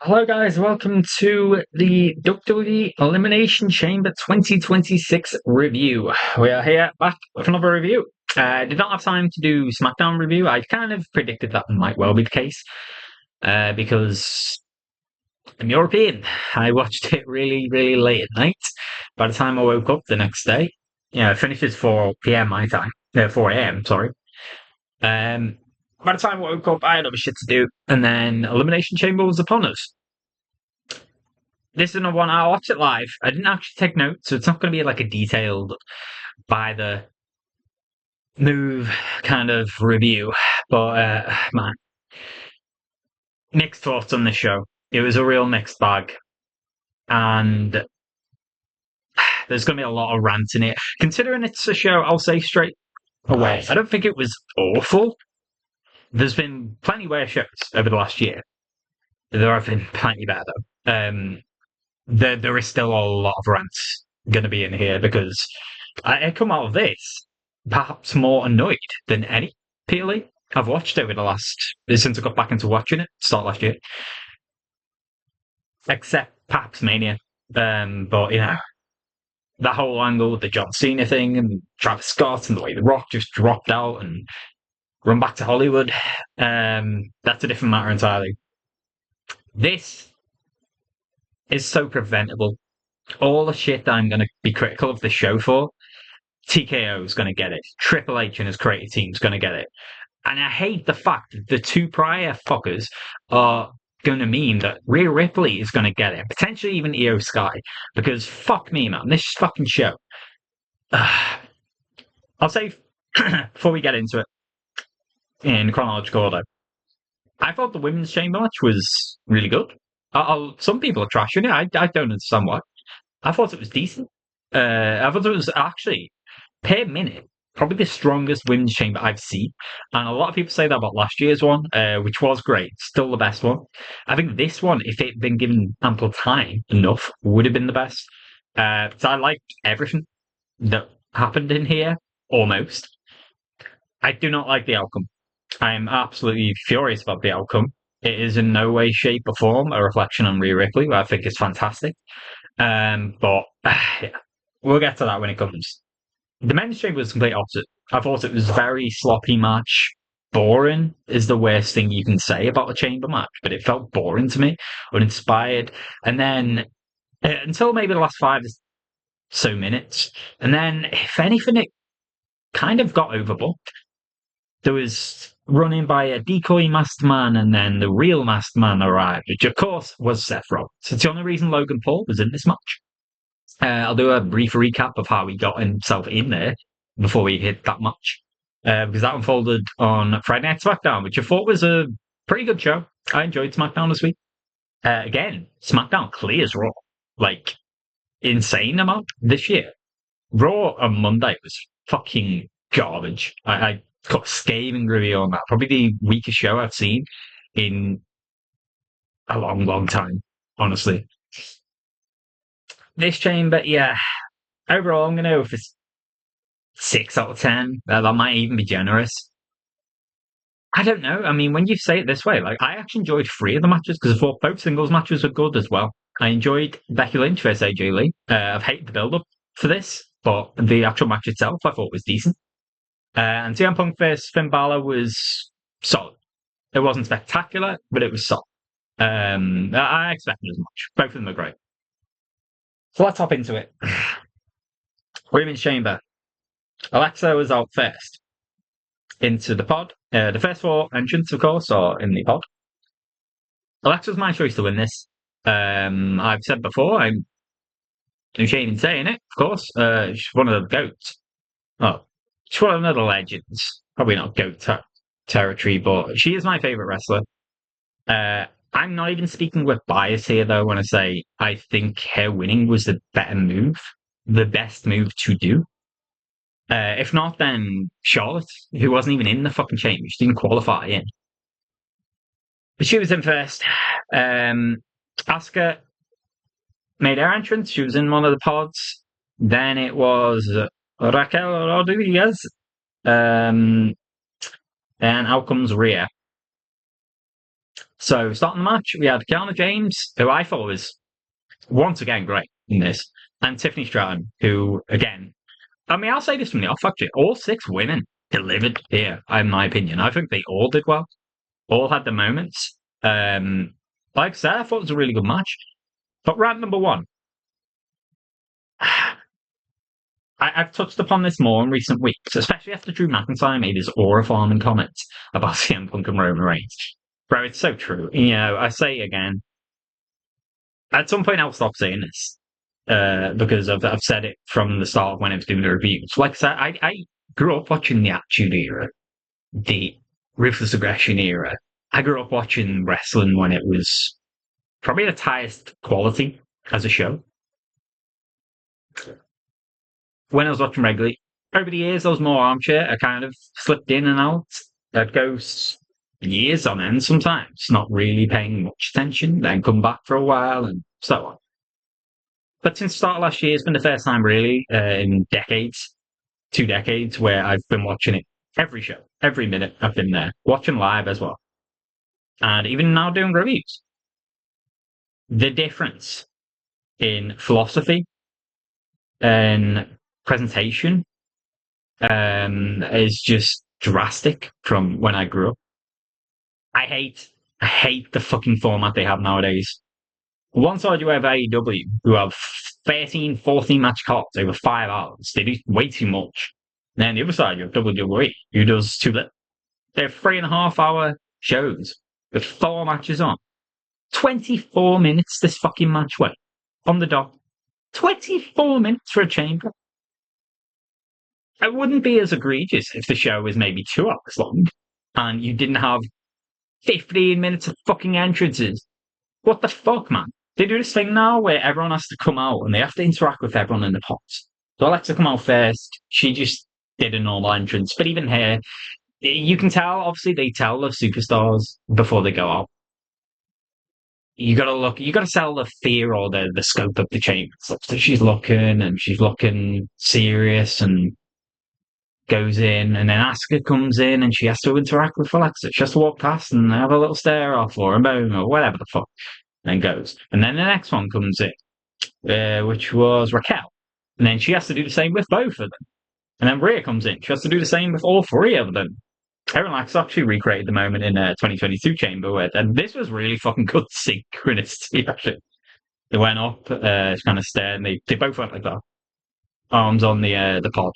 Hello, guys. Welcome to the WWE Elimination Chamber 2026 review. We are here back with another review. Did not have time to do SmackDown review. I kind of predicted that might well be the case because I'm European. I watched it really, really late at night. By the time I woke up the next day, it finishes 4 p.m. my time. 4 a.m. Sorry. Um, by the time I woke up, I had other shit to do, and then Elimination Chamber was upon us. This is another one. I'll watch it live. I didn't actually take notes, so it's not going to be like a detailed by the move kind of review. But man, mixed thoughts on this show. It was a real mixed bag, and there's going to be a lot of rant in it. Considering it's a show, I'll say straight away, I don't think it was awful. There's been plenty worse shows over the last year. There have been plenty better though. There is still a lot of rants going to be in here because I come out of this perhaps more annoyed than any PLE I've watched over the last since I got back into watching it start last year, except perhaps Mania. But that whole angle with the John Cena thing and Travis Scott and the way The Rock just dropped out and run back to Hollywood, that's a different matter entirely. This is so preventable. All the shit that I'm going to be critical of the show for, TKO is going to get it. Triple H and his creative team is going to get it. And I hate the fact that the two prior fuckers are going to mean that Rhea Ripley is going to get it. Potentially even Io Sky. Because fuck me, man. This fucking show. I'll say, before we get into it, in chronological order, I thought the Women's Chamber match was really good. Some people are trashing it. I don't understand why. I thought it was decent. I thought it was actually, per minute, probably the strongest women's chamber I've seen. And a lot of people say that about last year's one, which was great. Still the best one. I think this one, if it had been given ample time enough, would have been the best. So I liked everything that happened in here, almost. I do not like the outcome. I'm absolutely furious about the outcome. It is in no way, shape, or form a reflection on Rhea Ripley, who I think is fantastic. But yeah, we'll get to that when it comes. The men's chamber was the complete opposite. I thought it was very sloppy match. Boring is the worst thing you can say about a chamber match, but it felt boring to me, uninspired. And then until maybe the last 5 or so minutes, and then if anything, it kind of got overbooked. There was running by a decoy masked man, and then the real masked man arrived, which of course was Seth Rollins. It's the only reason Logan Paul was in this match. I'll do a brief recap of how he got himself in there before we hit that match, because that unfolded on Friday Night SmackDown, which I thought was a pretty good show. I enjoyed SmackDown this week. Again, SmackDown clears Raw, like insane amount this year. Raw on Monday was fucking garbage. I got a scathing review on that. Probably the weakest show I've seen in a long, long time, honestly. This chamber, yeah. Overall, I'm going to go for 6 out of 10. That might even be generous. I don't know. I mean, when you say it this way, like I actually enjoyed 3 of the matches because I thought both singles matches were good as well. I enjoyed Becky Lynch versus AJ Lee. I've hated the build-up for this, but the actual match itself I thought was decent. And CM Punk versus Finn Balor was solid. It wasn't spectacular, but it was solid. I expected as much. Both of them are great. So let's hop into it. Women's Chamber. Alexa was out first into the pod. The first 4 entrants, of course, are in the pod. Alexa's my choice to win this. I've said before, I'm ashamed in saying it, of course. She's one of the GOATs. Oh, she's one of the legends. Probably not GOAT territory, but she is my favourite wrestler. I'm not even speaking with bias here, though, when I say I think her winning was the better move, the best move to do. If not, then Charlotte, who wasn't even in the fucking chamber. She didn't qualify in. But she was in first. Asuka made her entrance. She was in one of the pods. Then it was Raquel Rodriguez. And out comes Rhea. So starting the match, we had Kiana James, who I thought was once again great in this, and Tiffany Stratton, who again, I mean, I'll say this from the off actually, all 6 women delivered here, in my opinion. I think they all did well, all had their moments. Like I said, I thought it was a really good match. But round number one, I've touched upon this more in recent weeks, especially after Drew McIntyre made his aura farming comments about CM Punk and Roman Reigns. Bro, it's so true. You know, I say again, at some point I'll stop saying this because I've said it from the start when I was doing the reviews. Like I said, I grew up watching the Attitude Era, the Ruthless Aggression Era. I grew up watching wrestling when it was probably its highest quality as a show. When I was watching regularly, over the years, I was more armchair. I kind of slipped in and out. I'd go years on end sometimes, not really paying much attention, then come back for a while and so on. But since the start of last year, it's been the first time really in decades, 2 decades, where I've been watching it every show, every minute I've been there, watching live as well. And even now doing reviews. The difference in philosophy and presentation is just drastic from when I grew up. I hate the fucking format they have nowadays. One side you have AEW, who have 13, 14 match cards over 5 hours. They do way too much. Then the other side you have WWE, who does too little. They have 3.5 hour shows with 4 matches on. 24 minutes this fucking match went on the dot. 24 minutes for a chamber. It wouldn't be as egregious if the show was maybe 2 hours long and you didn't have 15 minutes of fucking entrances. What the fuck, man? They do this thing now where everyone has to come out and they have to interact with everyone in the pots. So Alexa come out first. She just did a normal entrance. But even here, you can tell, obviously, they tell the superstars before they go out. You gotta sell the fear or the scope of the chamber. So she's looking serious and goes in, and then Asuka comes in and she has to interact with Alexa. She has to walk past and have a little stare off or a moan or whatever the fuck, and goes. And then the next one comes in, which was Raquel. And then she has to do the same with both of them. And then Rhea comes in. She has to do the same with all 3 of them. Aaron Lax actually recreated the moment in 2022 Chamber where, and this was really fucking good synchronicity, actually. They went up, kind of stared, and they both went like that. Arms on the pod.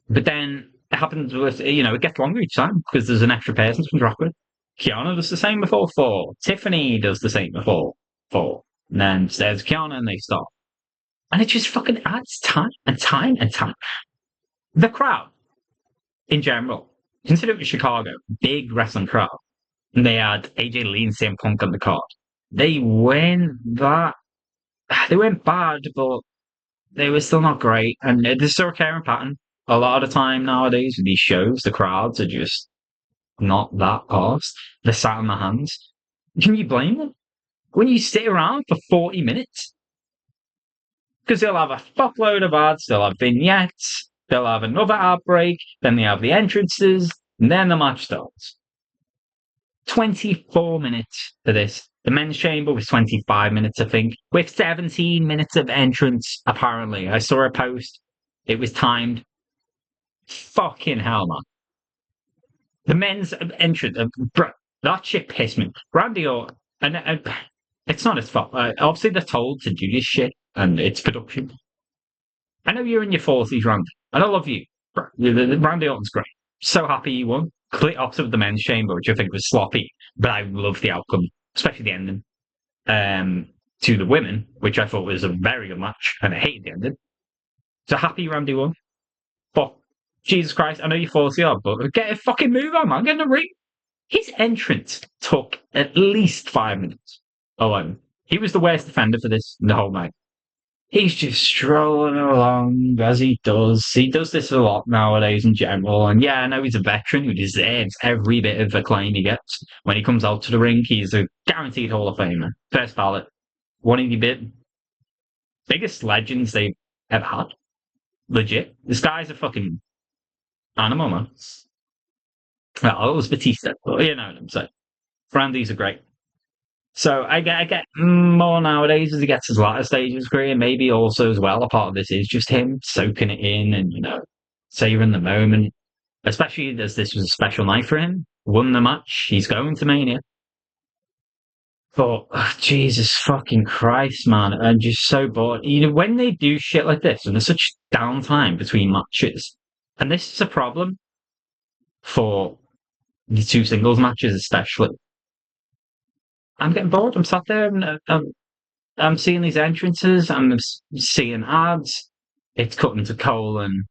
But then it happens with, it gets longer each time because there's an extra person to interact with. Kiana does the same before 4. Tiffany does the same before 4. And then there's Kiana and they stop. And it just fucking adds time and time and time. The crowd, in general, consider it was Chicago, big wrestling crowd. And they had AJ Lee and CM Punk on the card. They weren't bad, but they were still not great. And there's still a recurring pattern. A lot of the time nowadays with these shows, the crowds are just not that arsed. They're sat on their hands. Can you blame them? When you sit around for 40 minutes? Because they'll have a fuckload of ads, they'll have vignettes, they'll have another ad break, then they have the entrances, and then the match starts. 24 minutes for this. The men's chamber was 25 minutes, I think, with 17 minutes of entrance, apparently. I saw a post. It was timed. Fucking hell, man. The men's entrance, that shit pissed me. Randy Orton, and it's not his fault. Obviously, they're told to do this shit, and it's production. I know you're in your 40s, Randy, and I love you. Randy Orton's great. So happy he won. Complete opposite of the men's chamber, which I think was sloppy, but I love the outcome, especially the ending. To the women, which I thought was a very good match, and I hated the ending. So happy Randy won. But Jesus Christ, I know you're 40 odd, but get a fucking move on, man. Get in the ring. His entrance took at least 5 minutes alone. He was the worst defender for this the whole night. He's just strolling along as he does. He does this a lot nowadays in general. And yeah, I know he's a veteran who deserves every bit of acclaim he gets. When he comes out to the ring, he's a guaranteed Hall of Famer. First ballot. One of the biggest legends they've ever had. Legit. This guy's a fucking animal, man. Well, it was Batista, but you know what I'm saying. Brandy's are great. So I get more nowadays as he gets his latter stage of his career. Maybe also as well, a part of this is just him soaking it in and saving the moment. Especially as this was a special night for him. Won the match. He's going to Mania. But Jesus fucking Christ, man! I'm just so bored. When they do shit like this, and there's such downtime between matches, and this is a problem for the two singles matches, especially. I'm getting bored. I'm sat there and I'm seeing these entrances. I'm seeing ads. It's cutting to Cole and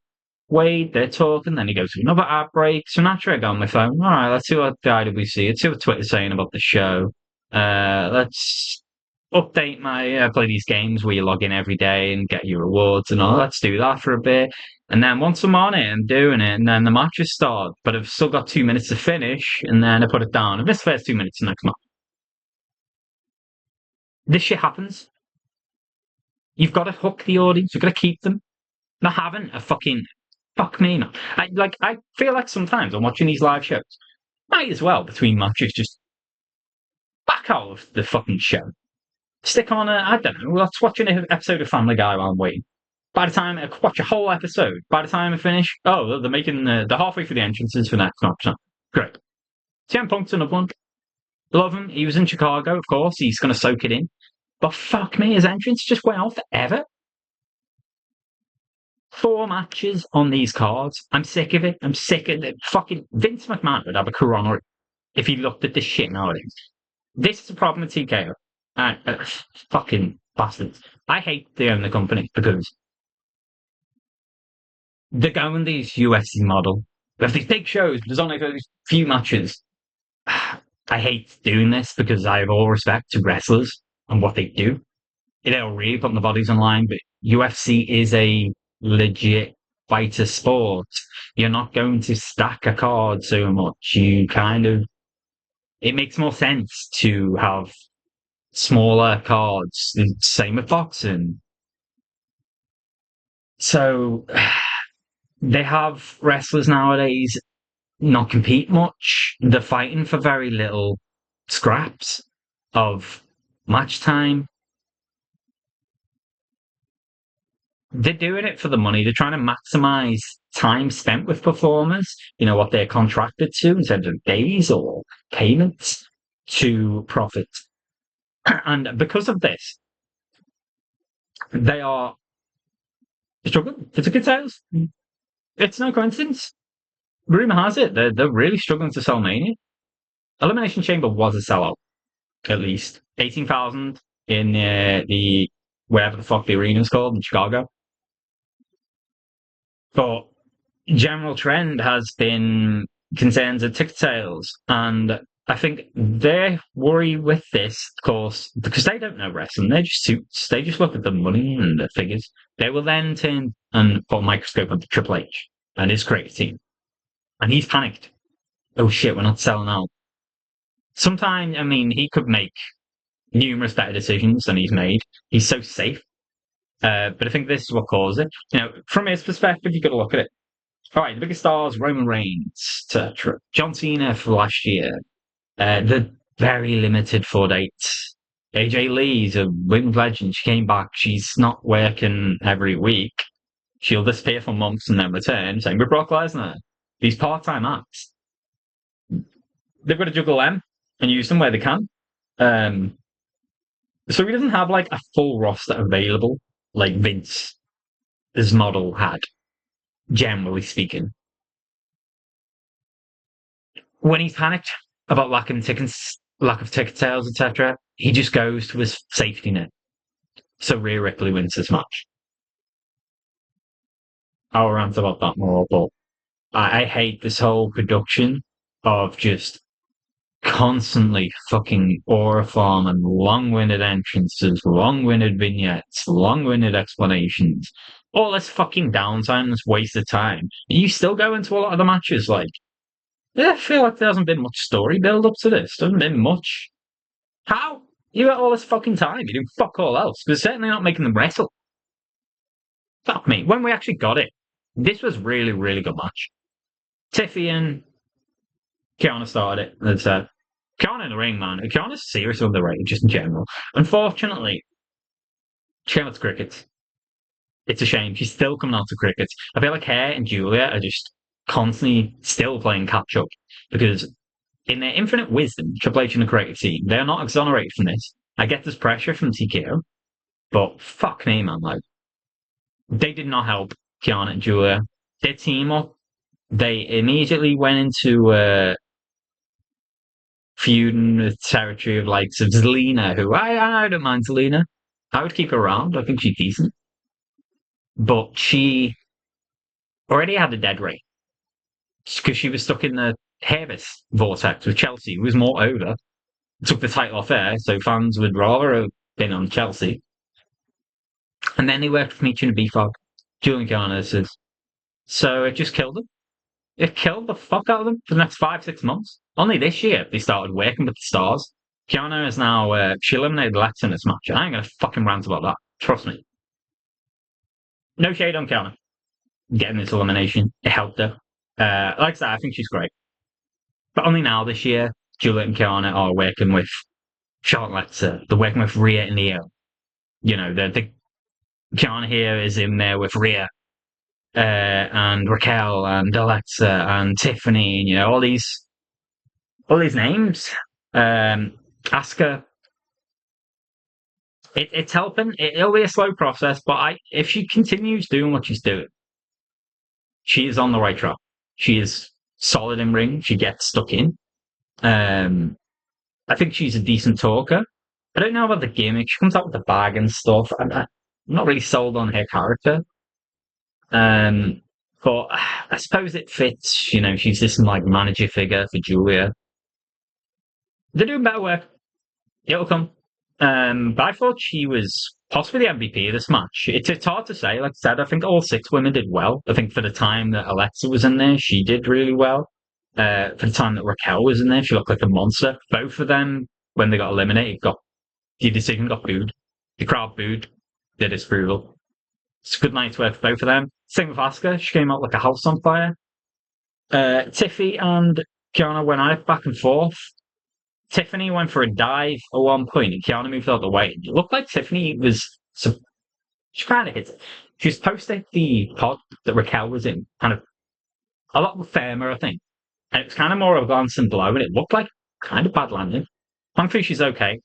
Wade. They're talking. Then he goes to another ad break. So naturally, I go on my phone. All right, let's see what the IWC. Let's see what Twitter's saying about the show. Let's update my play these games where you log in every day and get your rewards and all. Let's do that for a bit. And then once I'm on it, I'm doing it, and then the matches start. But I've still got 2 minutes to finish, and then I put it down. I missed the first 2 minutes the next match. This shit happens. You've got to hook the audience. You've got to keep them. Not having a fucking fuck me, man. I feel like sometimes I'm watching these live shows. Might as well between matches just back out of the fucking show. Stick on I don't know. Let's watch an episode of Family Guy while I'm waiting. By the time I watch a whole episode, by the time I finish, they're making they're halfway through the entrances for the next match. Great. CM Punk's another one. Love him. He was in Chicago, of course. He's going to soak it in. But fuck me, his entrance just went on forever. 4 matches on these cards. I'm sick of it. I'm sick of it. Fucking Vince McMahon would have a coronary if he looked at this shit nowadays. This is a problem with TKO. Fucking bastards. I hate they own the company because they're going these UFC model. We have these big shows, but there's only those few matches. I hate doing this because I have all respect to wrestlers and what they do. They'll really put the bodies online, but UFC is a legit fighter sport. You're not going to stack a card so much. It makes more sense to have smaller cards. Same with boxing. So they have wrestlers nowadays not compete much. They're fighting for very little scraps of match time. They're doing it for the money. They're trying to maximize time spent with performers, what they're contracted to in terms of days or payments to profit. And because of this, they are struggling for ticket sales. It's no coincidence. Rumor has it they're really struggling to sell Mania. Elimination Chamber was a sellout, at least 18,000 in the wherever the fuck the arena is called in Chicago. But general trend has been concerns of ticket sales, and I think their worry with this, of course, because they don't know wrestling, they're just suits. They just look at the money and the figures. They will then turn and put a microscope onto Triple H and his creative team. And he's panicked. Oh shit, we're not selling out. Sometimes, he could make numerous better decisions than he's made. He's so safe. But I think this is what caused it. From his perspective, you've got to look at it. All right, the biggest stars, Roman Reigns, etc. John Cena for last year. The very limited 4 dates. AJ Lee's a women's legend. She came back. She's not working every week. She'll disappear for months and then return. Same with Brock Lesnar. These part-time acts. They've got to juggle them and use them where they can. So he doesn't have a full roster available like Vince's model had, generally speaking. When he's panicked about lack of ticket sales, etc., he just goes to his safety net. So Rhea Ripley wins this match. I'll rant about that more, but I hate this whole production of just constantly fucking aura farm and long-winded entrances, long-winded vignettes, long-winded explanations. All this fucking downtime, this waste of time. You still go into a lot of the matches I feel like there hasn't been much story build up to this. There hasn't been much. How? You got all this fucking time. You do fuck all else. Because certainly not making them wrestle. Fuck me. When we actually got it, this was really, really good match. Tiffy and Kiana started it, as I said. Kiana in the ring, man. Kiana's seriously underrated, just in general. Unfortunately, she came out to cricket. It's a shame. She's still coming out to cricket. I feel like her and Julia are just constantly still playing catch up because in their infinite wisdom, Triple H and the creative team, they're not exonerated from this. I get this pressure from TKO, but fuck me, man. Like, they did not help Kiana and Julia. Their team up, they immediately went into feuding with territory of likes of Zelina, who I don't mind Zelina. I would keep her around. I think she's decent. But she already had a dead rate because she was stuck in the Harvest vortex with Chelsea, who was more over. Took the title off her, so fans would rather have been on Chelsea. And then they worked with Michi and BFOG, Julian Garner. So it just killed them. It killed the fuck out of them for the next 5, 6 months. Only this year they started working with the stars. Kiana is now, she eliminated Lex in this match. I ain't gonna fucking rant about that. Trust me. No shade on Kiana. Getting this elimination, it helped her. Like I said, I think she's great. But only now this year, Juliet and Kiana are working with Charlotte Lexa. They're working with Rhea and Io. You know, the Kiana here is in there with Rhea and Raquel and Alexa and Tiffany, and, you know, all these names. Asuka. It's helping. It'll be a slow process, but if she continues doing what she's doing, she is on the right track. She is solid in ring. She gets stuck in. I think she's a decent talker. I don't know about the gimmick. She comes out with the bag and stuff. I'm not really sold on her character. But I suppose it fits. You know, she's this like manager figure for Julia. They're doing better work. It'll come. But I thought she was possibly the MVP of this match. It's hard to say. Like I said, I think all 6 women did well. I think for the time that Alexa was in there, she did really well. For the time that Raquel was in there, she looked like a monster. Both of them, when they got eliminated, the decision got booed. The crowd booed their disapproval. It's a good night's work for both of them. Same with Asuka. She came out like a house on fire. Tiffy and Kiana went out back and forth. Tiffany went for a dive at one point, and Kiana moved out of the way. It looked like Tiffany she kind of hit it. She was supposed to hit the pod that Raquel was in, kind of a lot firmer, I think. And it was kind of more of a glancing blow, and it looked like kind of bad landing. Thankfully, she's okay.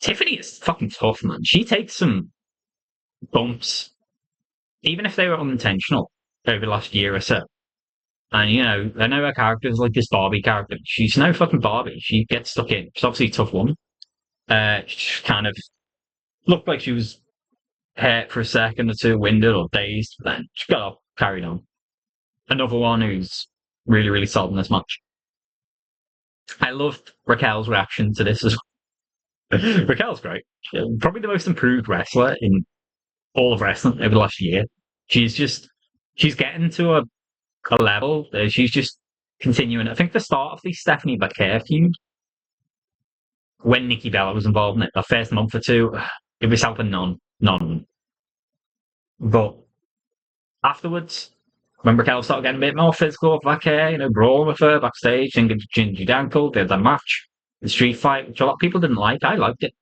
Tiffany is fucking tough, man. She takes some bumps, even if they were unintentional, over the last year or so. And, you know, I know her character is like this Barbie character. She's no fucking Barbie. She gets stuck in. She's obviously a tough woman. She kind of looked like she was hurt for a second or two, winded or dazed. But then she got up, carried on. Another one who's really, really solid in this match. I loved Raquel's reaction to this as well. Raquel's great. Probably the most improved wrestler in all of wrestling over the last year. She's getting to a level. She's just continuing. I think the start of the Stephanie Becker feud, when Nikki Bella was involved in it, the first month or two, it was helping none. But afterwards, when Raquel started getting a bit more physical with Becker, you know, brawling with her backstage, and Ginger Ankle, they had that match, the street fight, which a lot of people didn't like. I liked it.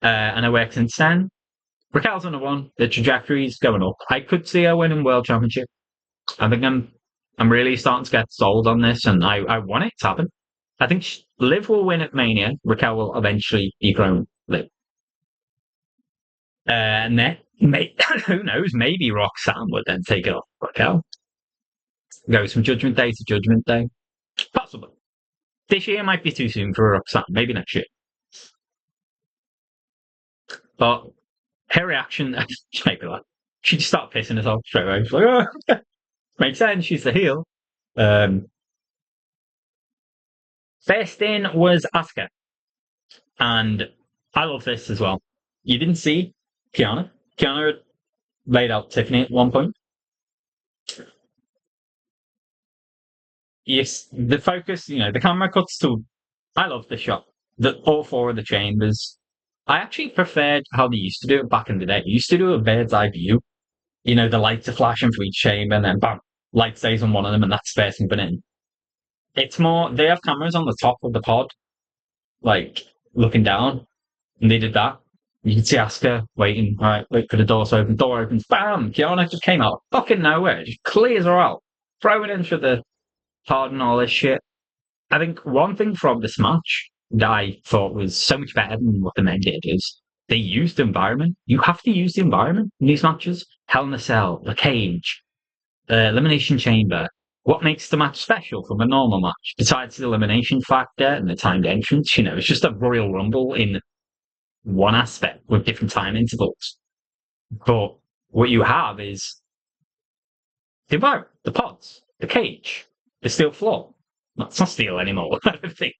And I worked since then. Raquel's on the one. The trajectory's going up. I could see her winning World Championship. I think I'm really starting to get sold on this, and I want it to happen. I think Liv will win at Mania. Raquel will eventually dethrone Liv. And then, who knows, maybe Roxanne would then take it off Raquel. Goes from Judgment Day to Judgment Day. Possibly. This year might be too soon for Roxanne. Maybe next year. But her reaction, maybe like, she just started pissing herself straight away. She's like, oh, makes sense. She's the heel. First in was Asuka. And I love this as well. You didn't see Kiana. Kiana laid out Tiffany at one point. Yes, the focus, you know, the camera cuts to. I love the shot. All 4 of the chambers. I actually preferred how they used to do it back in the day. You used to do a bird's eye view. You know, the lights are flashing for each chamber, and then bam, light stays on one of them, and that's first moving in. It's more, they have cameras on the top of the pod, like looking down, and they did that. You can see Asuka waiting, all right, wait for the door to open. Door opens, bam! Kiana just came out, fucking nowhere, just clears her out, throwing in for the pardon, all this shit. I think one thing from this match that I thought was so much better than what the men did is they used the environment. You have to use the environment in these matches. Hell in a Cell, the cage, Elimination Chamber. What makes the match special from a normal match, besides the elimination factor and the timed entrance? It's just a Royal Rumble in one aspect with different time intervals. But what you have is the environment, the pods, the cage, the steel floor. It's not steel anymore, I don't think.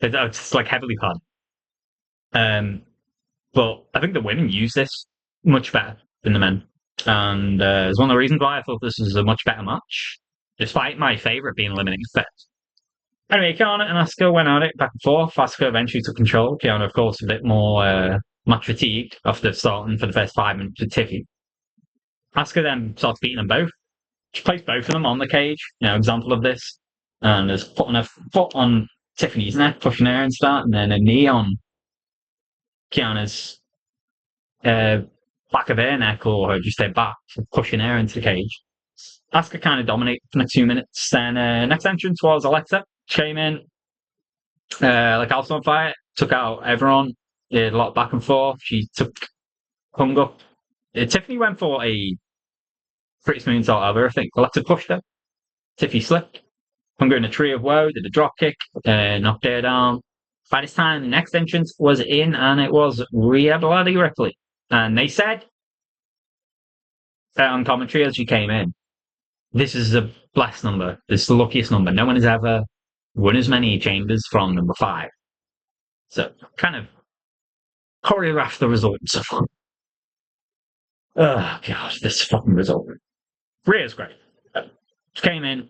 It's like heavily padded. But I think the women use this much better than the men. And it's one of the reasons why I thought this was a much better match, despite my favourite being eliminated first. Anyway, Kiana and Asuka went at it back and forth. Asuka eventually took control. Kiana, of course, a bit more match fatigued after starting for the first 5 minutes with Tiffy. Asuka then starts beating them both. She placed both of them on the cage, example of this. And is putting a foot on Tiffany's neck, pushing her into that, and then a knee on Kiana's back of her neck or just her back, pushing her into the cage. Asuka kind of dominated for the next 2 minutes. Then next entrance was Alexa. She came in like house on fire, took out everyone, did a lot of back and forth. She hung up. Tiffany went for a pretty smooth salt over, I think. Alexa pushed her. Tiffany slipped. Hung her in a tree of woe, did a drop kick, knocked her down. By this time, the next entrance was in, and it was Rhea Bloody Ripley. And they said on commentary as she came in, this is a blessed number. This is the luckiest number. No one has ever won as many chambers from number 5. So, kind of choreographed the result and so on. Oh, God, this fucking result. Rhea's great. She came in,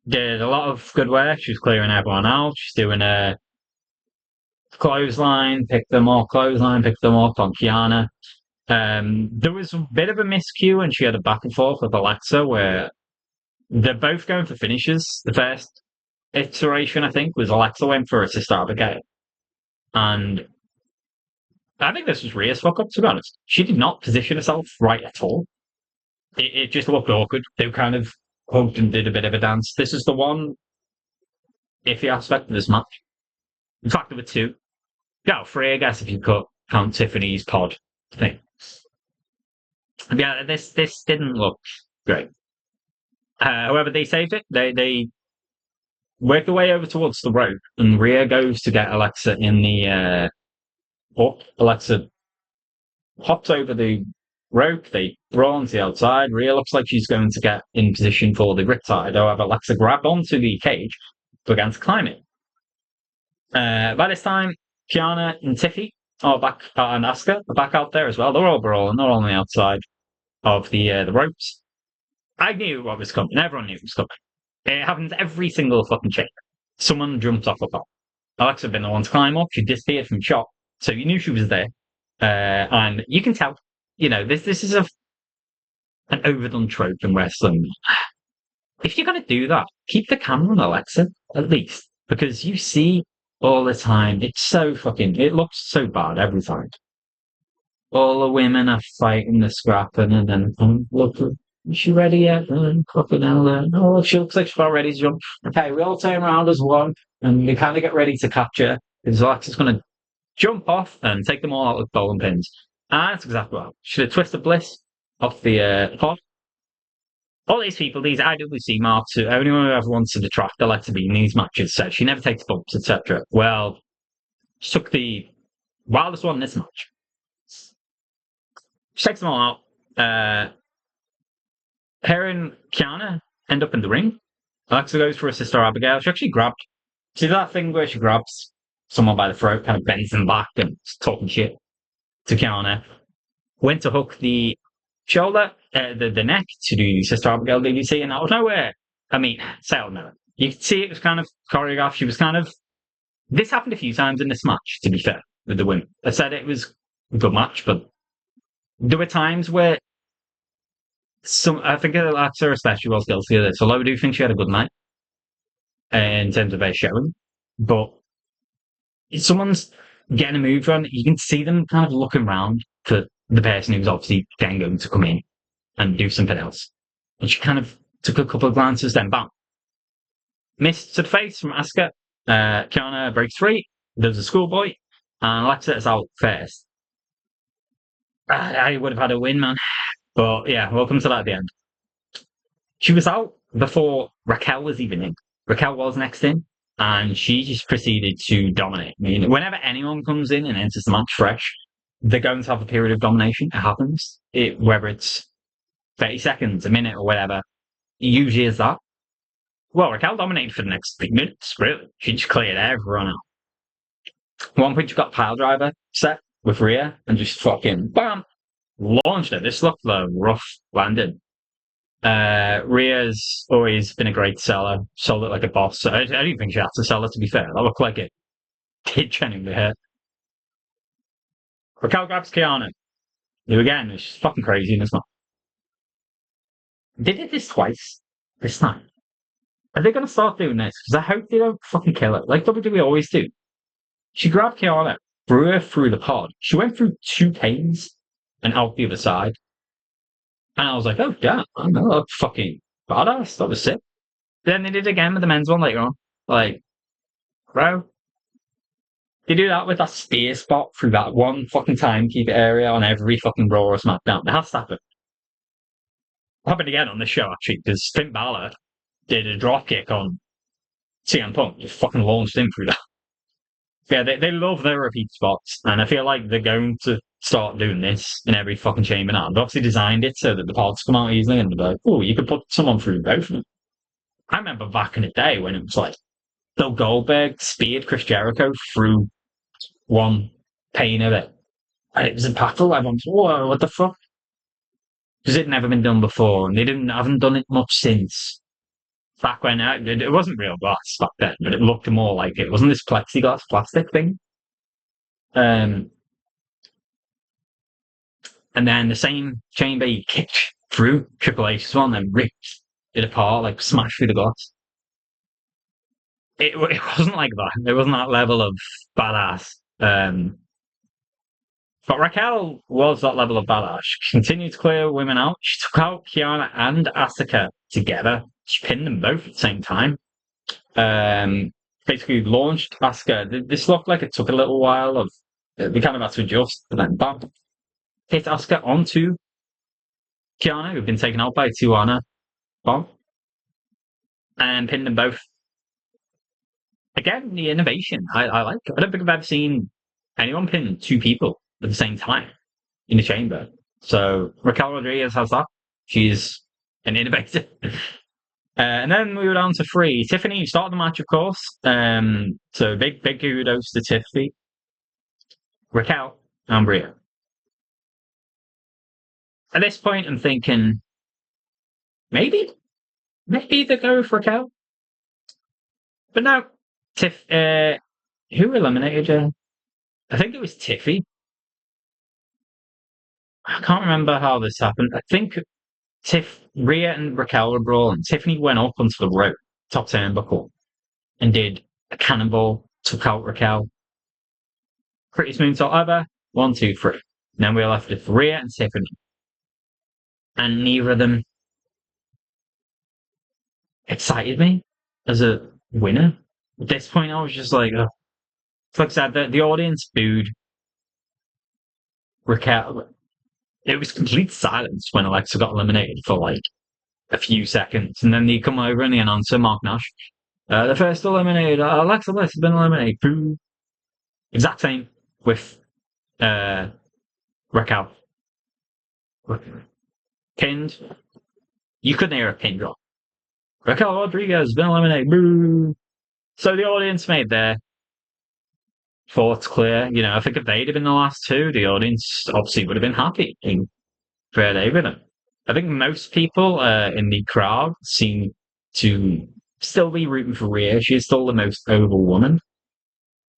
did a lot of good work. She was clearing everyone out. She's doing a clothesline, pick them up on Kiana. There was a bit of a miscue and she had a back and forth with Alexa where they're both going for finishes. The first iteration, I think, was Alexa went for a Sister Abigail. And I think this was Rhea's fuck up, to be honest. She did not position herself right at all. It just looked awkward. They kind of hugged and did a bit of a dance. This is the one iffy aspect of this match. In fact, there were 2. Yeah, 3, I guess, if you count Tiffany's pod thing. Yeah, this didn't look great. However, they saved it. They worked their way over towards the rope, and Rhea goes to get Alexa in the up. Alexa hops over the rope. They brawl onto the outside. Rhea looks like she's going to get in position for the riptide. However, Alexa grabbed onto the cage, began to climb it. By this time, Kiana and Tiffy are back, and Asuka are back out there as well. They're all brawling. They're all on the outside of the ropes. I knew what was coming. Everyone knew it was coming. It happens every single fucking chamber. Someone jumps off a top. Alexa had been the one to climb up. She disappeared from shot, so you knew she was there. And you can tell, this is an overdone trope in wrestling. If you're going to do that, keep the camera on Alexa, at least. Because you see all the time, it looks so bad every time. All the women are fighting the scrapping, and then, look, is she ready yet? Fucking hell, oh, she looks like she's about ready to jump. Okay, we all turn around as one, and we kind of get ready to capture, because Alexa's going to jump off and take them all out with bowling pins. And that's exactly what. She did Twist of Bliss off the pod. All these people, these IWC marks, who anyone who ever wants to detract Alexa being in these matches said she never takes bumps, etc. Well, she took the wildest one in this match. She takes them all out. Her and Kiana end up in the ring. Alexa goes for her Sister Abigail. She actually grabbed. See that thing where she grabs someone by the throat, kind of bends them back and talking shit to Kiana. Went to hook the shoulder, the neck to do Sister Abigail DDT, and out of nowhere. I mean, say out of nowhere. You could see it was kind of choreographed. She was kind of. This happened a few times in this match, to be fair, with the women. I said it was a good match, but there were times where I think Alexa especially was guilty of this, although I do think she had a good night in terms of her showing. But if someone's getting a move on, you can see them kind of looking around for the person who's obviously then going to come in and do something else. And she kind of took a couple of glances, then bam. Missed to the face from Asuka. Kiana breaks free. There's a schoolboy. And Alexa is out first. I would have had a win, man. But yeah, welcome to that at the end. She was out before Raquel was even in. Raquel was next in, and she just proceeded to dominate. I mean, whenever anyone comes in and enters the match fresh, they're going to have a period of domination. It happens. Whether it's 30 seconds, a minute, or whatever, it usually is that. Well, Raquel dominated for the next 3 minutes, really. She just cleared everyone out. One point, you got pile driver set with Rhea and just fucking bam, launched it. This looked like a rough landing. Rhea's always been a great seller, sold it like a boss. So I don't think she had to sell it, to be fair. That looked like it did genuinely hurt. Raquel grabs Kiana, who again is just fucking crazy in this one. They did this twice this time. Are they going to start doing this? Because I hope they don't fucking kill it, like WWE always do. She grabbed Kiana, threw her through the pod. She went through 2 canes and out the other side. And I was like, oh, damn, I know, that's fucking badass. That was sick. Then they did it again with the men's one later on. Like, bro, they do that with that spear spot through that one fucking timekeeper area on every fucking Raw or SmackDown. It has to happen. It happened again on this show, actually, because Finn Balor did a dropkick on CM Punk. Just fucking launched him through that. Yeah, they love their repeat spots, and I feel like they're going to start doing this in every fucking chamber now. They've obviously designed it so that the pods come out easily, and they're like, oh, you could put someone through both of them. I remember back in the day when it was like Bill Goldberg speared Chris Jericho through one pane of it. And it was impactful. Everyone's, whoa, what the fuck? Because it'd never been done before, and they haven't done it much since. Back when it wasn't real glass back then, but it looked more like it. Wasn't this plexiglass plastic thing? And then the same chamber he kicked through Triple H's one and ripped it apart, like smashed through the glass. It wasn't like that. It wasn't that level of badass. But Raquel was that level of badass. She continued to clear women out. She took out Kiana and Asuka together. She pinned them both at the same time. Basically launched Asuka. This looked like it took a little while. We kind of had to adjust, but then bam, hit Asuka onto Kiana, who'd been taken out by Tijuana. Bomb. And pinned them both. Again, the innovation. I like it. I don't think I've ever seen anyone pin 2 people at the same time in the chamber. So Raquel Rodriguez has that. She's an innovator. And then we were down to 3. Tiffany started the match, of course. So big kudos to Tiffany, Raquel, and Rhea. At this point, I'm thinking maybe they go with Raquel. But no, who eliminated her? I think it was Tiffy. I can't remember how this happened. I think Rhea and Raquel were brawling. Tiffany went up onto the rope, top turnbuckle, and did a cannonball, took out Raquel. Pretty smooth all over. 1, 2, 3. And then we were left with Rhea and Tiffany. And neither of them excited me as a winner. At this point, I was just like, oh. Like I said, the audience booed Raquel. It was complete silence when Alexa got eliminated for like a few seconds. And then they come over and the announcer, Mark Nash, the first eliminated, Alexa Bliss has been eliminated. Boo. Exact same with Raquel. Pinned. You couldn't hear a pin drop. Raquel Rodriguez has been eliminated. Boo. So the audience made their thoughts clear. You know, I think if they'd have been the last 2, the audience obviously would have been happy in where they've been. I think most people in the crowd seem to still be rooting for Rhea. She's still the most over woman.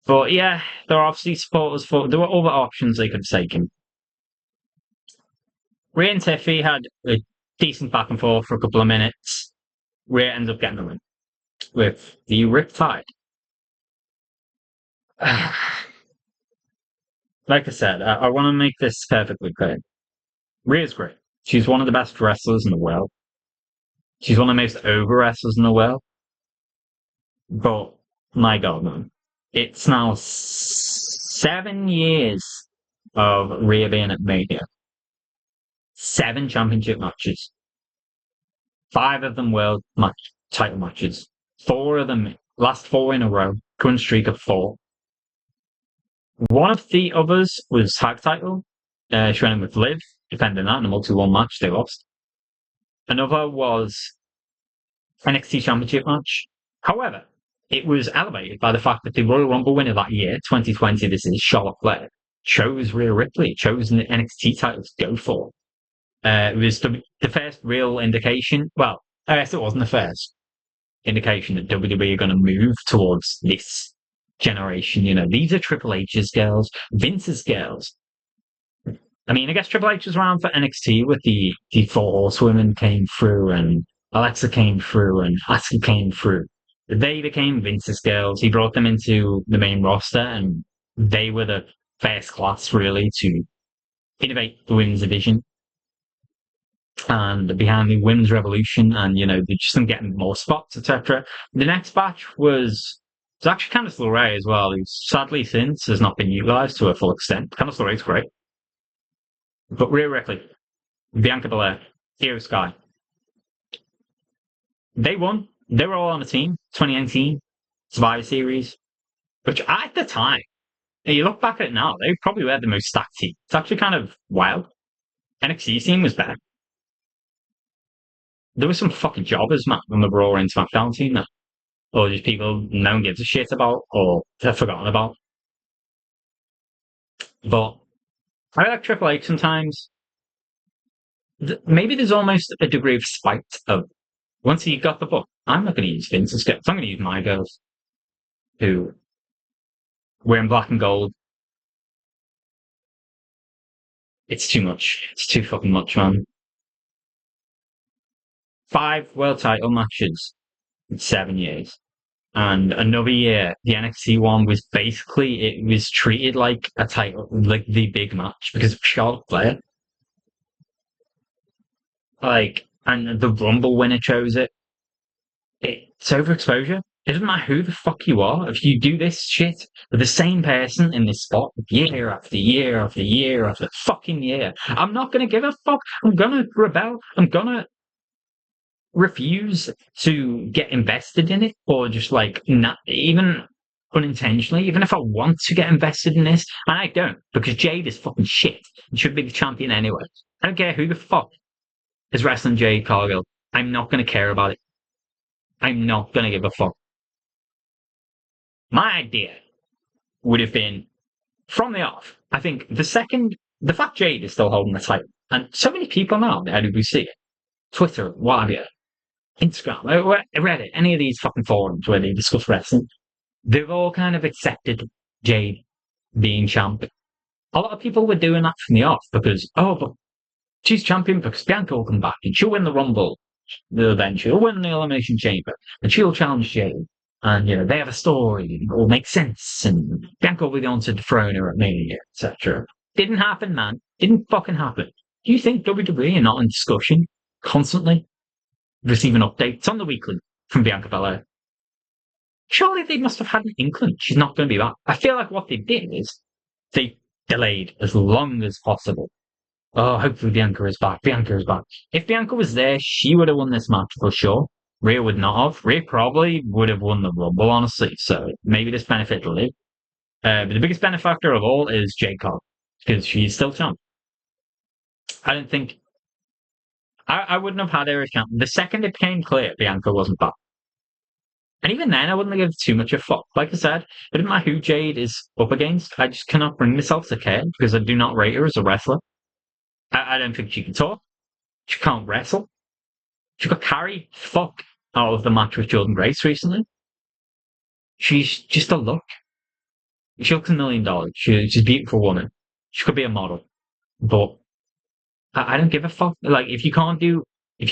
But yeah, there are obviously supporters there were other options they could have taken. Rhea and Tiffy had a decent back and forth for a couple of minutes. Rhea ends up getting the win with the Riptide. Like I said, I want to make this perfectly clear. Rhea's great. She's one of the best wrestlers in the world. She's one of the most over wrestlers in the world. But my God, man, it's now 7 years of Rhea being at Mania. 7 championship matches. 5 of them world title matches. 4 of them, last 4 in a row. Current streak of 4. One of the others was tag title. She went in with Liv, defending that in a multi-1 match. They lost. Another was NXT Championship match. However, it was elevated by the fact that the Royal Rumble winner that year, 2020, this is Charlotte Flair, chose Rhea Ripley, chose the NXT title to go for. It was the first real indication. Well, I guess it wasn't the first indication that WWE are going to move towards this generation. You know, these are Triple H's girls, Vince's girls. I mean, I guess Triple H was around for NXT with the 4 Horsewomen came through, and Alexa came through, and Asuka came through. They became Vince's girls. He brought them into the main roster, and they were the first class, really, to innovate the women's division and behind the women's revolution, and they just getting more spots, etc. The next batch was actually Candice LeRae as well, who sadly since has not been utilised to a full extent. Candice LeRae's great. But Rhea Ripley, Bianca Belair, Io Sky, they won. They were all on a team. 2019 Survivor Series, which at the time, you look back at it now, they probably were the most stacked team. It's actually kind of wild. NXT team was better. There were some fucking jobbers, man, on the Raw and SmackDown team now. Or just people no one gives a shit about or they're forgotten about. But I like Triple H sometimes. Maybe there's almost a degree of spite of once he got the book, I'm not going to use Vince's girls. I'm going to use my girls who wearing black and gold. It's too much. It's too fucking much, man. 5 world title matches in 7 years. And another year, the NXT one was basically, it was treated like a title, like the big match because of Charlotte Flair. And the Rumble winner chose it. It's overexposure. It doesn't matter who the fuck you are. If you do this shit with the same person in this spot year after year after year after fucking year, I'm not going to give a fuck. I'm going to rebel. I'm going to refuse to get invested in it or just not even unintentionally, even if I want to get invested in this, and I don't because Jade is fucking shit and should be the champion anyway. I don't care who the fuck is wrestling Jade Cargill. I'm not going to care about it. I'm not going to give a fuck. My idea would have been from the off. I think the fact Jade is still holding the title, and so many people now, how do we see it? Twitter, what have you? Instagram, Reddit, any of these fucking forums where they discuss wrestling, they've all kind of accepted Jade being champion. A lot of people were doing that from the off because, but she's champion because Bianca will come back and she'll win the Rumble, then she'll win the Elimination Chamber and she'll challenge Jade. And, they have a story, it will make sense, and Bianca will be on to dethrone her at Mania, etc. Didn't happen, man. Didn't fucking happen. Do you think WWE are not in discussion constantly? Receiving updates on the weekly from Bianca Belair. Surely they must have had an inkling she's not going to be back. I feel like what they did is they delayed as long as possible. Oh, hopefully Bianca is back. Bianca is back. If Bianca was there, she would have won this match for sure. Rhea would not have. Rhea probably would have won the Rumble, honestly. So maybe this benefit will live. But the biggest benefactor of all is Jade Cargill because she's still champ. I don't think I wouldn't have had her as champion. The second it became clear Bianca wasn't back. And even then, I wouldn't give too much a fuck. Like I said, it doesn't matter who Jade is up against. I just cannot bring myself to care because I do not rate her as a wrestler. I don't think she can talk. She can't wrestle. She got carried fuck out of the match with Jordan Grace recently. She's just a look. She looks $1 million. She's a beautiful woman. She could be a model. But I don't give a fuck. If you can't talk, you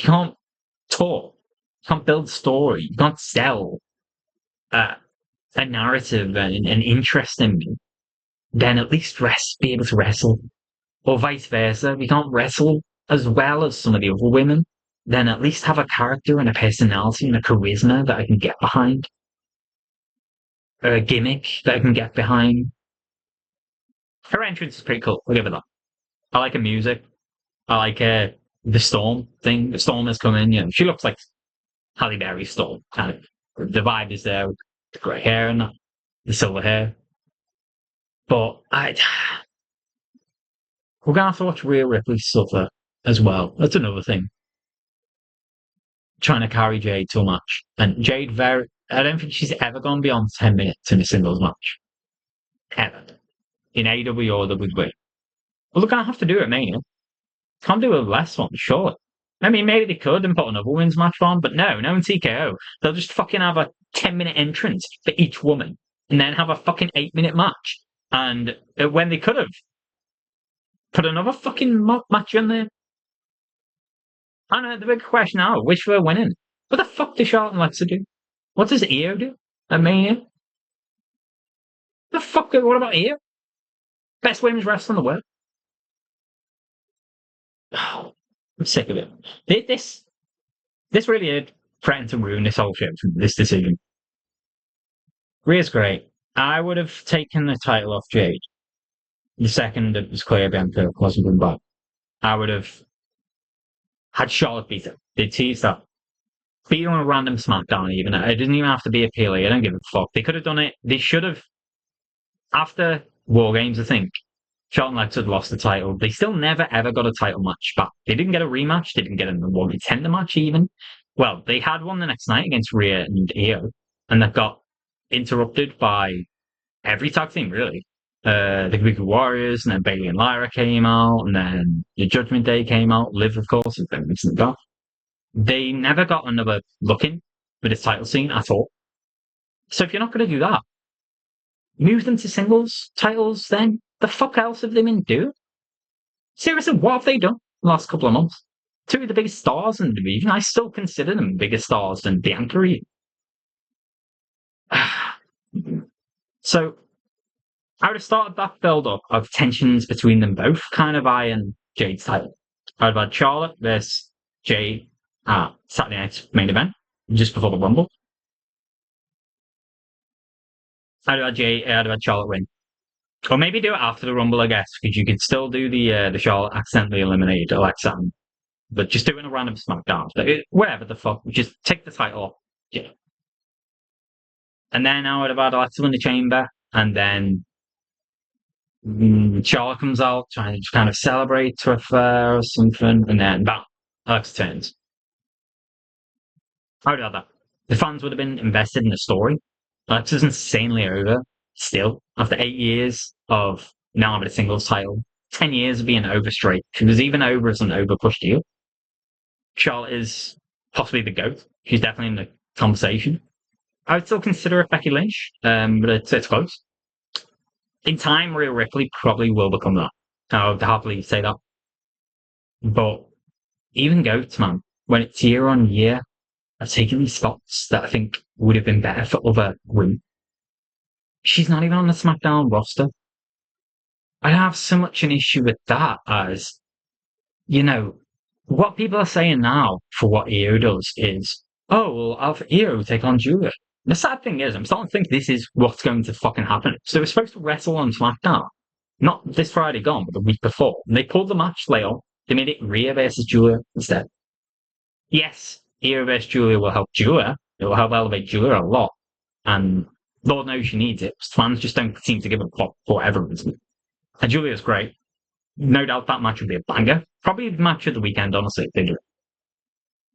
can't build story, you can't sell a narrative and an interest in me, then at least be able to wrestle. Or vice versa. If you can't wrestle as well as some of the other women, then at least have a character and a personality and a charisma that I can get behind. A gimmick that I can get behind. Her entrance is pretty cool. I'll give it that. I like her music. I like the Storm thing. The Storm has come in. She looks like Halle Berry's Storm. Kind of. The vibe is there with the grey hair and the silver hair. But we're gonna have to watch Rhea Ripley suffer as well. That's another thing. Trying to carry Jade too much, and Jade I don't think she's ever gone beyond 10 minutes in a singles match, ever, in AEW or WWE. Well, they're gonna have to do it at Mania. Can't do a less one, surely. I mean, maybe they could and put another women's match on, but no in TKO. They'll just fucking have a 10-minute entrance for each woman, and then have a fucking 8-minute match. And when they could have put another fucking match in there. I know the big question now: which we're winning? What the fuck does Charlotte and Alexa do? What does Io do at Mania? The fuck? What about Io? Best women's wrestler in the world. Oh, I'm sick of it. This really threatened to ruin this whole shit from this decision. Rhea's great. I would have taken the title off Jade the second it was clear Bianca wasn't going back. I would have had Charlotte beat her. They teased that. Beat her on a random SmackDown even. It didn't even have to be a PLE. I don't give a fuck. They could have done it. They should have. After War Games, I think, Charlotte and Alexa had lost the title. They still never ever got a title match back. They didn't get a rematch. They didn't get a one contender match even. Well, they had one the next night against Rhea and Io, and that got interrupted by every tag team, really. The Kabuki Warriors, and then Bayley and Lyra came out, and then the Judgment Day came out. Liv, of course, has been recently got. They never got another look in with this title scene at all. So if you're not going to do that, move them to singles titles then. The fuck else have they been doing? Seriously, what have they done the last couple of months? Two of the biggest stars in the division. I still consider them bigger stars than Bianca. So I would have started that build-up of tensions between them both, kind of eyeing Jade's title. I'd have had Charlotte versus Jade at Saturday night's main event, just before the Rumble. I'd have had Charlotte win. Or maybe do it after the Rumble, I guess, because you could still do the Charlotte accidentally eliminate Alexa, but just doing a random SmackDown. Whatever the fuck, just take the title off. Yeah. And then I would have had Alexa in the chamber, and then Charlotte comes out trying to kind of celebrate with her or something, and then bam, Alexa turns. I would have had that. The fans would have been invested in the story. Alexa's insanely over still after 8 years of now having a singles title, 10 years of being over straight. She was even over as an over push deal. Charlotte is possibly the GOAT. She's definitely in the conversation. I would still consider it Becky Lynch, but it's close. In time, Rhea Ripley probably will become that. I would happily say that. But even GOATs, man, when it's year on year, I've taken these spots that I think would have been better for other women. She's not even on the SmackDown roster. I have so much an issue with that as, what people are saying now for what Io does is, oh, well, I'll have Io take on Julia. The sad thing is, I'm starting to think this is what's going to fucking happen. So we're supposed to wrestle on SmackDown. Not this Friday gone, but the week before. And they pulled the match later. They made it Rhea versus Julia instead. Yes, Io versus Julia will help Julia. It will help elevate Julia a lot. And Lord knows she needs it. Fans just don't seem to give a fuck for whatever reason. And Julia's great. No doubt that match would be a banger. Probably the match of the weekend, honestly, if they do it.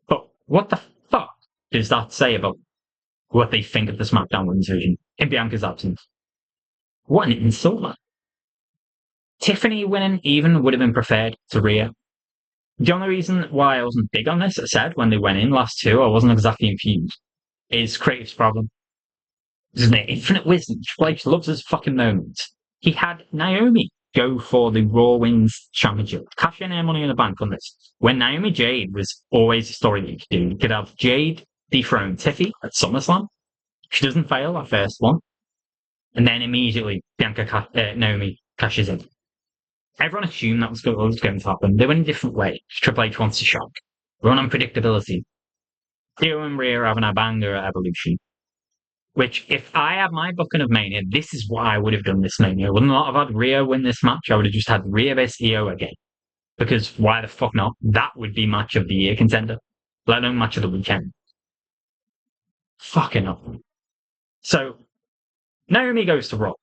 But what the fuck does that say about what they think of the SmackDown Women's Division in Bianca's absence? What an insult, man. Tiffany winning even would have been preferred to Rhea. The only reason why I wasn't big on this, I said, when they went in last two, I wasn't exactly infused, is Creative's problem. Isn't it? Infinite wisdom. Triple H loves his fucking moments. He had Naomi go for the Raw Women's Championship. Cash in her money in the bank on this. When Naomi Jade was always a story that you could do. You could have Jade dethrone Tiffy at SummerSlam. She doesn't fail that first one. And then immediately Naomi cashes in. Everyone assumed that was going to happen. They went a different way. Triple H wants to shock. Run unpredictability. Io and Rhea are having a banger at Evolution. Which, if I had my booking of Mania, this is what I would have done this Mania. I would not have had Rhea win this match. I would have just had Rhea vs Io again. Because why the fuck not? That would be match of the year contender. Let alone match of the weekend. Fucking up. So, Naomi goes to Raw.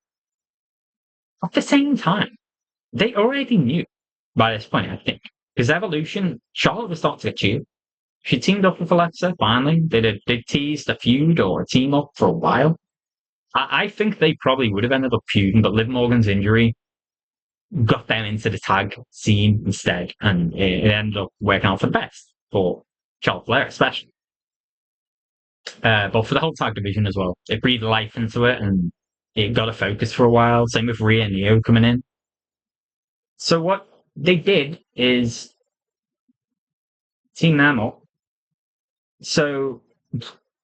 At the same time, they already knew by this point, I think. Because Evolution, Charlotte was starting to get cheered. She teamed up with Alexa, finally. They teased a feud or a team up for a while. I think they probably would have ended up feuding, but Liv Morgan's injury got them into the tag scene instead, and it ended up working out for the best for Charlotte Flair, especially. But for the whole tag division as well. It breathed life into it, and it got a focus for a while. Same with Rhea and Io coming in. So what they did is team them up. So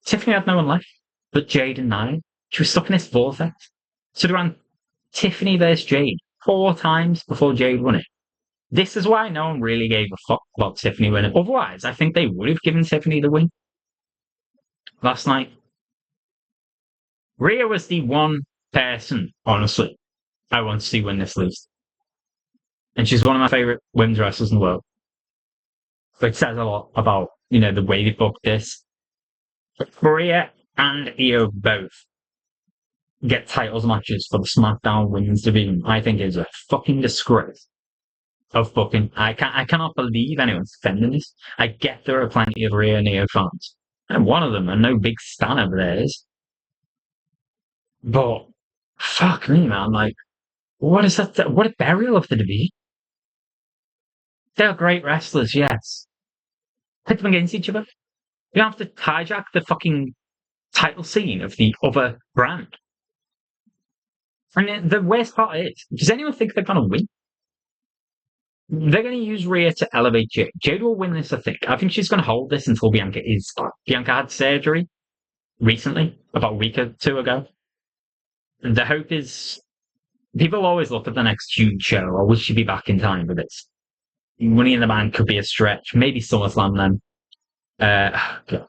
Tiffany had no one left but Jade and Nia. She was stuck in this vortex. So they ran Tiffany versus Jade 4 times before Jade won it. This is why no one really gave a fuck about Tiffany winning. Otherwise, I think they would have given Tiffany the win last night. Rhea was the one person, honestly, I want to see win this least. And she's one of my favorite women's wrestlers in the world. But it says a lot about, the way they booked this. Rhea and Io both get titles matches for the SmackDown Women's Division. I think is a fucking disgrace of booking. I cannot believe anyone's defending this. I get there are plenty of Rhea and Io fans. And one of them, and no big stan of theirs. But fuck me, man. Like, what is that? What a burial of the division. They're great wrestlers, yes. Pit them against each other. You don't have to hijack the fucking title scene of the other brand. And the worst part is, does anyone think they're going to win? They're going to use Rhea to elevate Jade. Jade will win this, I think. I think she's going to hold this until Bianca is back. Bianca had surgery recently, about a week or 2 ago. And the hope is, people always look at the next June show, or will she be back in time for this? Money in the Bank could be a stretch. Maybe SummerSlam then.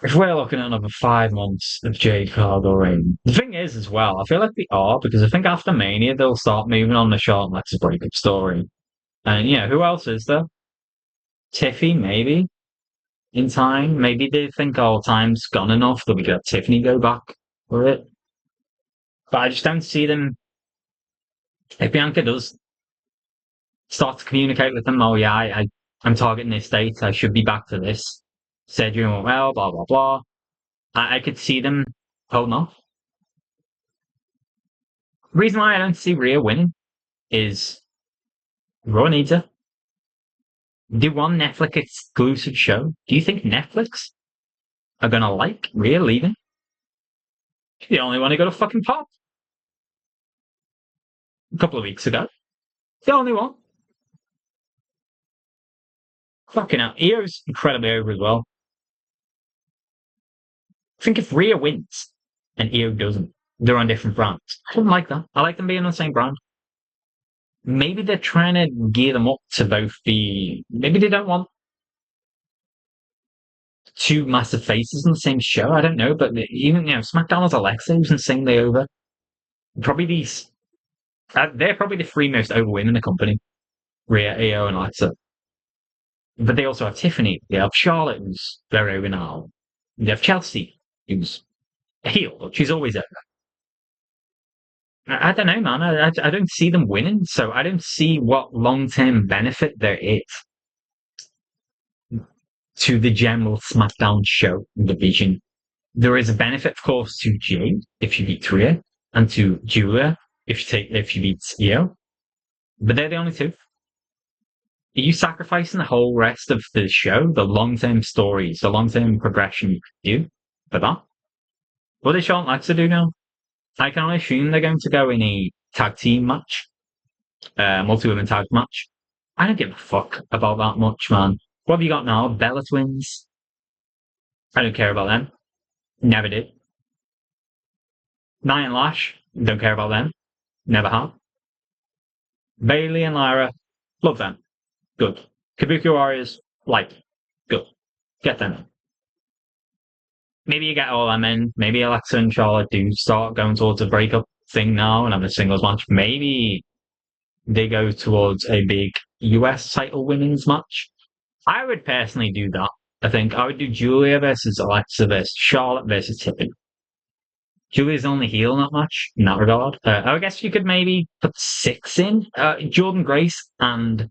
If we're looking at another 5 months of Jade Cargill reign, the thing is as well, I feel like we are, because I think after Mania they'll start moving on the Charlotte Alexa's breakup story. And who else is there? Tiffy, maybe in time. Maybe they think time's gone enough that we could have Tiffany go back for it. But I just don't see them. If Bianca does start to communicate with them, I'm targeting this date, I should be back to this. Surgery went well, blah, blah, blah. I could see them holding off. The reason why I don't see Rhea winning is Raw needs her. They want Netflix exclusive show. Do you think Netflix are going to like Rhea leaving? She's the only one who got a fucking pop. A couple of weeks ago. The only one. Fucking hell. Io's incredibly over as well. I think if Rhea wins and Io doesn't, they're on different brands. I don't like that. I like them being on the same brand. Maybe they're trying to gear them up to both be. Maybe they don't want 2 massive faces on the same show. I don't know, but even SmackDown has Alexa, who's insanely over. Probably these. They're probably the 3 most over women in the company: Rhea, Io, and Alexa. But they also have Tiffany. They have Charlotte, who's very over now. They have Chelsea, who's a heel. She's always over. I don't know, man. I don't see them winning, so I don't see what long-term benefit there is to the general SmackDown show division. There is a benefit, of course, to Jade if she beats Rhea, and to Julia if she beats Io. But they're the only 2. Are you sacrificing the whole rest of the show, the long-term stories, the long-term progression you could do for that? What does Charlotte Alexa do now? I can only assume they're going to go in a tag team match, multi-women tag match. I don't give a fuck about that much, man. What have you got now? Bella Twins? I don't care about them. Never did. Nia and Lash, don't care about them. Never have. Bailey and Lyra, love them. Good. Kabuki Warriors, like, good. Get them in. Maybe you get all them in. Maybe Alexa and Charlotte do start going towards a breakup thing now and have a singles match. Maybe they go towards a big US title women's match. I would personally do that. I think I would do Julia versus Alexa versus Charlotte versus Tiffany. Julia's only heel in that match in that regard. I guess you could maybe put 6 in. Jordan Grace and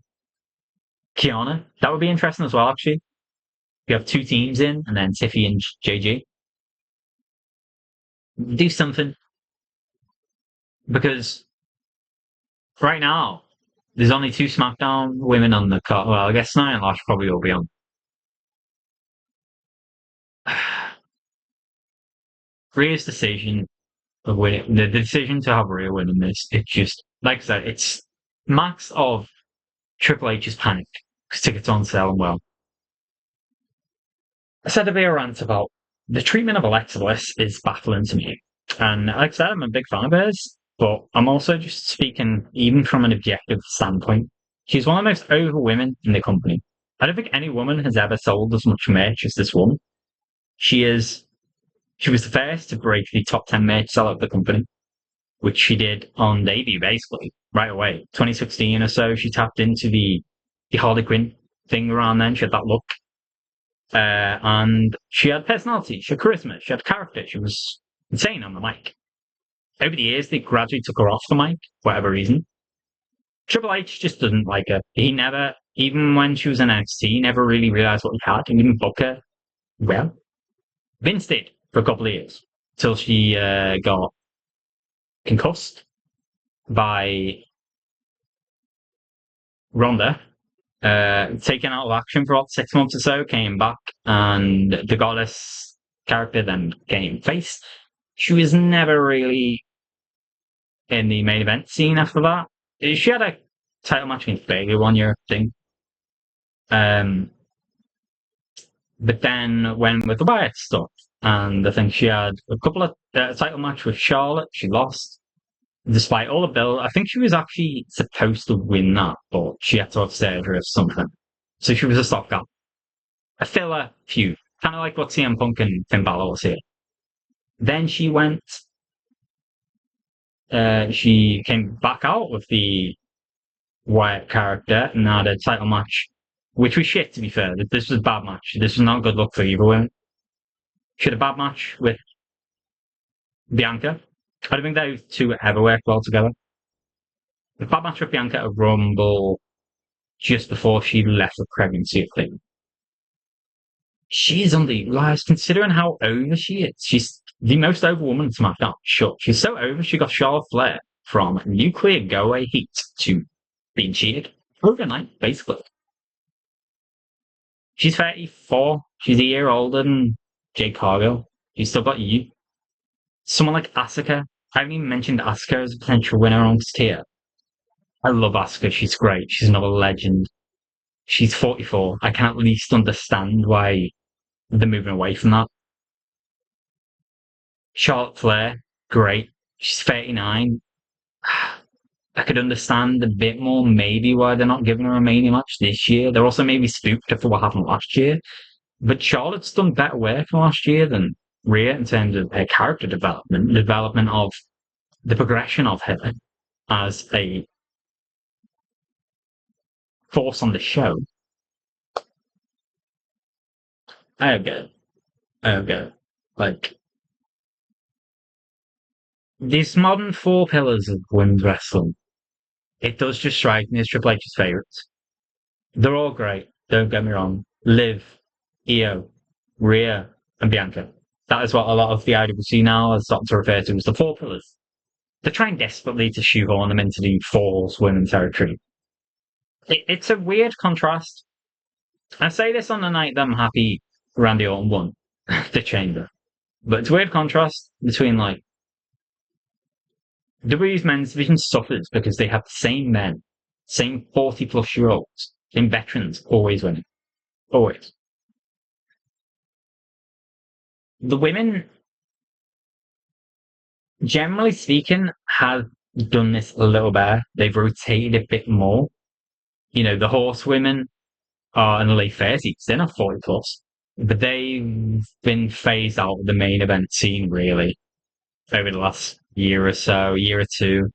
Kiana. That would be interesting as well, actually. You have 2 teams in, and then Tiffy and JG. Do something. Because right now, there's only 2 SmackDown women on the card. Well, I guess Nia and Lash probably will be on. Rhea's decision of winning, the decision to have Rhea winning this, it's just, like I said, it's max of Triple H's panic because tickets aren't selling well. I said a bit of rant about the treatment of Alexa Bliss is baffling to me. And like I said, I'm a big fan of hers, but I'm also just speaking even from an objective standpoint. She's one of the most over women in the company. I don't think any woman has ever sold as much merch as this woman. She is she was the first to break the top 10 merch seller of the company, which she did on debut basically right away. 2016 or so, she tapped into the Harley Quinn thing around then. She had that look. And she had personality, she had charisma, she had character. She was insane on the mic. Over the years, they gradually took her off the mic for whatever reason. Triple H just didn't like her. He never, even when she was in NXT, he never really realized what he had. He didn't book her well. Vince did for a couple of years till she got concussed by Ronda, taken out of action for about 6 months or so, came back, and the goddess character then came face. She was never really in the main event scene after that. She had a title match against Bayley 1 year thing. But then went with the Wyatt stuff. And I think she had a couple of title match with Charlotte. She lost. Despite all the build, I think she was actually supposed to win that, but she had to have surgery or something. So she was a stopgap. A filler feud. Kind of like what CM Punk and Finn Balor was here. Then she came back out with the Wyatt character and had a title match, which was shit, to be fair. This was a bad match. This was not a good look for either women. She had a bad match with Bianca. I don't think those two ever worked well together. The bad match with Bianca at Rumble just before she left the pregnancy thing. She's underutilized considering how over she is. She's the most over woman in SmackDown. Sure. She's so over she got Charlotte Flair from nuclear go away heat to being cheated overnight, basically. She's 34. She's a year older than Jade Cargill. She's still got you. Someone like Asuka. I haven't even mentioned Asuka as a potential winner on this tier. I love Asuka. She's great. She's another legend. She's 44. I can at least understand why they're moving away from that. Charlotte Flair, great. She's 39. I could understand a bit more maybe why they're not giving her a Mania match this year. They're also maybe spooked after what happened last year. But Charlotte's done better work last year than Rhea in terms of her character development of the progression of her as a force on the show. I don't get it. I don't get it. Like, these modern 4 pillars of women's wrestling, it does just strike me as Triple H's favourites. They're all great, don't get me wrong. Liv, Io, Rhea, and Bianca. That is what a lot of the IWC now is starting to refer to as the 4 pillars. They're trying desperately to shoehorn them into the falls women territory. It's a weird contrast. I say this on the night that I'm happy Randy Orton won the Chamber. But it's a weird contrast between, like, WWE's men's division suffers because they have the same men, same 40-plus-year-olds, same veterans, always winning. Always. The women generally speaking, have done this a little better. They've rotated a bit more. The horsewomen are in the late 30s. They're not 40 plus, but they've been phased out of the main event scene really over the last year or so, year or two.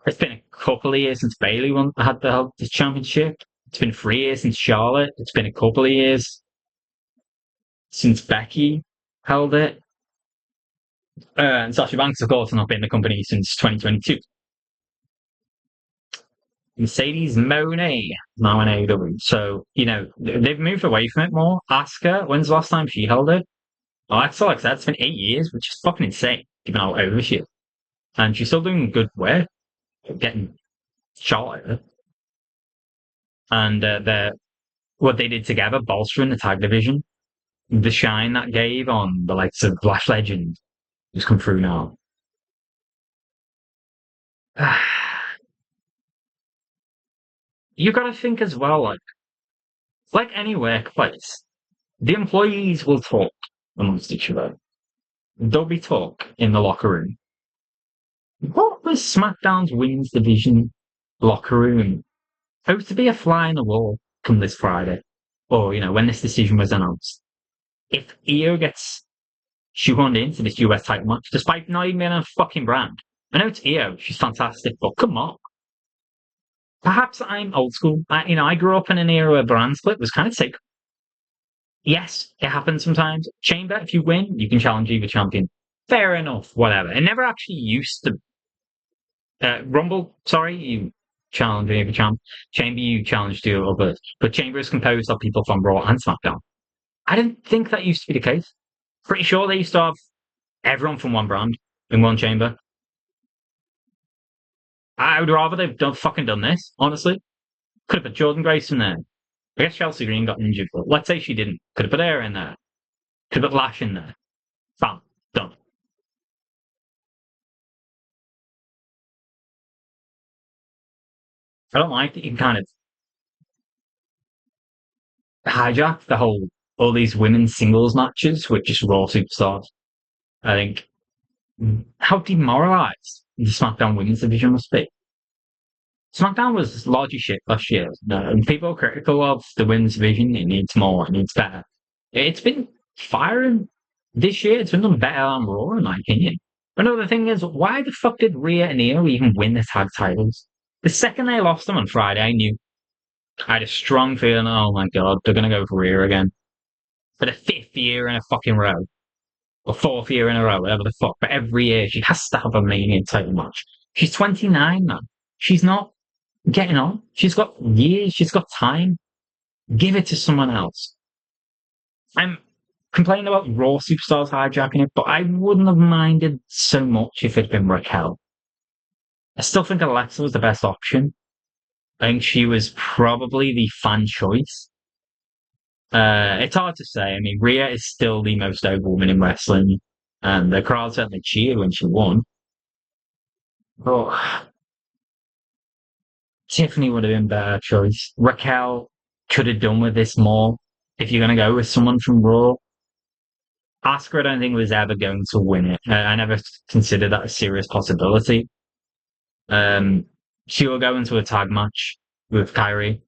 It's been a couple of years since Bailey had the championship. It's been 3 years since Charlotte. It's been a couple of years since Becky held it. And Sasha Banks, of course, has not been in the company since 2022. Mercedes Moné now in AEW. So, they've moved away from it more. Asuka, when's the last time she held it? Oh, that's like that. It's been 8 years, which is fucking insane, given how over she is. And she's still doing good work, getting shot at her. And what they did together, bolstering the tag division, the shine that gave on the likes of Lash Legend, who's come through now. You got to think as well, like any workplace, the employees will talk amongst each other. There'll be talk in the locker room. What was SmackDown's women's division locker room supposed to be a fly in the wall come this Friday? Or, when this decision was announced. If Io gets shoehorned into this US title match, despite not even being a fucking brand. I know it's Io, she's fantastic, but come on. Perhaps I'm old school. I grew up in an era where brand split was kind of sick. Yes, it happens sometimes. Chamber, if you win, you can challenge either champion. Fair enough, whatever. It never actually used to. Rumble, sorry, you challenge either champ. Chamber, you challenge the others. But Chamber is composed of people from Raw and SmackDown. I didn't think that used to be the case. Pretty sure they used to have everyone from one brand in one chamber. I would rather they've fucking done this, honestly. Could have put Jordan Grace in there. I guess Chelsea Green got injured, but let's say she didn't. Could have put her in there. Could have put Lash in there. Bam. Done. I don't like that you can kind of hijack all these women's singles matches with just Raw superstars. I think how demoralized the SmackDown women's division must be. SmackDown was largely shit last year. And people are critical of the women's division. It needs more. It needs better. It's been firing this year. It's been done better than Raw, in my opinion. Another thing is, why the fuck did Rhea and Io even win the tag titles? The second they lost them on Friday, I knew. I had a strong feeling, oh my god, they're going to go for Rhea again. For the 5th year in a fucking row. Or 4th year in a row, whatever the fuck. But every year, she has to have a Mania title match. She's 29 now. She's not getting on. She's got years. She's got time. Give it to someone else. I'm complaining about Raw superstars hijacking it, but I wouldn't have minded so much if it'd been Raquel. I still think Alexa was the best option. I think she was probably the fan choice. It's hard to say. I mean, Rhea is still the most over woman in wrestling, and the crowd certainly cheered when she won. But Tiffany would have been a better choice. Raquel could have done with this more. If you're going to go with someone from Raw, Asuka, I don't think was ever going to win it. I never considered that a serious possibility. She will go into a tag match with Kyrie,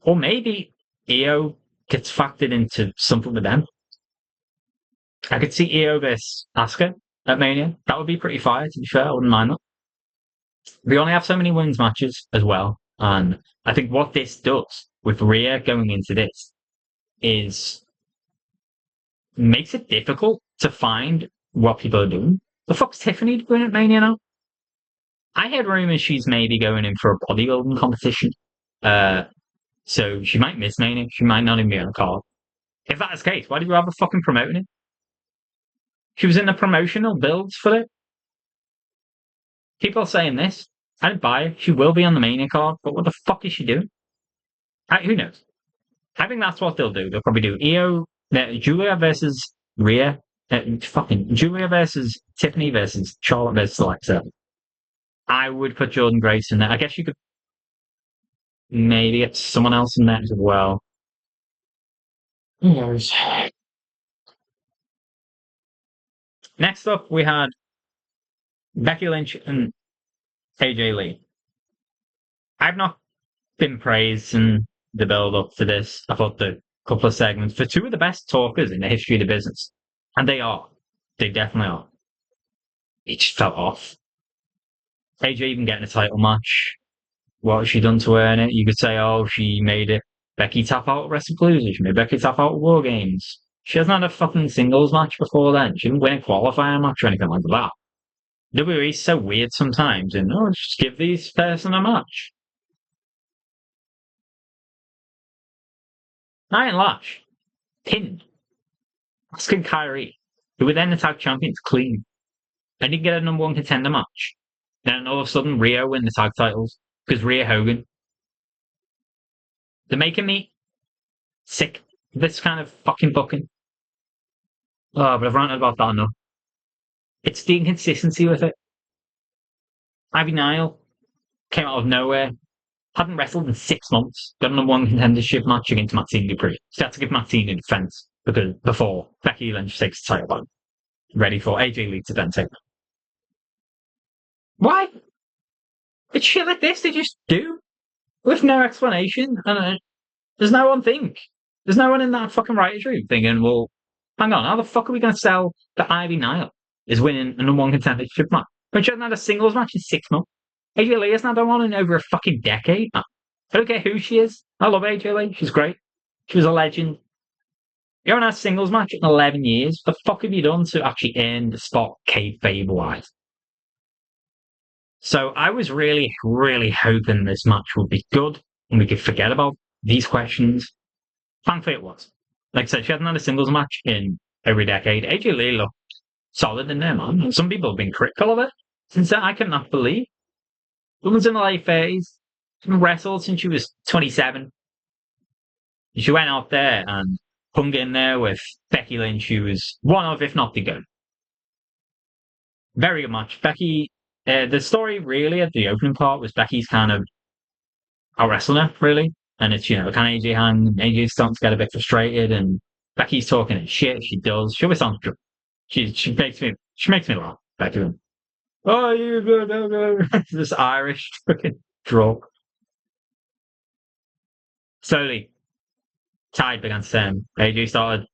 or maybe Io gets factored into something with them. I could see Io versus Asuka at Mania. That would be pretty fire, to be fair. I wouldn't mind that. We only have so many women's matches as well. And I think what this does with Rhea going into this is makes it difficult to find what people are doing. The fuck's Tiffany doing at Mania now? I heard rumors she's maybe going in for a bodybuilding competition. So she might miss Mania. She might not even be on the card. If that's the case, why did you have a fucking promoting it? She was in the promotional builds for it. People are saying this. I didn't buy it. She will be on the Mania card, but what the fuck is she doing? Who knows? I think that's what they'll do. They'll probably do Julia versus Rhea. Fucking Julia versus Tiffany versus Charlotte versus Alexa. I would put Jordan Grace in there. I guess you could maybe get someone else in there as well. Who knows? Next up, we had Becky Lynch and AJ Lee. I've not been praised in the build up to this. I thought the couple of segments for two of the best talkers in the history of the business. And they are. They definitely are. It just felt off. AJ even getting a title match. What has she done to earn it? You could say, oh, she made it. Becky tap out at WrestlePalooza. She made Becky tap out at War Games. She hasn't had a fucking singles match before then. She didn't win a qualifying match or anything like that. WWE's so weird sometimes, and just give these person a match. Nia Lash, pinned. Asking Kyrie, who were then the tag champions, clean. They didn't get a number one contender match. Then all of a sudden, Rhea win the tag titles because Rhea Hogan. They're making me sick. This kind of fucking booking. Oh, but I've ranted about that enough. It's the inconsistency with it. Ivy Nile came out of nowhere, hadn't wrestled in 6 months, got a number one contendership match against Maxine Dupree. She had to give Maxine a defense because before Becky Lynch takes the title back, ready for AJ Lee to then take it. Why? It's shit like this they just do with no explanation, and there's no one there's no one in that fucking writers' room thinking, well, hang on, how the fuck are we going to sell that Ivy Nile is winning a number one contendership match when she hasn't had a singles match in 6 months? AJ Lee hasn't had one in over a fucking decade, man. I don't care who she is. I love AJ Lee. She's great. She was a legend. You haven't had a singles match in 11 years. What the fuck have you done to actually earn the spot kayfabe-wise? So I was really, really hoping this match would be good and we could forget about these questions. Thankfully it was. Like I said, she hasn't had a singles match in every decade. AJ Lee looked solid in there, man. Some people have been critical of it. Since then, I cannot believe. Woman's in the late 30s. She's been wrestled since she was 27. She went out there and hung in there with Becky Lynch, who was one of, if not the GOAT. Very good match. Becky, the story really at the opening part was Becky's kind of out wrestling her, really. And it's, can AJ hang? AJ's starting to get a bit frustrated, and Becky's talking shit. She does. She always sounds drunk. She makes me laugh. Becky. Oh, you go. This Irish fucking draw. Slowly, tide began to turn. AJ started.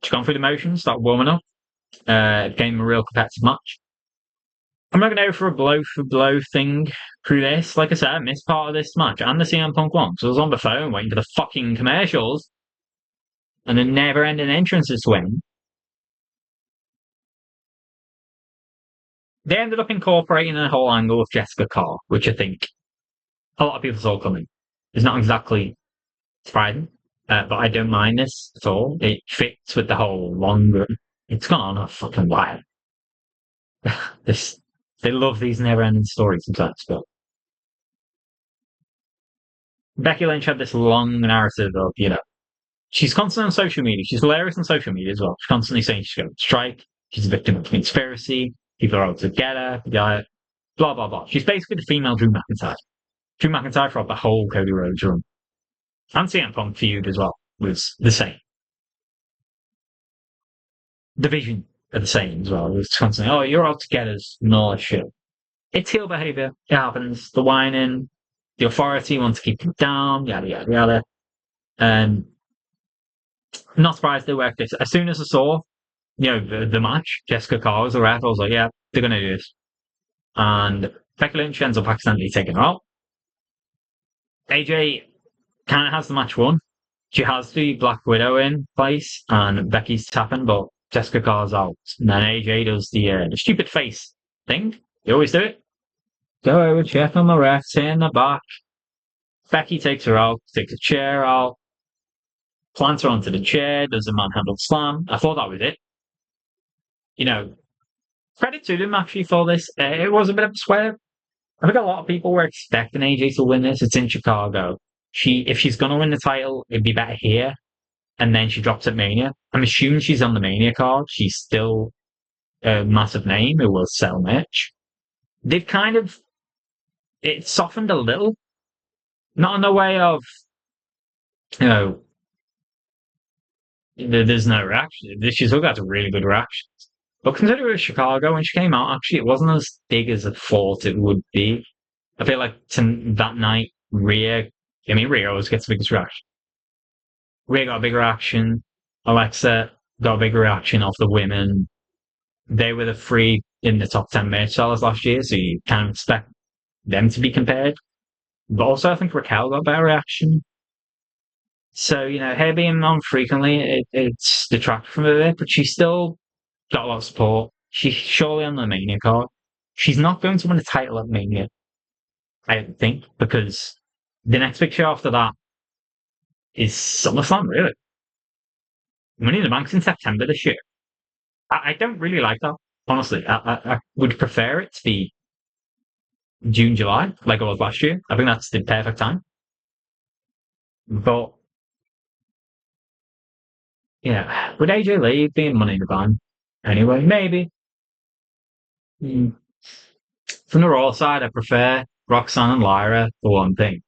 She's gone through the motions, started warming up. It became a real competitive match. I'm not going to go for a blow for blow thing through this. Like I said, I missed part of this match and the CM Punk one. So I was on the phone waiting for the fucking commercials and the never ending entrances to win. They ended up incorporating a whole angle with Jessica Carr, which I think a lot of people saw coming. It's not exactly surprising, but I don't mind this at all. It fits with the whole longer. It's gone on a fucking while. They love these never-ending stories sometimes, but Becky Lynch had this long narrative of, she's constantly on social media. She's hilarious on social media as well. She's constantly saying she's going to strike. She's a victim of conspiracy. People are out to get her. Blah, blah, blah. She's basically the female Drew McIntyre. Drew McIntyre throughout the whole Cody Rhodes run. And CM Punk feud as well was the same. Division are the same as well. It was constantly, oh, you're out to get us and all that shit. It's heel behavior. It happens. The whining, the authority wants to keep them down, yada, yada, yada. And not surprised they worked this. As soon as I saw, the match, Jessica Carr was the ref, I was like, yeah, they're going to do this. And Becky Lynch ends up accidentally taking her out. AJ kind of has the match won. She has the Black Widow in place, and Becky's tapping, but Jessica Carr's out. And then AJ does the stupid face thing. They always do it. Go over, check on the ref, in the back. Becky takes her out, takes a chair out, plants her onto the chair, does a manhandle slam. I thought that was it. Credit to them actually for this. It was a bit of a swerve. I think a lot of people were expecting AJ to win this. It's in Chicago. If she's going to win the title, it'd be better here. And then she drops at Mania. I'm assuming she's on the Mania card. She's still a massive name who will sell merch. They've it softened a little. Not in the way of, There's no reaction. She still got a really good reaction. But consider it was Chicago when she came out. Actually, it wasn't as big as I thought it would be. I feel like that night, Rhea always gets the biggest reaction. Rhea got a big reaction. Alexa got a big reaction off the women. They were the three in the top 10 match sellers last year, so you can't expect them to be compared. But also, I think Raquel got a better reaction. So, her being on frequently, it's detracted from her a bit, but she still got a lot of support. She's surely on the Mania card. She's not going to win a title at Mania, I don't think, because the next big show after that is SummerSlam, really. Money in the Bank's in September this year. I don't really like that, honestly. I would prefer it to be June, July, like it was last year. I think that's the perfect time. But, would AJ Lee being Money in the Bank? Anyway, maybe. Mm. From the Raw side, I prefer Roxanne and Lyra for one thing.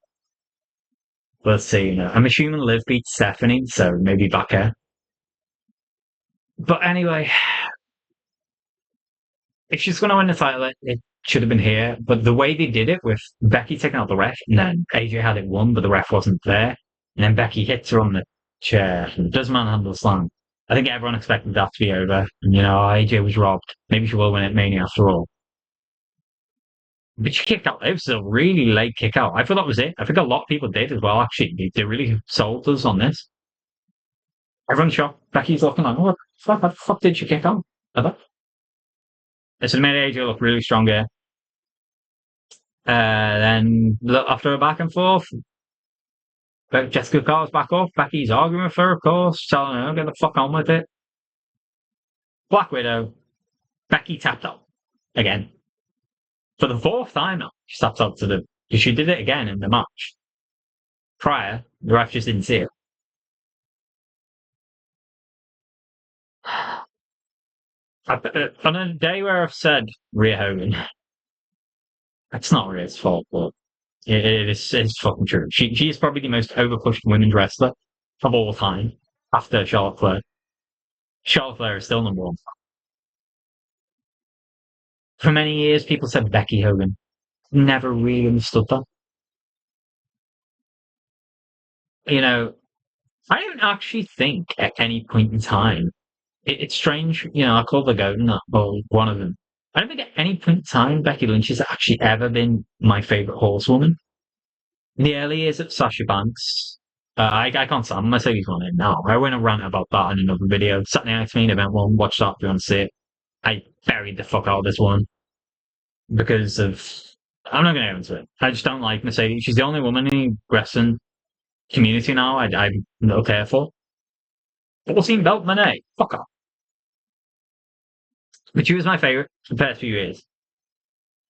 Let's see, I'm assuming Liv beat Stephanie, so maybe back here. But anyway, if she's going to win the title, it should have been here. But the way they did it with Becky taking out the ref, and then AJ had it won, but the ref wasn't there, and then Becky hits her on the chair and does manhandle slam. I think everyone expected that to be over. And, AJ was robbed. Maybe she will win at Mania after all. But she kicked out. It was a really late kick out. I thought that was it. I think a lot of people did as well, actually. They really sold us on this. Everyone's shocked. Becky's looking like, what the fuck did she kick out? It's made AJ look really strong here. Then after a back and forth, Jessica calls back up. Becky's arguing with her, of course, telling her, get the fuck on with it. Black Widow. Becky tapped out again. For the fourth time now, she tapped out because she did it again in the match. Prior, the ref just didn't see it. On a day where I've said Rhea Hogan, it's not Rhea's fault, but it's fucking true. She is probably the most overpushed women's wrestler of all time after Charlotte Flair. Charlotte Flair is still number one. For many years, people said Becky Hogan. Never really understood that. I don't actually think at any point in time. It's strange, I call the Golden that, or one of them. I don't think at any point in time Becky Lynch has actually ever been my favourite horsewoman. In the early years of Sasha Banks, I can't stand Mercedes one in now. I went and rant about that in another video. Saturday Night's Main Event one, watch that if you want to see it. I buried the fuck out of this one because of. I'm not going to go into it. I just don't like Mercedes. She's the only woman in the wrestling community now I'm not care for. 14 belt Monet. Fuck off. But she was my favourite for the past few years.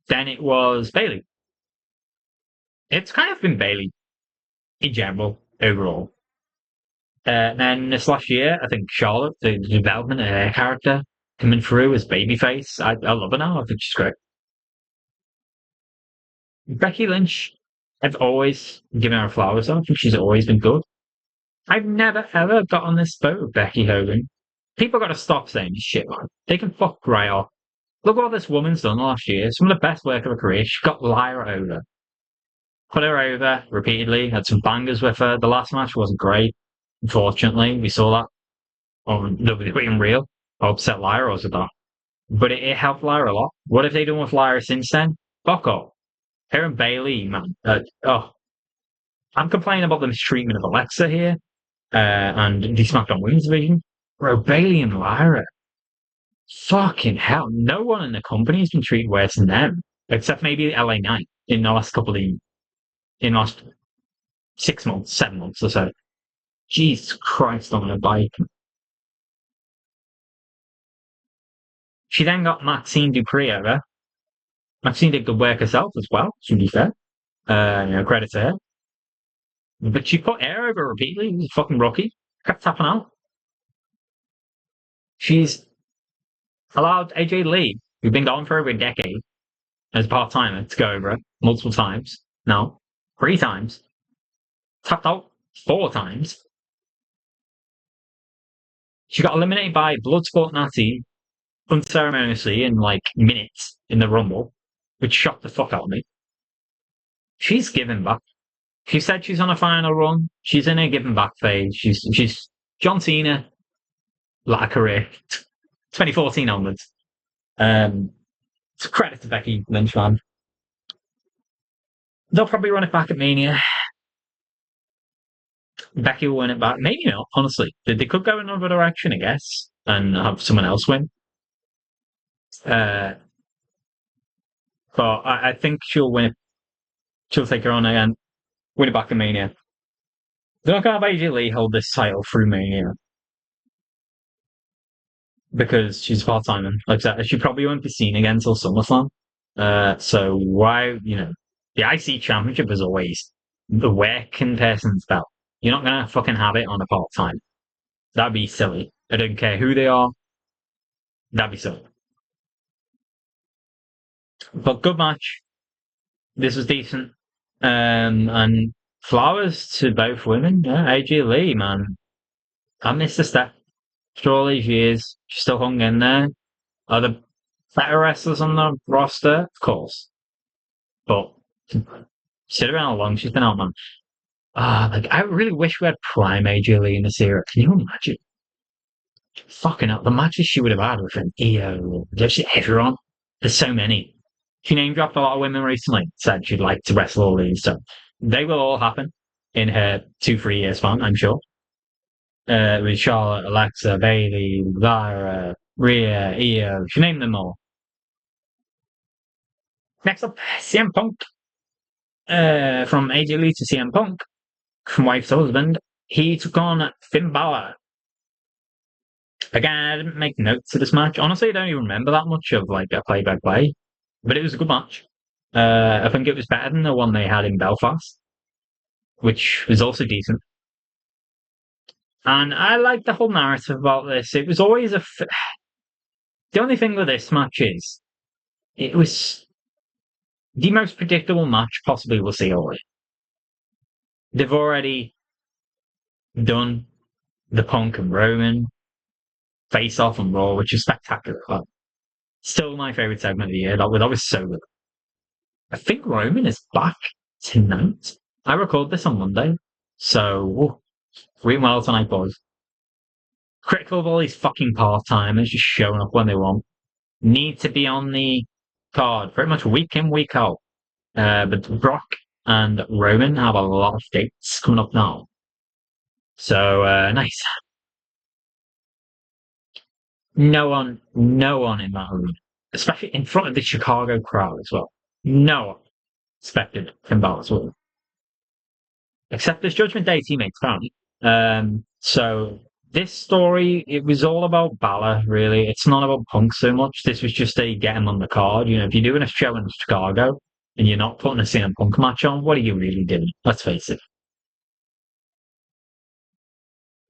Then it was Bayley. It's kind of been Bayley in general, overall. Then this last year, I think Charlotte, the development of her character coming through as babyface, I love her now. I think she's great. Becky Lynch, I've always given her flowers. I think she's always been good. I've never ever got on this boat with Becky Hogan. People got to stop saying this shit, man. They can fuck right off. Look what this woman's done last year. Some of the best work of her career. She got Lyra over. Put her over repeatedly. Had some bangers with her. The last match wasn't great. Unfortunately, we saw that on WWE in real. How upset Lyra was with that. But it helped Lyra a lot. What have they done with Lyra since then? Fuck off. Her and Bayley, man. I'm complaining about the mistreatment of Alexa here. And the SmackDown Women's Division. Bro, Bayley and Lyra. Fucking hell. No one in the company has been treated worse than them. Except maybe LA Knight in the last in the last 6 months, 7 months or so. Jesus Christ on a bike. She then got Maxine Dupree over. Maxine did good work herself as well, to be fair. Credit to her. But she put her over repeatedly. It was a fucking rookie. Kept tapping out. She's allowed AJ Lee, who's been gone for over a decade, as a part-timer, to go over her multiple times. No, 3 times. Tapped out 4 times. She got eliminated by Bloodsport Natty unceremoniously in like minutes in the Rumble, which shocked the fuck out of me. She's giving back. She said she's on a final run. She's in a giving back phase. She's John Cena, like a career, 2014 onwards. It's a credit to Becky Lynch, man. They'll probably run it back at Mania. Becky will win it back. Maybe not, honestly. They could go another direction, I guess, and have someone else win. Uh, but I think she'll win it. She'll take her on again, win it back at Mania. They're not going to have AJ Lee hold this title through Mania because she's part time. Like that, she probably won't be seen again until SummerSlam. So why, the IC Championship is always the working person's belt. You're not going to fucking have it on a part time. That'd be silly. I don't care who they are. That'd be silly. But good match. This was decent. And flowers to both women. Yeah, AJ Lee, man. I missed a step. After all these years, she still hung in there. Are the better wrestlers on the roster? Of course. But considering how long she's been out, man. I really wish we had prime AJ Lee in this era. Can you imagine? Fucking up the matches she would have had with an EO, just everyone. There's so many. She name dropped a lot of women recently. Said she'd like to wrestle all these, so they will all happen in her 2-3 year span, I'm sure. With Charlotte, Alexa, Bailey, Lyra, Rhea, Io, she named them all. Next up, CM Punk. From AJ Lee to CM Punk, from wife to husband, he took on Finn Balor. Again, I didn't make notes of this match. Honestly, I don't even remember that much of like a play-by-play, but it was a good match. I think it was better than the one they had in Belfast, which was also decent. And I like the whole narrative about this. It was always the only thing with this match is it was the most predictable match possibly we'll see all year. They've already done the Punk and Roman face off on Raw, which is spectacular. Still my favorite segment of the year. That was so good. I think Roman is back tonight. I record this on Monday, so reading well tonight, boys. Critical of all these fucking part-timers just showing up when they want. Need to be on the card pretty much week in, week out. But Brock and Roman have a lot of dates coming up now. So, nice. No one in that room, especially in front of the Chicago crowd as well. No one expected Finn Balor to win. Except his Judgment Day teammates, apparently. So this story, it was all about Balor, really. It's not about Punk so much. This was just a get him on the card. If you're doing a show in Chicago and you're not putting a CM Punk match on, what are you really doing? Let's face it.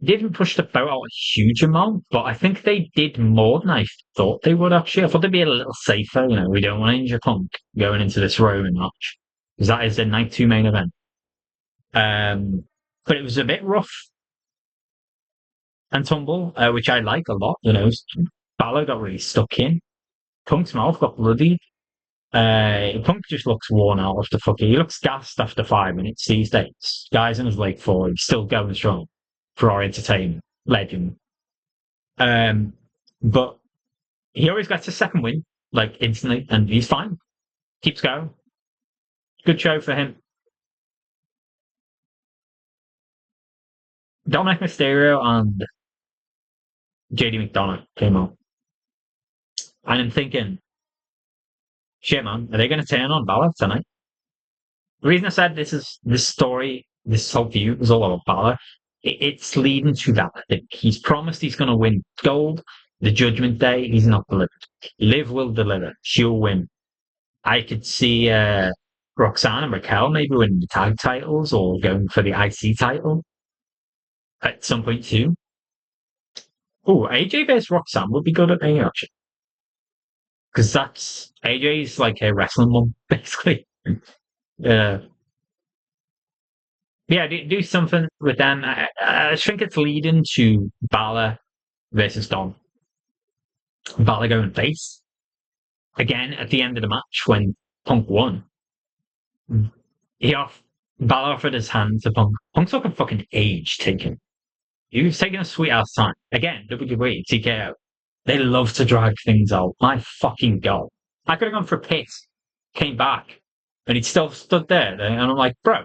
They didn't push the boat out a huge amount, but I think they did more than I thought they would, actually. I thought they'd be a little safer. We don't want to injure Punk going into this Roman match, because that is the night 2 main event. But it was a bit rough and tumble, which I like a lot. Balor got really stuck in. Punk's mouth got bloodied. Punk just looks worn out after fucking. He looks gassed after 5 minutes these days. Guys in his late 40s, still going strong for our entertainment. Legend. But he always gets a second win, like instantly, and he's fine. Keeps going. Good show for him. Dominic Mysterio and JD McDonough came out. And I'm thinking, shit, man, are they going to turn on Balor tonight? The reason I said this story, this whole feud was all about Balor, it's leading to that. I think he's promised he's going to win gold. The Judgment Day, he's not delivered. Liv will deliver. She'll win. I could see Roxanne and Raquel maybe winning the tag titles or going for the IC title at some point too. Oh, AJ vs Roxanne would be good at me, actually. Because that's AJ's like a wrestling mum, basically. Yeah, do something with them. I think it's leading to Balor versus Dom. Balor going face. Again, at the end of the match, when Punk won, he off Balor offered his hand to Punk. Punk took a fucking age taking. He was taking a sweet ass time. Again, WWE, TKO. They love to drag things out. My fucking god. I could have gone for a piss, came back, and he'd still stood there. And I'm like, bro,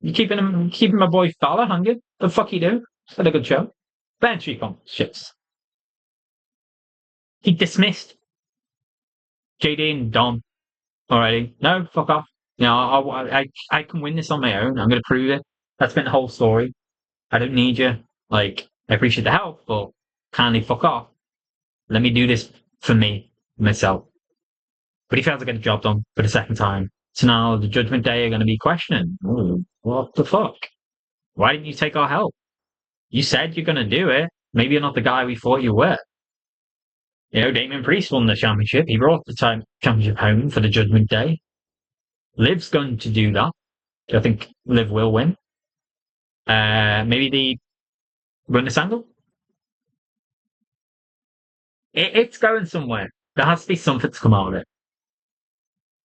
you keeping my boy Balor hanging? The fuck you do? Had a good show. Ben Punk shits. He dismissed JD and Dom already. No, fuck off. You know, I can win this on my own. I'm going to prove it. That's been the whole story. I don't need you. Like, I appreciate the help, but kindly fuck off. Let me do this for me, myself. But he failed to get the job done for the second time. So now the Judgment Day are going to be questioning, what the fuck? Why didn't you take our help? You said you're going to do it. Maybe you're not the guy we thought you were. You know, Damien Priest won the championship. He brought the championship home for the Judgment Day. Liv's going to do that. I think Liv will win. Maybe the run this angle. It's going somewhere. There has to be something to come out of it.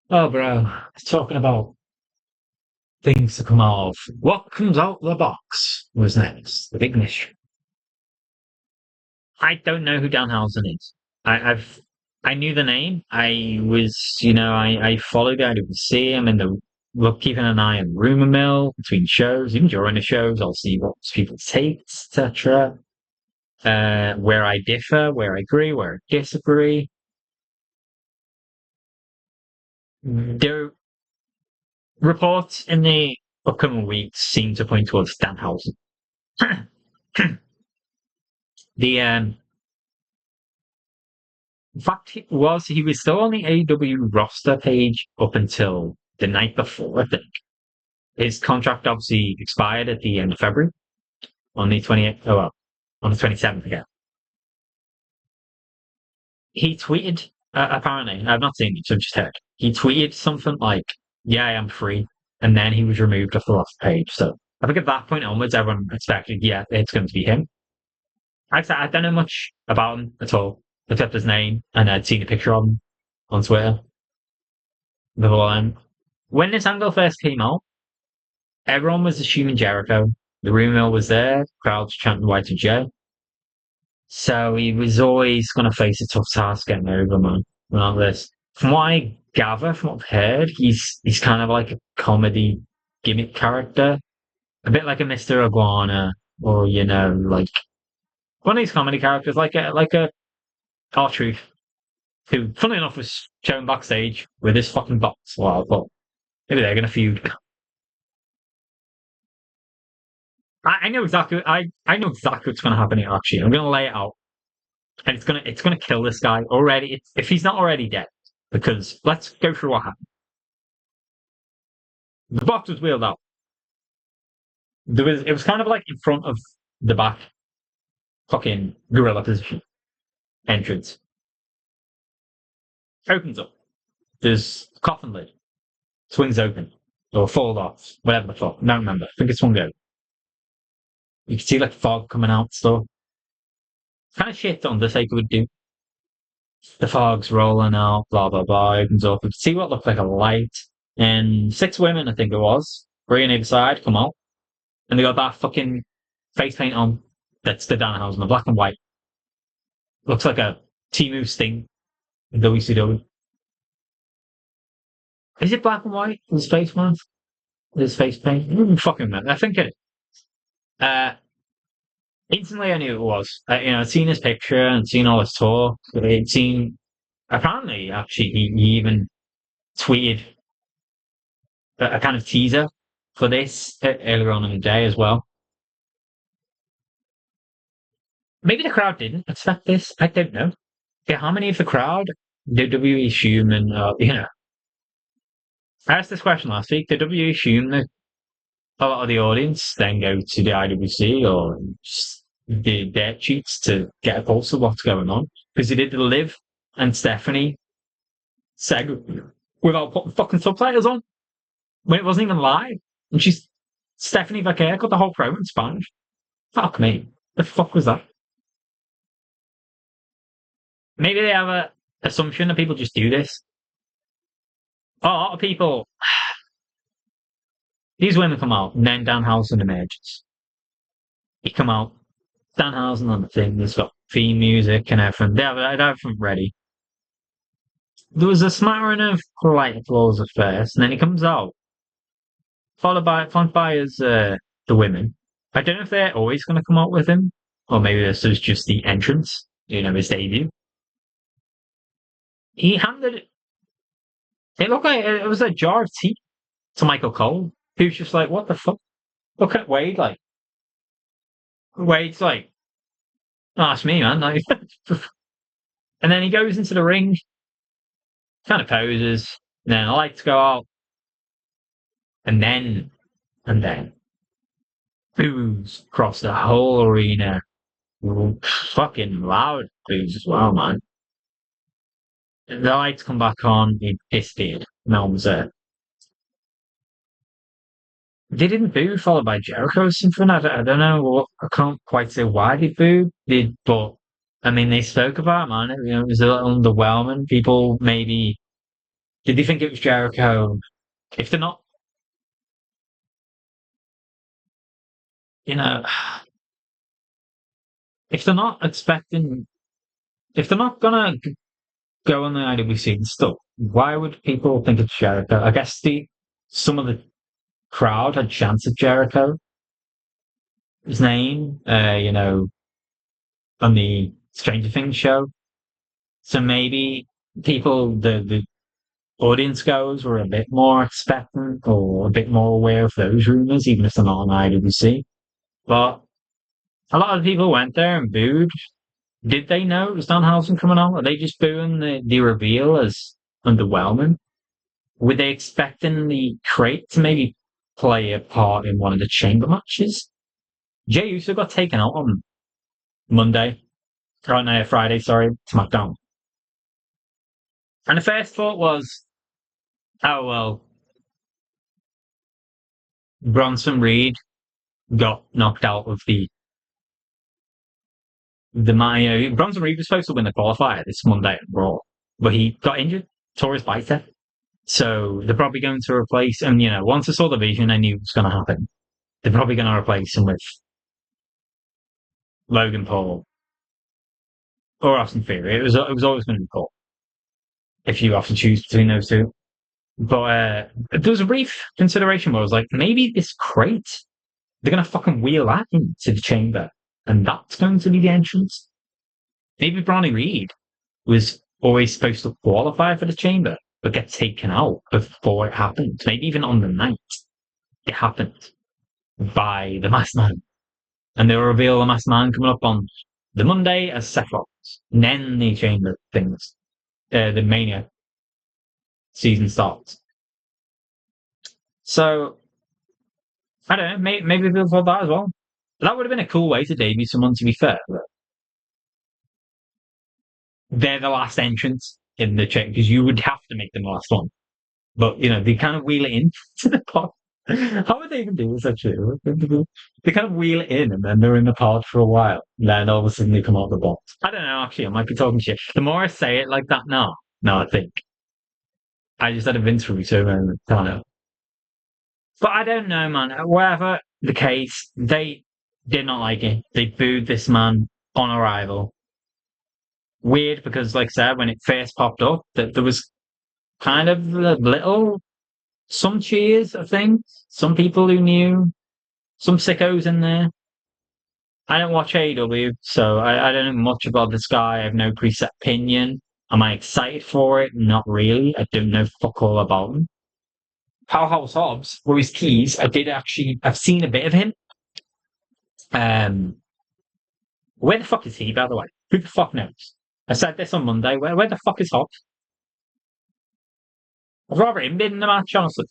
Oh, bro, talking about things to come out of. What comes out the box was next. The big mystery. I don't know who Danhausen is. I knew the name. I followed it. I didn't see him in the look, keeping an eye on rumor mill between shows, even during the shows. I'll see what people take, etc. Where I differ, where I agree, where I disagree. The reports in the upcoming weeks seem to point towards Danhausen. The fact he was still on the AEW roster page up until the night before, I think. His contract obviously expired at the end of February on the 28th, on the 27th again. He tweeted, apparently, I've not seen it, so I've just heard. He tweeted something like, yeah, I am free. And then he was removed off the roster page. So I think at that point onwards, everyone expected, yeah, it's going to be him. I don't know much about him at all, except his name, and I'd seen a picture of him on Twitter. When this angle first came out, everyone was assuming Jericho. The rumor was there, crowds chanting Y2J. So he was always going to face a tough task getting over, man. Like this. From what I gather, from what I've heard, he's kind of like a comedy gimmick character, a bit like a Mr. Iguana, or like one of these comedy characters, like a R-Truth, who, funnily enough, was shown backstage with this fucking box. Well, I thought maybe they're going to feud. I know exactly. I know exactly what's going to happen here. Actually, I'm going to lay it out, and it's gonna kill this guy already. If he's not already dead, because let's go through what happened. The box was wheeled out. It was kind of like in front of the back, fucking gorilla position entrance. Opens up. There's a coffin lid. Swings open or fold off, whatever the fuck. I don't remember. I think it's one go. You can see like fog coming out still. Kind of shit Undertaker would do. The fog's rolling out, blah blah blah, opens up. You can see what looked like a light. And 6 women, I think it was, 3 on either side, come out. And they got that fucking face paint on. That's the Danhausen, the black and white. Looks like a Timu Sting in WCW. Is it black and white? His face mask? His face paint? Fucking man. I think it is. Instantly I knew it was. I'd seen his picture and seen all his talk. I'd seen, apparently, actually, he even tweeted a kind of teaser for this earlier on in the day as well. Maybe the crowd didn't expect this. I don't know. Okay, how many of the crowd did WWE assume? And I asked this question last week. Did WWE assume that a lot of the audience then go to the IWC or the dirt sheets to get a pulse of what's going on? Because they did the Liv and Stephanie segment without putting fucking subtitles on when it wasn't even live. And Stephanie Vaquer got the whole promo in Spanish. Fuck me. The fuck was that? maybe they have a assumption that people just do this. A lot of people, these women come out, and then Danhausen emerges. He come out, Danhausen on the thing, there's got theme music and everything. They have everything ready. There was a smattering of polite applause at first, and then he comes out, followed by his the women. I don't know if they're always going to come out with him, or maybe this is just the entrance, his debut. He handed it looked like it was a jar of tea to Michael Cole, who's just like, what the fuck? Look at Wade, like Wade's like, oh, that's me, man. Like, and then he goes into the ring, kind of poses, and then the lights go out, and then boos across the whole arena. Fucking loud boos as well, man. The lights come back on, he disappeared. No one was there. They didn't boo, followed by Jericho or something. I don't know. I can't quite say why they booed. But I mean, they spoke about it, man. It was a little underwhelming. People maybe did they think it was Jericho? If they're not, you know, if they're not expecting, if they're not gonna go on the IWC and stuff, why would people think it's Jericho? I guess some of the crowd had chants at Jericho's name, on the Stranger Things show. So maybe the audience goers were a bit more expectant or a bit more aware of those rumors, even if they're not on IWC. But a lot of people went there and booed. Did they know it was Danhausen coming on? Are they just booing the reveal as underwhelming? Were they expecting the crate to maybe play a part in one of the chamber matches? Jey Uso got taken out on Friday, sorry, SmackDown. And the first thought was, oh well, Bronson Reed got knocked out of the Mania. Bronson Reed was supposed to win the qualifier this Monday at Raw, but he got injured, tore his bicep. So they're probably going to replace him. Once I saw the vision, I knew it was going to happen. They're probably going to replace him with Logan Paul or Austin Theory. It was always going to be Paul if you have to choose between those two. But there was a brief consideration where I was like, maybe this crate, they're going to fucking wheel that into the chamber, and that's going to be the entrance. Maybe Bronny Reed was always supposed to qualify for the chamber, but get taken out before it happened. Maybe even on the night it happened by the Masked Man. And they'll reveal the Masked Man coming up on the Monday as Seth Rollins. And then the chamber things, the Mania season starts. So, I don't know, maybe people thought that as well. That would have been a cool way to debut someone, to be fair. They're the last entrance in the chain, because you would have to make them the last one. But, they kind of wheel it in to the pod. How would they even do this, actually? They kind of wheel it in, and then they're in the pod for a while. And then all of a sudden they come out the box. I don't know, actually. I might be talking shit. The more I say it like that now, I think. I just had a Vince Russo moment, kind of. But I don't know, man. Whatever the case, they did not like it. They booed this man on arrival. Weird, because, like I said, when it first popped up, that there was kind of some cheers, I think. Some people who knew, some sickos in there. I don't watch AEW, so I don't know much about this guy. I have no preset opinion. Am I excited for it? Not really. I don't know fuck all about him. Powerhouse Hobbs were his keys. I've seen a bit of him. Where the fuck is he, by the way? Who the fuck knows? I said this on Monday. Where the fuck is Hobbs? I'd rather him be in the match, honestly,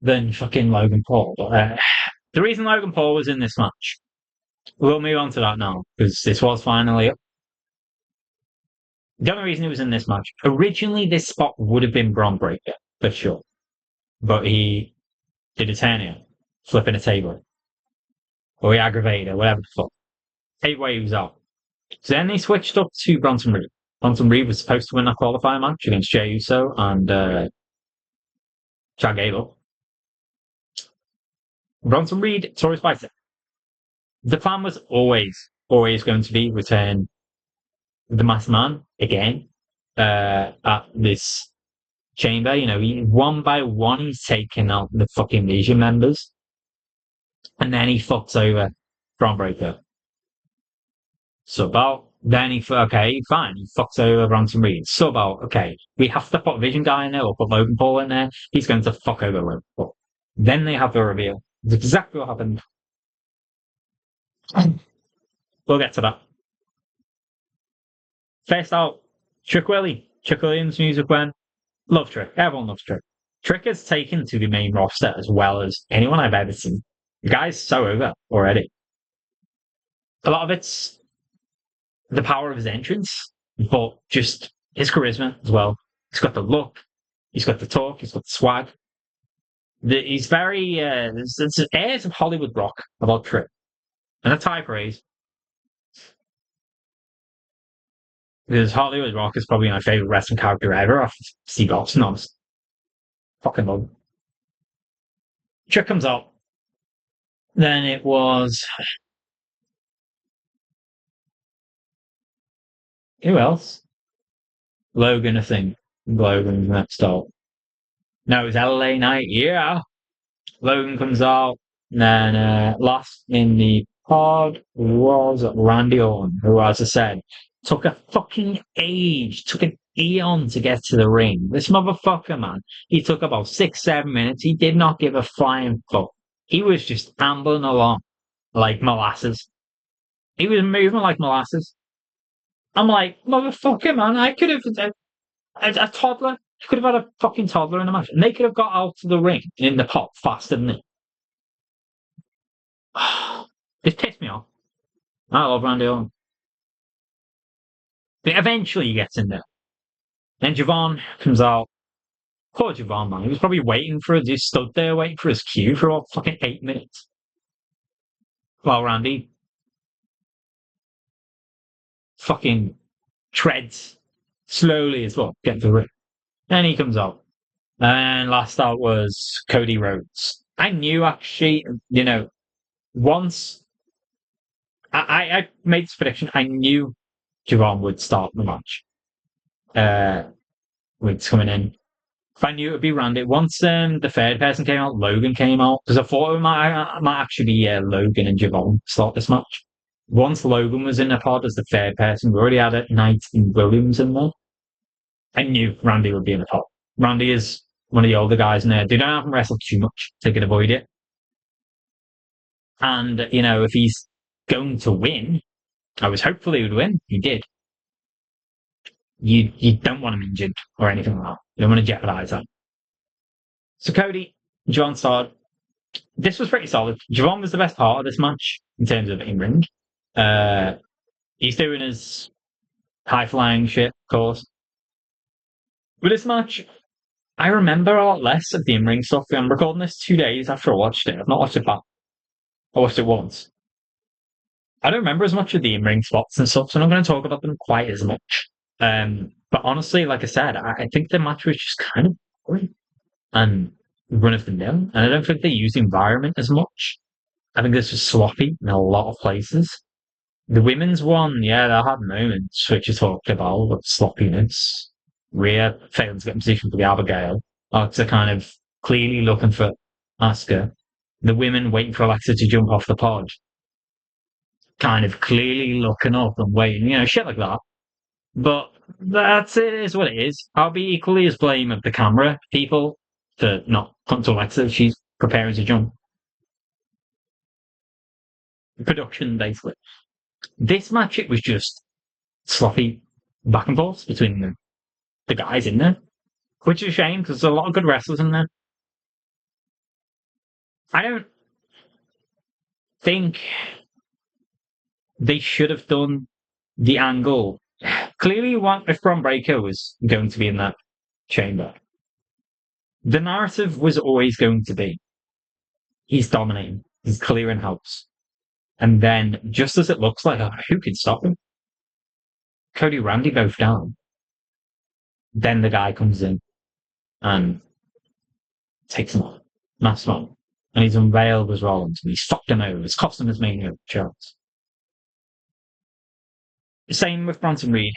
than fucking Logan Paul. But the reason Logan Paul was in this match, we'll move on to that now, because this was finally up. The only reason he was in this match, originally this spot would have been Braun Breaker, for sure. But he did a hernia, flipping a table. Or he aggravated it, whatever the fuck. Either way, he was out. So then they switched up to Bronson Reed. Bronson Reed was supposed to win that qualifying match against Jey Uso and Chad Gable. Bronson Reed tore his bicep. The plan was always going to be return the Masked Man again at this chamber. You know, one by one he's taking out the fucking Legion members, and then he fucks over Braun Breaker. Sub out. Then okay, fine. He fucks over Bronson Reed. Sub out. Okay, we have to put Vision Guy in there or put Logan Paul in there. He's going to fuck over Logan Paul. Then they have the reveal. It's exactly what happened. We'll get to that. First out, Trick Willie. Trick Williams' music went. Love Trick. Everyone loves Trick. Trick is taken to the main roster as well as anyone I've ever seen. The guy's so over already. A lot of it's the power of his entrance, but just his charisma as well. He's got the look, he's got the talk, he's got the swag. He's very, there's airs of Hollywood rock about Trick. And that's high praise. Because Hollywood Rock is probably my favorite wrestling character ever off Steve Austin, honest. Fucking love him. Trick comes out. Then it was. Who else? Logan, I think. Logan next out. No, it was LA Knight. Yeah. Logan comes out. And then last in the pod was Randy Orton, who, as I said, took a fucking age, took an eon to get to the ring. This motherfucker, man, he took about 6-7 minutes. He did not give a flying fuck. He was just ambling along like molasses. He was moving like molasses. I'm like, motherfucker, man, I could have a toddler. You could have had a fucking toddler in a match. And they could have got out to the ring in the pot faster than me. It pissed me off. I love Randy Orton. But eventually he gets in there. Then Javon comes out. Poor Javon, man. He was probably waiting for it. He stood there waiting for his cue for about fucking 8 minutes. While Randy fucking treads slowly as well, get to the ring. Then he comes out. And last out was Cody Rhodes. I knew actually, you know, once I made this prediction, I knew Javon would start the match. With coming in. If I knew it would be Randy. Once the third person came out, Logan came out, because I thought it might actually be Logan and Javon start this match. Once Logan was in the pod as the third person, we already had it Knight and Williams in there. I knew Randy would be in the pod. Randy is one of the older guys in there. They don't have him wrestle too much, so they can avoid it. And, you know, if he's going to win, I was hopeful he would win. He did. You don't want him injured or anything like that. You don't want to jeopardize that. So Cody, Javon started. This was pretty solid. Javon was the best part of this match in terms of in-ring. He's doing his high-flying shit, of course. With this match, I remember a lot less of the in-ring stuff. I'm recording this 2 days after I watched it. I've not watched it back. I watched it once. I don't remember as much of the in-ring spots and stuff, so I'm not going to talk about them quite as much. But honestly, like I said, I think the match was just kind of boring and run of the mill. And I don't think they used the environment as much. I think this was sloppy in a lot of places. The women's one, yeah, they had moments which you talked about, but sloppiness. Rhea failed to get in position for the Abigail. Alexa kind of clearly looking for Asuka. The women waiting for Alexa to jump off the pod. Kind of clearly looking up and waiting, you know, shit like that. But that's it, is what it is. I'll be equally as blame of the camera people for not come to Alexa. She's preparing to jump. Production, basically. This match, it was just sloppy back and forth between the guys in there, which is a shame because there's a lot of good wrestlers in there. I don't think they should have done the angle. Clearly, if Braun Breaker was going to be in that chamber, the narrative was always going to be he's dominating, he's clearing house. And then, just as it looks like, who can stop him? Cody and Randy both down. Then the guy comes in and takes him on. That's one. And he's unveiled as Rollins and he's fucked him over. It's cost him his Mania chance. Same with Bronson Reed.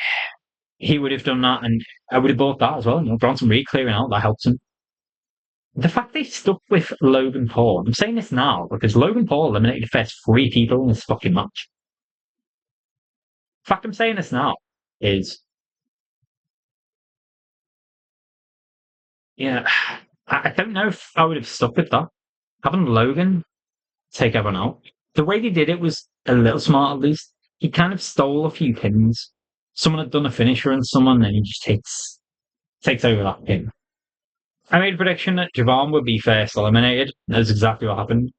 He would have done that and I would have bought that as well. You know, Bronson Reed clearing out, that helps him. The fact they stuck with Logan Paul, I'm saying this now because Logan Paul eliminated the first 3 people in this fucking match. The fact I'm saying this now is, yeah, I don't know if I would have stuck with that. Having Logan take everyone out. The way they did it was a little smart, at least. He kind of stole a few pins. Someone had done a finisher on someone, and he just takes over that pin. I made a prediction that Javon would be first eliminated. That's exactly what happened.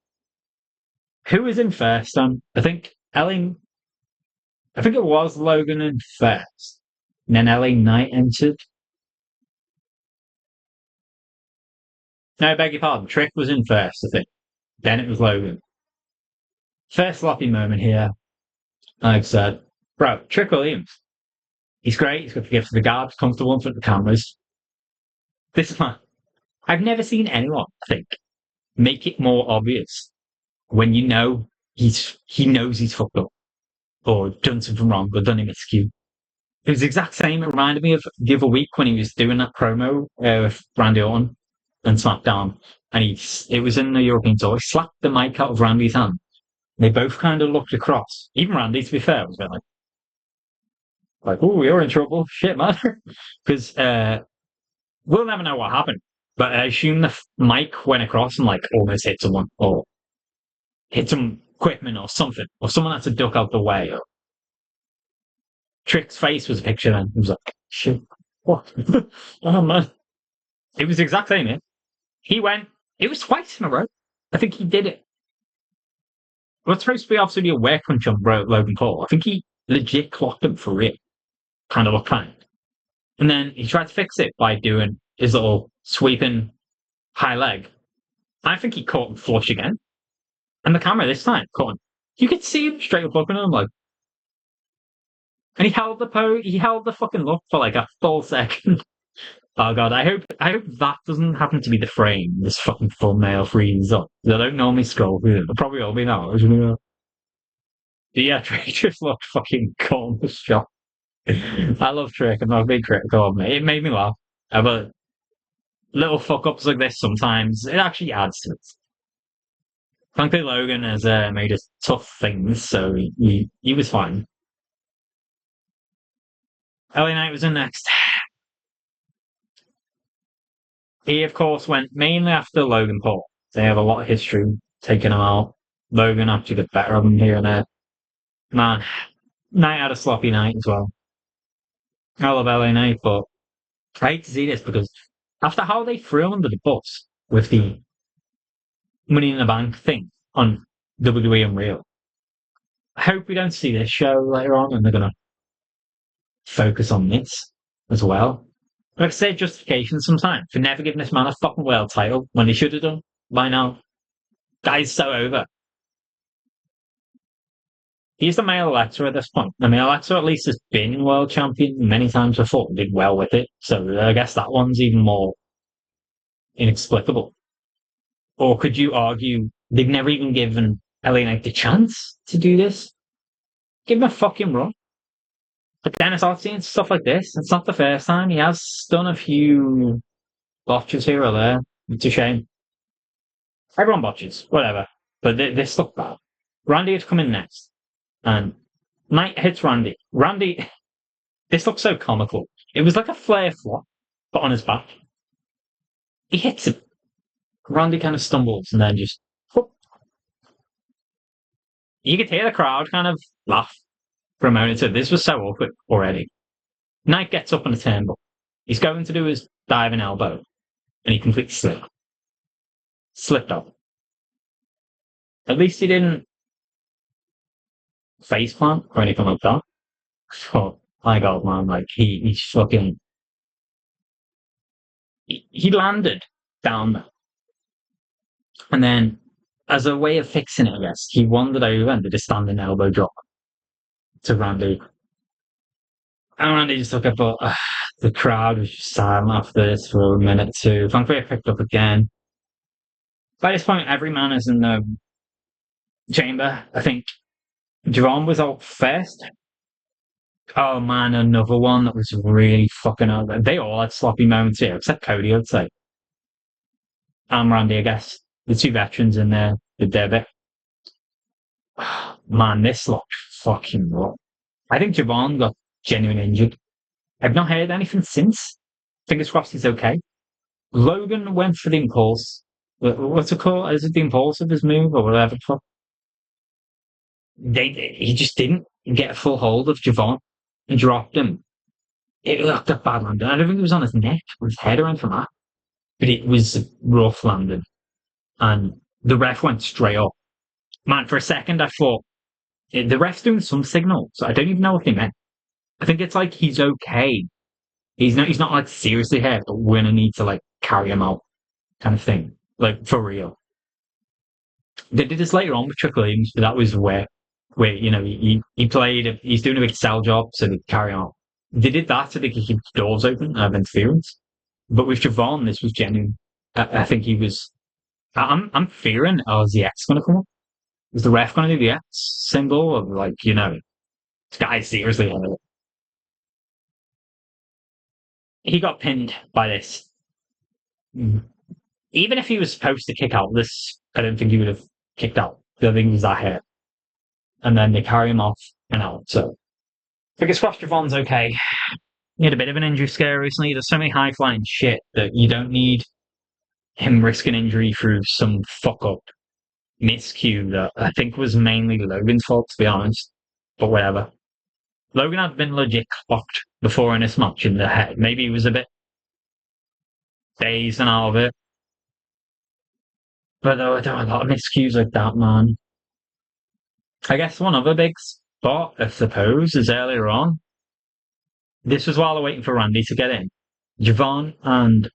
Who was in first then? I think it was Logan in first. And then LA Knight entered. No, I beg your pardon. Trick was in first, I think. Then it was Logan. First sloppy moment here. Like I said, bro, Trick Williams. He's great. He's got the gift of the gab, comfortable in front of the cameras. This man, I've never seen anyone, I think, make it more obvious when you know he knows he's fucked up or done something wrong or done a miscue. It was the exact same. It reminded me of the other week when he was doing that promo with Randy Orton and SmackDown, and it was in the European tour. He slapped the mic out of Randy's hand. They both kind of looked across. Even Randy, to be fair, was a bit like, oh, you're in trouble. Shit, man. Because we'll never know what happened. But I assume the mic went across and almost hit someone or hit some equipment or something. Or someone had to duck out the way. Or Trick's face was a picture then. He was like, shit, what? Oh, man. It was the exact same, yeah. He went, it was twice in a row. I think he did it. What's supposed to be obviously a wear punch on Logan Paul. I think he legit clocked him for real. Kind of looked fine. And then he tried to fix it by doing his little sweeping high leg. I think he caught him flush again. And the camera this time caught him. You could see him straight up looking at him and he held the fucking look for a full second. Oh god, I hope that doesn't happen to be the frame this fucking thumbnail freezes up. I don't normally scroll through it. It'll probably all be now. Yeah, Trick just looked fucking calm as shot. I love Trick. I'm not a big critical of me. It made me laugh. But little fuck ups like this sometimes, it actually adds to it. Thankfully, Logan has made us tough things, so he was fine. LA Knight was in next. He, of course, went mainly after Logan Paul. They have a lot of history taking him out. Logan actually got better of him here and there. Man, Knight had a sloppy night as well. I love LA Knight, but I hate to see this because after how they threw him under the bus with the Money in the Bank thing on WWE Unreal, I hope we don't see this show later on and they're going to focus on this as well. Like I say, justification sometimes for never giving this man a fucking world title when he should have done by now. Guy's so over. He's the male Alexa at this point. I mean, Alexa at least has been world champion many times before and did well with it. So I guess that one's even more inexplicable. Or could you argue they've never even given LA Knight the chance to do this? Give him a fucking run. But Dennis Odyssey and stuff like this, it's not the first time. He has done a few botches here or there. It's a shame. Everyone botches, whatever. But this looked bad. Randy had come in next. And Knight hits Randy. Randy, this looks so comical. It was like a flare flop, but on his back. He hits him. Randy kind of stumbles and then just... whoop. You could hear the crowd kind of laugh for a moment. So this was so awkward already. Knight gets up on the turnbuckle. He's going to do his diving elbow. And he completely slipped up. At least he didn't faceplant or anything like that. Oh my god, man! He's fucking. He landed down there, and then as a way of fixing it, I guess he wandered over and did a standing elbow drop to Randy. And Randy just took it, but the crowd was just silent after this for a minute too. Thankfully, it picked up again. By this point, every man is in the chamber. I think Javon was out first. Oh man, another one that was really fucking out there. They all had sloppy moments here, except Cody, I'd say. And Randy, I guess. The two veterans in there did their bit. Man, this looked fucking rough. I think Javon got genuinely injured. I've not heard anything since. Fingers crossed he's okay. Logan went for the impulse. What's it called? Is it the impulse of his move or whatever? He just didn't get a full hold of Javon and dropped him. It looked a bad landing. I don't think it was on his neck or his head or anything like that, but it was rough landing. And the ref went straight up. Man, for a second I thought the ref's doing some signal, so I don't even know what he meant. I think it's like he's okay. He's not like seriously hurt, but we're gonna need to like carry him out, kind of thing. Like for real. They did this later on with Trick Williams, but that was where he played. He's doing a big sell job, so they carry on. They did that so they could keep the doors open and have interference. But with Javon, this was genuine. I think he was. I'm fearing. Oh, is the X going to come up? Is the ref going to do the X symbol of like this guy seriously hurt? He got pinned by this. Even if he was supposed to kick out this, I don't think he would have kicked out. I think he was that hurt. And then they carry him off and out. So fingers crossed Javon's okay. He had a bit of an injury scare recently. There's so many high flying shit that you don't need him risking injury through some fuck up miscue that I think was mainly Logan's fault, to be honest. But whatever. Logan had been legit clocked before in this match in the head. Maybe he was a bit dazed and out of it. But there were a lot of miscues like that, man. I guess one other big spot, I suppose, is earlier on. This was while they're waiting for Randy to get in. Javon and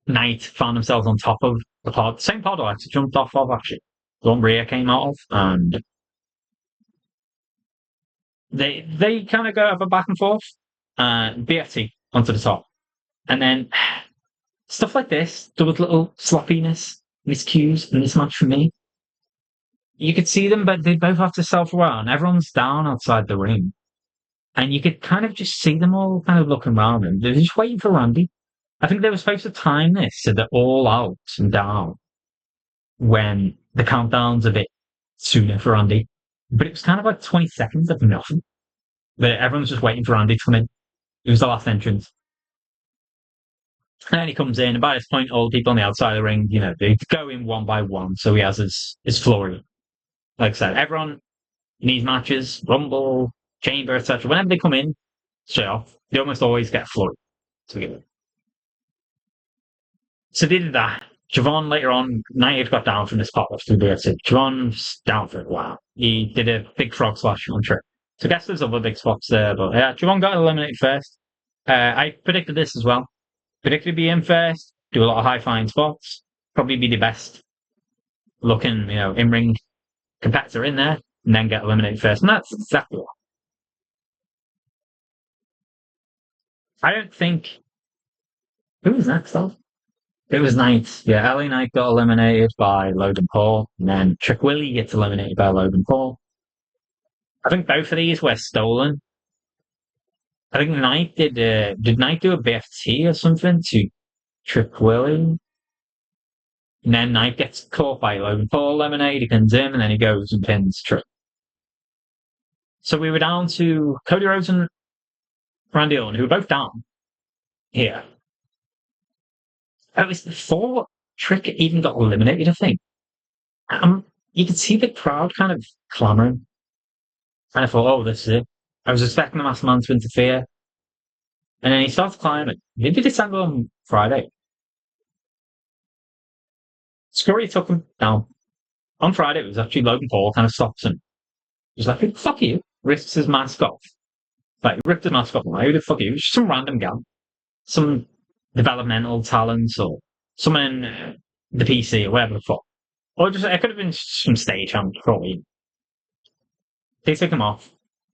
Knight found themselves on top of the pod. Same pod I actually jumped off of, actually. The one Rhea came out of. And they kind of go over back and forth. BFT onto the top. And then stuff like this, there was little sloppiness, miscues in this match for me. You could see them, but they both have to self-aware, and everyone's down outside the ring. And you could kind of just see them all kind of looking around them. They're just waiting for Randy. I think they were supposed to time this so they're all out and down when the countdown's a bit sooner for Randy. But it was kind of like 20 seconds of nothing. But everyone's just waiting for Randy to come in. It was the last entrance. And then he comes in, and by this point, all the people on the outside of the ring, they go in one by one. So he has his flurry. Like I said, everyone in these matches, Rumble, Chamber, etc., whenever they come in, straight off, they almost always get a flurry to begin with. So they did that. Javon later on, Knight got down from this pop up to the BFC. Javon's down for a while. He did a big frog splash on Trick. So I guess there's other big spots there, but yeah, Javon got eliminated first. I predicted this as well. Predicted to be in first, do a lot of high flying spots, probably be the best looking, in ring competitor in there, and then get eliminated first. And that's exactly what. I don't think. Who was next though? It was Knight. Yeah, LA Knight got eliminated by Logan Paul, and then Trick Willie gets eliminated by Logan Paul. I think both of these were stolen. I think Knight did Knight do a BFT or something to Trick Willie? And then Knight gets caught by Logan Paul, eliminated, he pins him, and then he goes and pins Trick. So we were down to Cody Rhodes and Randy Orton, who were both down here. It was before Trick even got eliminated, I think. You could see the crowd kind of clamoring. And I thought, oh, this is it. I was expecting the Masked Man to interfere. And then he starts climbing. He did this angle on Friday. Scurry took him down. On Friday, it was actually Logan Paul kind of stops him. He's like, fuck you. Rips his mask off. Like, ripped his mask off. Like, who the fuck are you? Just some random guy. Some developmental talents or someone in the PC or whatever the fuck. Or just, it could have been some stagehand, probably. They took him off.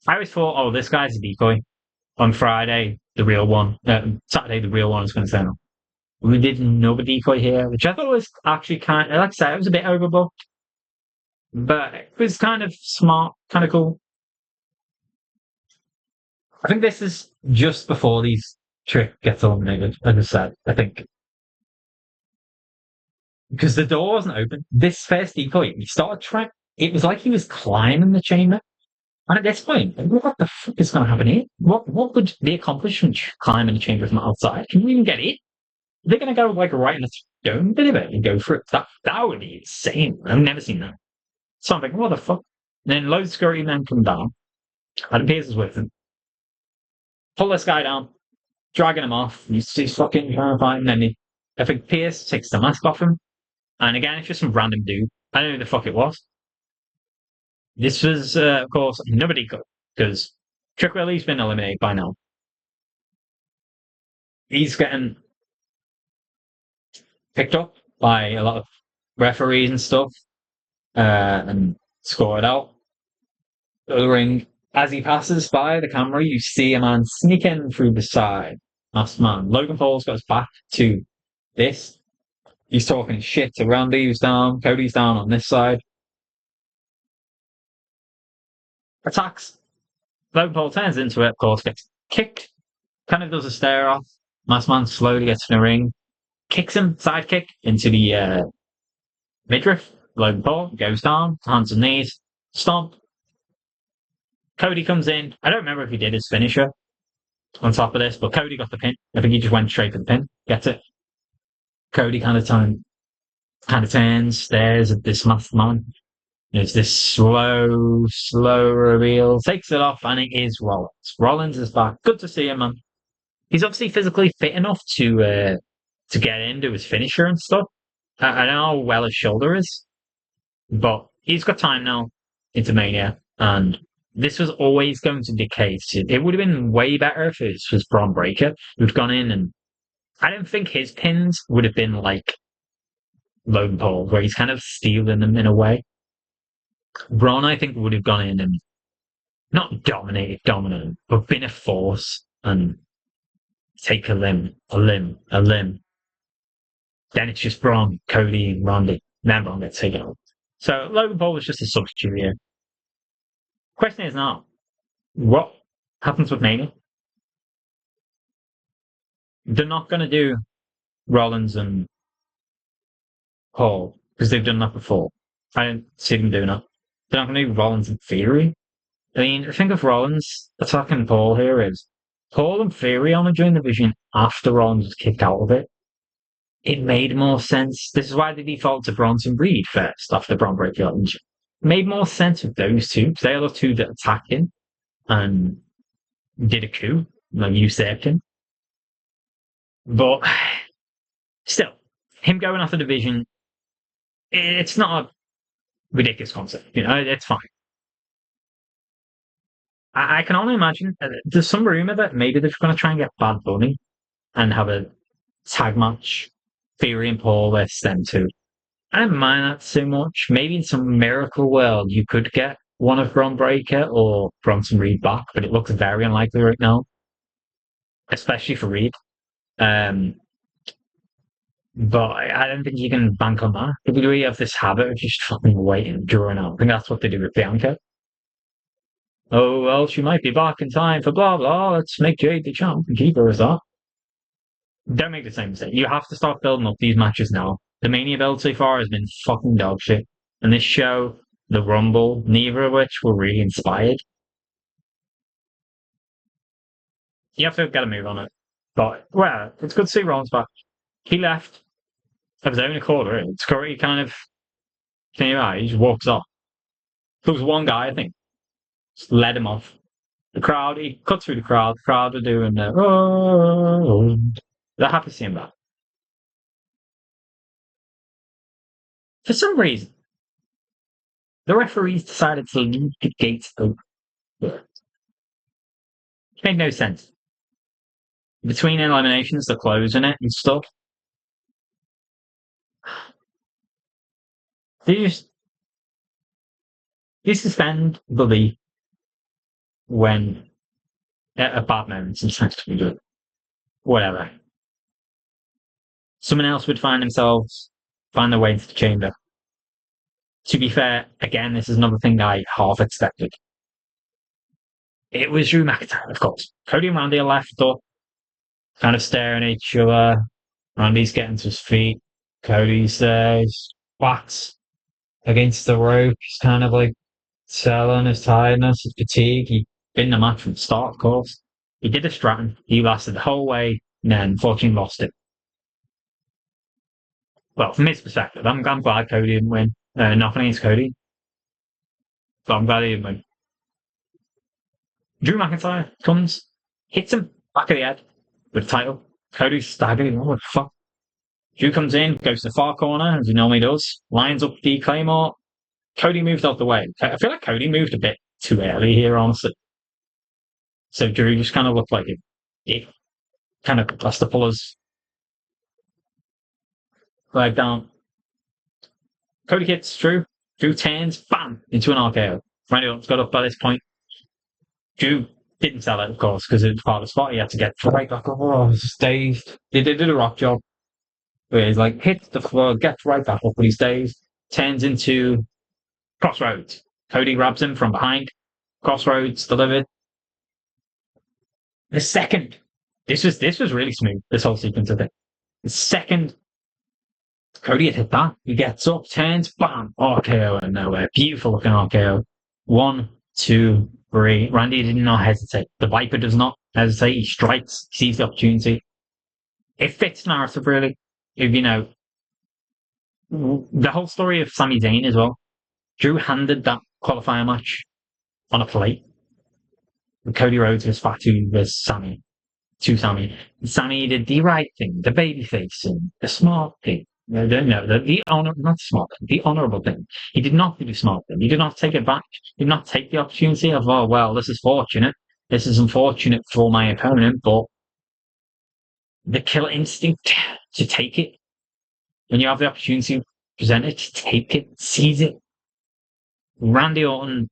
I always thought, oh, this guy's a decoy. On Friday, the real one. Saturday, the real one is going to turn up. We did another decoy here, which I thought was actually kind of, like I said, it was a bit overbooked, but it was kind of smart, kind of cool. I think this is just before these Trick gets eliminated, like I said, I think. Because the door wasn't open. This first decoy, he started trying, it was like he was climbing the chamber. And at this point, what the fuck is going to happen here? What would the accomplishment climbing the chamber from outside? Can we even get it? They're going to go like right in the stone bit of it and go for it. That would be insane. I've never seen that. So I'm like, what the fuck? And then loads of scurry men come down. Adam Pearce is with him. Pull this guy down, dragging him off. He's fucking terrifying. And then I think Pierce takes the mask off him. And again, it's just some random dude. I don't know who the fuck it was. This was, of course, nobody could, because Trick Willie's been eliminated by now. He's getting picked up by a lot of referees and stuff, and scored out of the ring. As he passes by the camera, you see a man sneaking through the side. Last man. Logan Paul's got his back to this. He's talking shit to Randy, who's down. Cody's down on this side. Attacks. Logan Paul turns into it, of course, gets kicked. Kind of does a stare off. Last man slowly gets in the ring. Kicks him, side kick, into the midriff. Logan Paul goes down, hands and knees, stomp. Cody comes in. I don't remember if he did his finisher on top of this, but Cody got the pin. I think he just went straight for the pin. Gets it. Cody kind of turns, stares at this masked man. There's this slow reveal. Takes it off, and it is Rollins. Rollins is back. Good to see him, man. He's obviously physically fit enough to get into his finisher and stuff. I don't know how well his shoulder is, but he's got time now into Mania, and this was always going to be the case. It would have been way better if it was Braun Breaker who'd gone in, and I don't think his pins would have been like Logan Paul, where he's kind of stealing them in a way. Braun, I think, would have gone in and not dominant, but been a force and take a limb. Then it's just Braun, Cody, and Randy. Then Braun gets taken out. So Logan Paul was just a substitute here. Question is now, what happens with Mania? They're not going to do Rollins and Paul because they've done that before. I don't see them doing that. They're not going to do Rollins and Theory. I mean, think of Rollins attacking Paul here is Paul and Theory only joined the division after Rollins was kicked out of it. It made more sense. This is why they default to Bronson Reed first after Braun Breaker got injured. It made more sense with those two because they are the two that attacked him and did a coup, like usurped him. But still, him going off the division, it's not a ridiculous concept. You know, it's fine. I can only imagine there's some rumor that maybe they're going to try and get Bad Bunny and have a tag match. Theory and Paul versus them two. I don't mind that so much. Maybe in some miracle world you could get one of Braun Breaker or Bronson Reed back, but it looks very unlikely right now, especially for Reed. But I don't think you can bank on that. WWE have this habit of just fucking waiting, drawing out. I think that's what they do with Bianca. Oh, well, she might be back in time for blah, blah. Let's make Jade the champ and keep her as that. Don't make the same mistake. You have to start building up these matches now. The Mania build so far has been fucking dog shit. And this show, the Rumble, neither of which were really inspired. You have to get a move on it. But, well, it's good to see Rollins back. He left of his own accord, right? It's Curry kind of, he just walks off. There was one guy, I think, just led him off. The crowd, he cut through the crowd. The crowd are doing they're happy to see him back. For some reason, the referees decided to leave the gates open. It made no sense. Between eliminations, they're closing it and stuff. They suspend the league when at a bad moment sometimes can be good. Whatever. Someone else would find their way into the chamber. To be fair, again, this is another thing I half expected. It was Drew McIntyre, of course. Cody and Randy are left up, kind of staring at each other. Randy's getting to his feet. Cody's there, he's backs against the rope. He's kind of like selling his tiredness, his fatigue. He'd been in the match from the start, of course. He did a Stratton. He lasted the whole way, and then unfortunately lost it. Well, from his perspective, I'm glad Cody didn't win. Nothing against Cody, but I'm glad he didn't win. Drew McIntyre comes, hits him back of the head with the title. Cody's staggering. Oh, what the fuck? Drew comes in, goes to the far corner, as he normally does, lines up the Claymore. Cody moved out the way. I feel like Cody moved a bit too early here, honestly. So Drew just kind of looked like it kind of has to pull his leg down. Cody hits Drew. Drew turns, bam, into an RKO. Randy Orton's got up by this point. Drew didn't sell it, of course, because it was part of the spot. He had to get right back up. Oh, I was just dazed. They did a rock job where he's like, hits the floor, gets right back up, but he's dazed. Turns into Crossroads. Cody grabs him from behind. Crossroads delivered. The second, this was really smooth, this whole sequence of it. The second Cody had hit that, he gets up, turns, bam, RKO out of nowhere. Beautiful looking RKO. 1, 2, 3. Randy did not hesitate. The Viper does not hesitate. He strikes, sees the opportunity. It fits narrative, really. If you know, the whole story of Sami Zayn as well. Drew handed that qualifier match on a plate. Cody Rhodes was Fatu versus Sami. To Sami. Sami did the right thing, the baby face, and the smart thing. No, the honor, not smart, the honourable thing. He did not do the smart thing. He did not take it back. He did not take the opportunity of, oh, well, this is fortunate. This is unfortunate for my opponent, but the killer instinct to take it when you have the opportunity presented, to take it, seize it. Randy Orton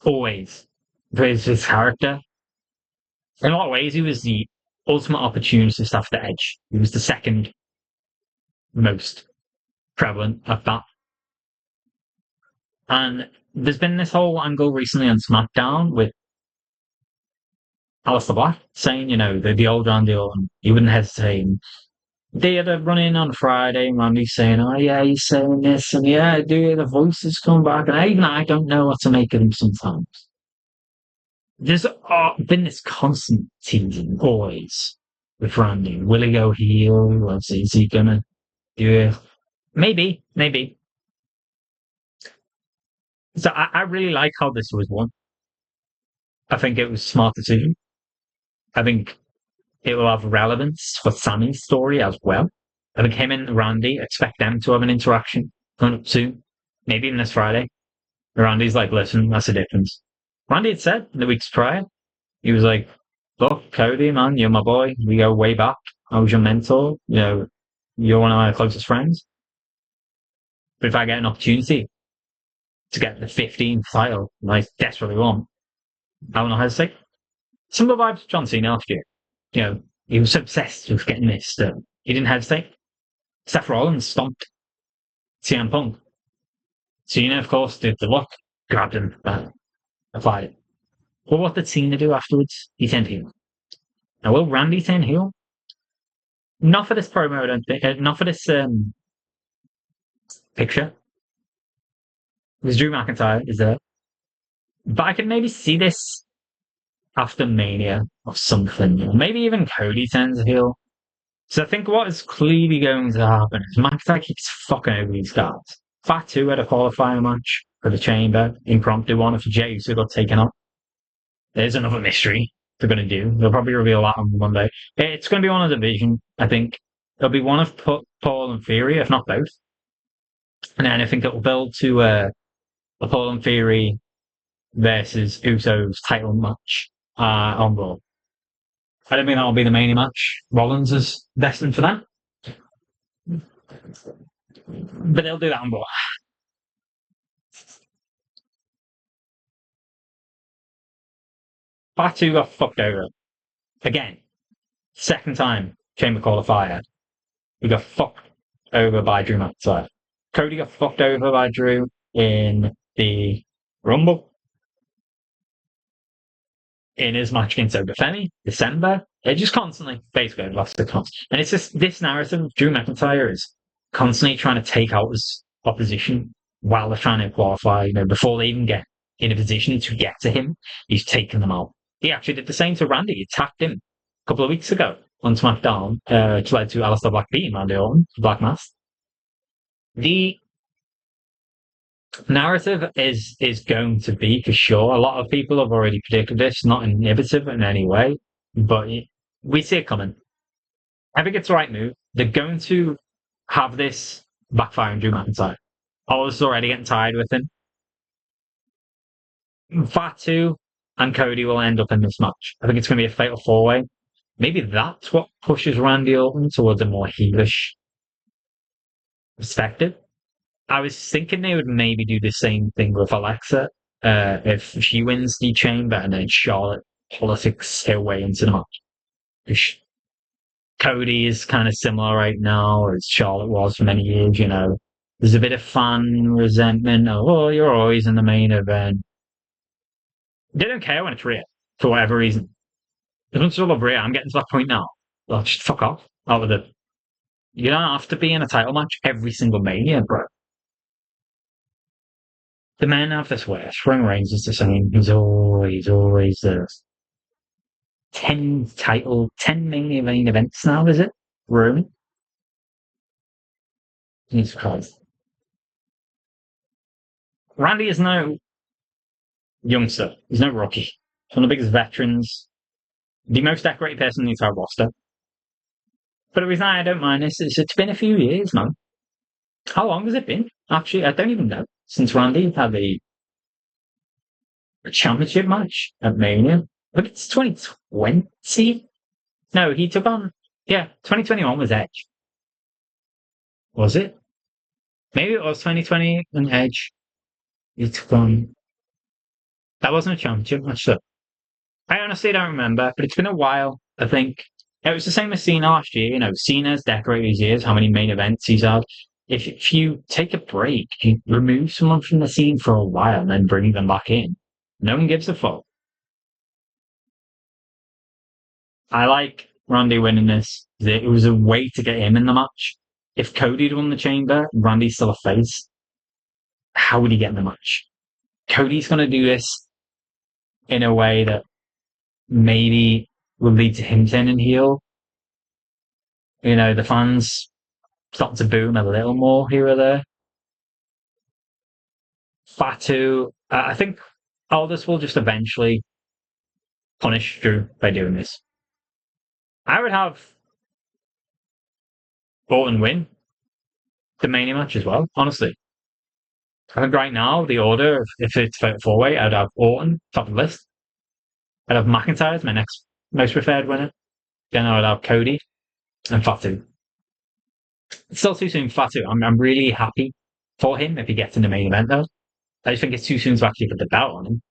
always praised his character. In a lot of ways, he was the ultimate opportunist after Edge. He was the second most prevalent of that. And there's been this whole angle recently on SmackDown with Aleister Black saying, you know, the old Randy Orton, he wouldn't hesitate. They had a run in on Friday, and Randy's saying, oh, yeah, he's saying this, and yeah, dude, the voices come back, and even I don't know what to make of him sometimes. There's been this constant teasing, always, with Randy. Will he go heel? Is he going to do it? Maybe. So I really like how this was won. I think it was a smart decision. I think it will have relevance for Sami's story as well. I think him and Randy, expect them to have an interaction coming up soon. Maybe even this Friday. Randy's like, listen, that's the difference. Randy had said in the weeks prior, he was like, look, Cody, man, you're my boy. We go way back. I was your mentor. You know, you're one of my closest friends. But if I get an opportunity to get the 15th title, and I desperately want, I will not hesitate. Similar vibes to John Cena last year. You know, he was obsessed with getting this. He didn't hesitate. Seth Rollins stomped CM Punk. Cena, of course, did the look, grabbed him, applied it. Well, what did Cena do afterwards? He turned heel. Now, will Randy turn heel? Not for this promo, I don't think. Not for this picture. Because Drew McIntyre is there. But I could maybe see this after Mania or something. Maybe even Cody turns heel. So I think what is clearly going to happen is McIntyre keeps fucking over these guys. Fatu had a qualifying match for the Chamber, impromptu one if Jey Uso got taken off. There's another mystery they're going to do. They'll probably reveal that on Monday. It's going to be one of the division, I think. It'll be one of Paul and Theory, if not both. And then I think it'll build to a Paul and Theory versus Usos title match on Raw. I don't think that'll be the main match. Rollins is destined for that. But they'll do that on Raw. Batu got fucked over. Again, second time Chamber qualifier. We got fucked over by Drew McIntyre. Cody got fucked over by Drew in the Rumble. In his match against Obafemi, December. It just constantly, basically, lost the cons. And it's just this narrative. Drew McIntyre is constantly trying to take out his opposition while they're trying to qualify. Before they even get in a position to get to him, he's taking them out. He actually did the same to Randy. He attacked him a couple of weeks ago on SmackDown, which led to Aleister Black beating Randy Orton, Black Mass. The narrative is going to be for sure. A lot of people have already predicted this, not innovative in any way, but we see it coming. I think it's the right move. They're going to have this backfire on Drew McIntyre. I was already getting tired with him. Fatu and Cody will end up in this match. I think it's going to be a fatal four-way. Maybe that's what pushes Randy Orton towards a more heelish perspective. I was thinking they would maybe do the same thing with Alexa if she wins the chamber and then Charlotte politics her way into the match. Cody is kind of similar right now as Charlotte was for many years. There's a bit of fan resentment of, oh, you're always in the main event. They don't care when it's Rhea for whatever reason. As much as I love Rhea, I'm getting to that point now. Well, just fuck off out with it. You don't have to be in a title match every single Mania, bro. The men have this way. Roman Reigns is the same. He's always there. 10 main events now, is it? Roman? Jesus Christ. Randy is no youngster. He's no rookie. He's one of the biggest veterans. The most decorated person in the entire roster. But the reason I don't mind this is it's been a few years, man. How long has it been? Actually, I don't even know. Since Randy had a championship match at Mania. But it's 2020. No, he took on. Yeah, 2021 was Edge. Was it? Maybe it was 2020 and Edge. He took on. That wasn't a championship match, though. I honestly don't remember, but it's been a while. I think it was the same as Cena last year. Cena's decorated his years, how many main events he's had. If you take a break, you remove someone from the scene for a while and then bring them back in, no one gives a fuck. I like Randy winning this. It was a way to get him in the match. If Cody had won the chamber, Randy's still a face. How would he get in the match? Cody's going to do this in a way that maybe will lead to him turning heel. The fans start to boo him a little more here or there. Fatu, I think Aldous will just eventually punish Drew by doing this. I would have Orton win the Mania match as well, honestly. I think right now, the order, if it's four-way, I'd have Orton top of the list. I'd have McIntyre as my next most preferred winner. Then I would have Cody and Fatu. It's still too soon for Fatu. I'm really happy for him if he gets in the main event, though. I just think it's too soon to actually put the belt on him.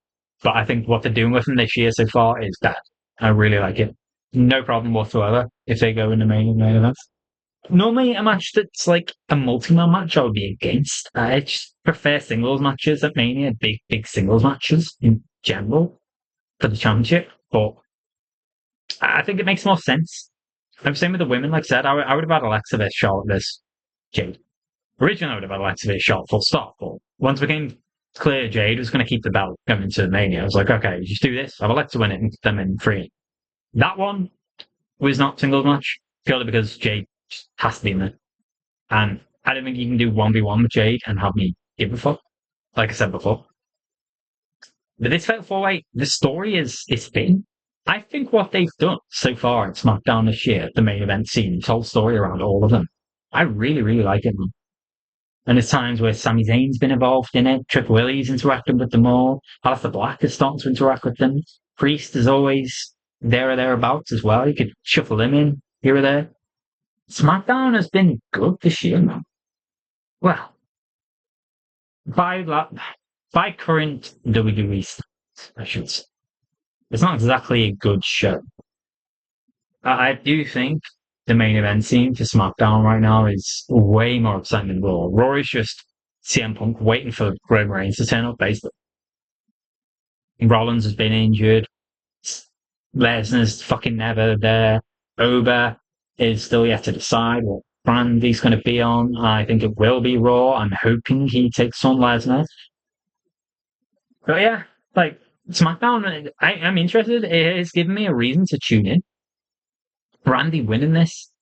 But I think what they're doing with him this year so far is that I really like it. No problem whatsoever if they go in the main event. Normally, a match that's like a multi-man match, I would be against. I just prefer singles matches at Mania, big singles matches in general for the championship. But I think it makes more sense. I'm saying with the women, like I said, I would have had Alexa versus Charlotte versus Jade. Originally, I would have had Alexa versus Charlotte full stop. But once it became clear Jade was going to keep the belt coming to Mania, I was like, okay, just do this. Have Alexa win it and them in free. That one was not singles match purely because Jade has to be in there. And I don't think you can do 1v1 with Jade and have me give a fuck, like I said before. But this Fatal 4-Way, the story is thin. I think what they've done so far in SmackDown this year, the main event scene, this whole story around all of them, I really, really like it, man. And there's times where Sami Zayn's been involved in it, Triple Willie's interacting with them all, Aleister Black is starting to interact with them, Priest is always there or thereabouts as well. You could shuffle them in here or there. SmackDown has been good this year, man. Well, by current WWE standards, I should say. it's not exactly a good show. I do think the main event scene for SmackDown right now is way more exciting than Raw. Raw is just CM Punk waiting for Roman Reigns to turn up, basically. Rollins has been injured. Lesnar's fucking never there. Oba is still yet to decide what brand he's going to be on. I think it will be Raw. I'm hoping he takes on Lesnar. But yeah, like SmackDown, I'm interested. It has given me a reason to tune in. Randy winning this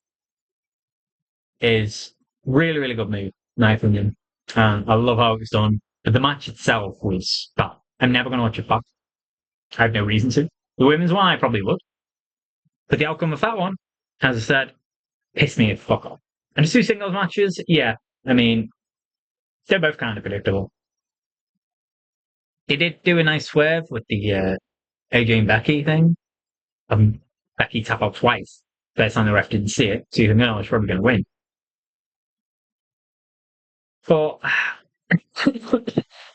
is really, really good move, in my opinion. I love how it was done. But the match itself was bad. I'm never going to watch it back. I have no reason to. The women's one, I probably would. But the outcome of that one, as I said, pissed me the fuck off. And the two singles matches, yeah, I mean, they're both kind of predictable. They did do a nice swerve with the AJ and Becky thing. Becky tap out twice. First time the ref didn't see it, so you think, no, she's probably going to win. But I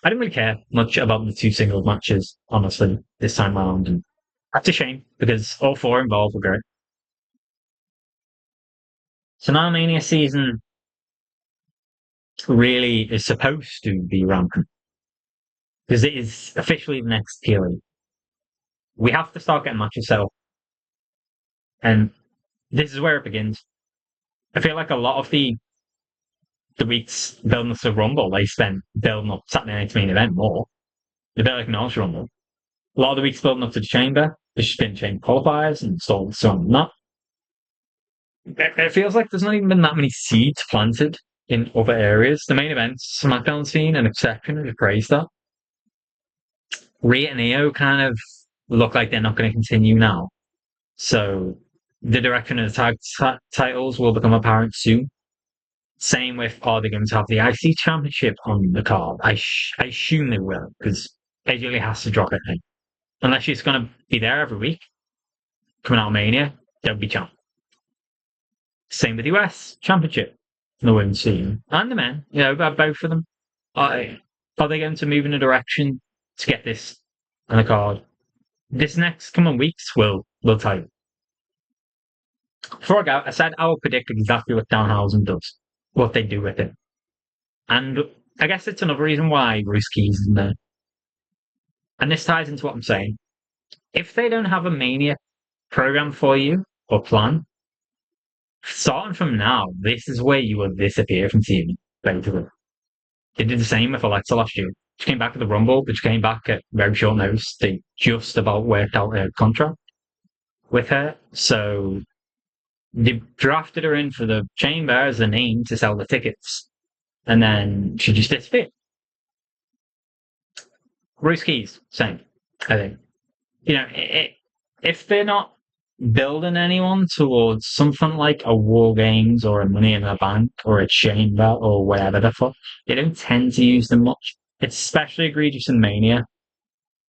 didn't really care much about the two singles matches, honestly, this time around. And that's a shame because all four involved were great. So now Mania season really is supposed to be rampant because it is officially the next period. We have to start getting matches set up. And this is where it begins. I feel like a lot of the weeks building up to Rumble, they spent building up Saturday Night's main event more. A bit like North Rumble. A lot of the weeks building up to the Chamber, there's just been Chamber qualifiers and so on and that. It feels like there's not even been that many seeds planted in other areas. The main event, SmackDown scene, an exception, to praise that. Rhea and Io kind of look like they're not going to continue now. So the direction of the titles will become apparent soon. Same with, are they going to have the IC Championship on the card? I assume they will, because AJ Lee has to drop it in. Unless she's going to be there every week, coming out of Mania, they'll be champ. Same with the US Championship, the women's team, and the men, both of them. Are they going to move in a direction to get this on the card? This next coming weeks will tell you. Before I go, I said I will predict exactly what Danhausen does, what they do with it. And I guess it's another reason why Bruce Keys isn't there. And this ties into what I'm saying. If they don't have a Mania program for you or plan, starting from now, this is where you will disappear from TV, basically. They did the same with Alexa last year. She came back at the Rumble, but she came back at very short notice. They just about worked out her contract with her. So they drafted her in for the Chamber as a name to sell the tickets. And then she just disappeared. Bruce Keys, same, I think. If they're not building anyone towards something like a War Games or a Money in the Bank or a Chamber or whatever the fuck, they don't tend to use them much. It's especially egregious in Mania.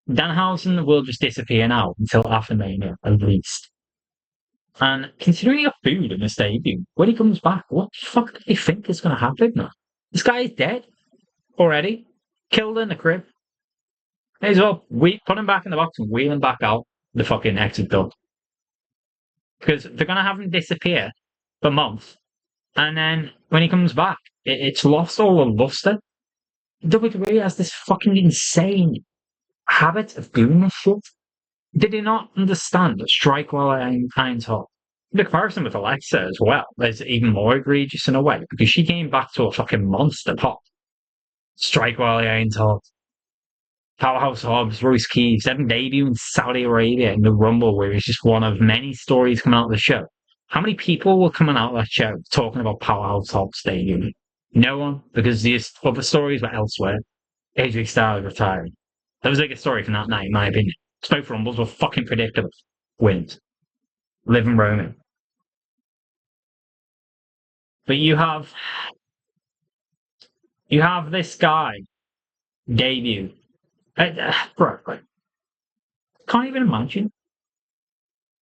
Danhausen will just disappear now until after Mania, at least. And considering he got booed in this debut, when he comes back, what the fuck do they think is going to happen now? This guy is dead already. Killed in the crib. May as well put him back in the box and wheel him back out the fucking exit door. Because they're going to have him disappear for months. And then when he comes back, it's lost all the luster. WWE has this fucking insane habit of doing this shit. Did they not understand that strike while iron's hot? The comparison with Alexa as well is even more egregious in a way because she came back to a fucking monster pop. Strike while iron's hot. Powerhouse Hobbs, Royce Keys, having debut in Saudi Arabia in the Rumble, where it's just one of many stories coming out of the show. How many people were coming out of that show talking about Powerhouse Hobbs debuting? No one, because these other stories were elsewhere. AJ Styles retiring. That was the biggest story from that night, in my opinion. Both Rumbles were fucking predictable. Wins. Live and roaming. But you have this guy debut. Bro, can't even imagine.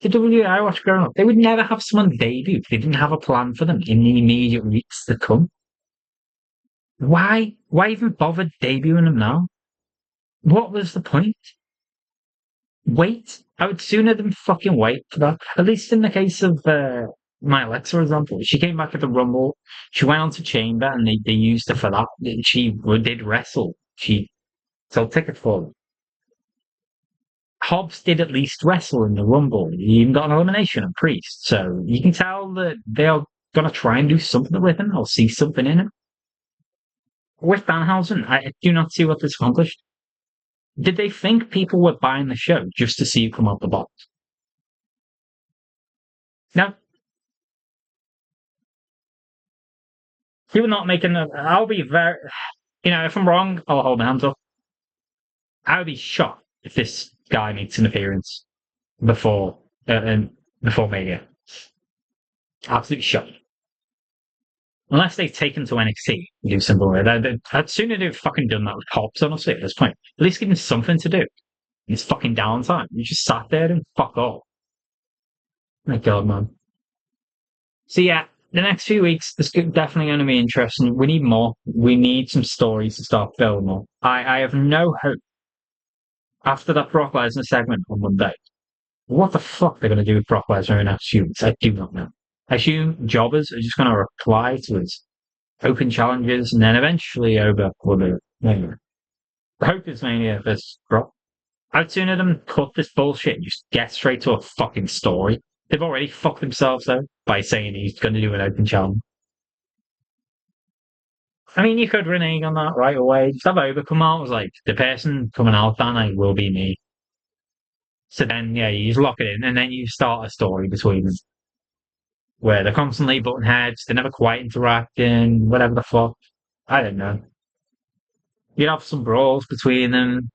The WWE I watched growing up, they would never have someone debut. They didn't have a plan for them in the immediate weeks to come. Why? Why even bother debuting them now? What was the point? Wait. I would sooner than fucking wait for that. At least in the case of my Alexa, for example. She came back at the Rumble. She went on to Chamber and they used her for that. She did wrestle. She sold tickets for them. Hobbs did at least wrestle in the Rumble. He even got an elimination of Priest. So you can tell that they're going to try and do something with him or see something in him. With Danhausen, I do not see what this accomplished. Did they think people were buying the show just to see you come out the box? No. He would not make I'll be very. If I'm wrong, I'll hold my hands up. I would be shocked if this guy makes an appearance before Mania. Absolutely shocked. Unless they've taken to NXT and do something like that. I'd sooner they've fucking done that with Hobbs, honestly, at this point. At least give him something to do. It's fucking downtime. You just sat there and fuck off. My God, man. So yeah, the next few weeks, this is definitely going to be interesting. We need more. We need some stories to start filming more. I have no hope after that Brock Lesnar segment on Monday. What the fuck they're going to do with Brock Lesnar in the next few weeks, I do not know. I assume jobbers are just going to reply to his open challenges and then eventually over for the Mania. The hope is Mania versus Brock. I'd sooner them cut this bullshit and just get straight to a fucking story. They've already fucked themselves though by saying he's going to do an open challenge. I mean, you could renege on that right away. Just have Over come out. It was like, the person coming out that night will be me. So then, yeah, you just lock it in and then you start a story between them where they're constantly butting heads, they're never quite interacting, whatever the fuck. I don't know. You'd have some brawls between them.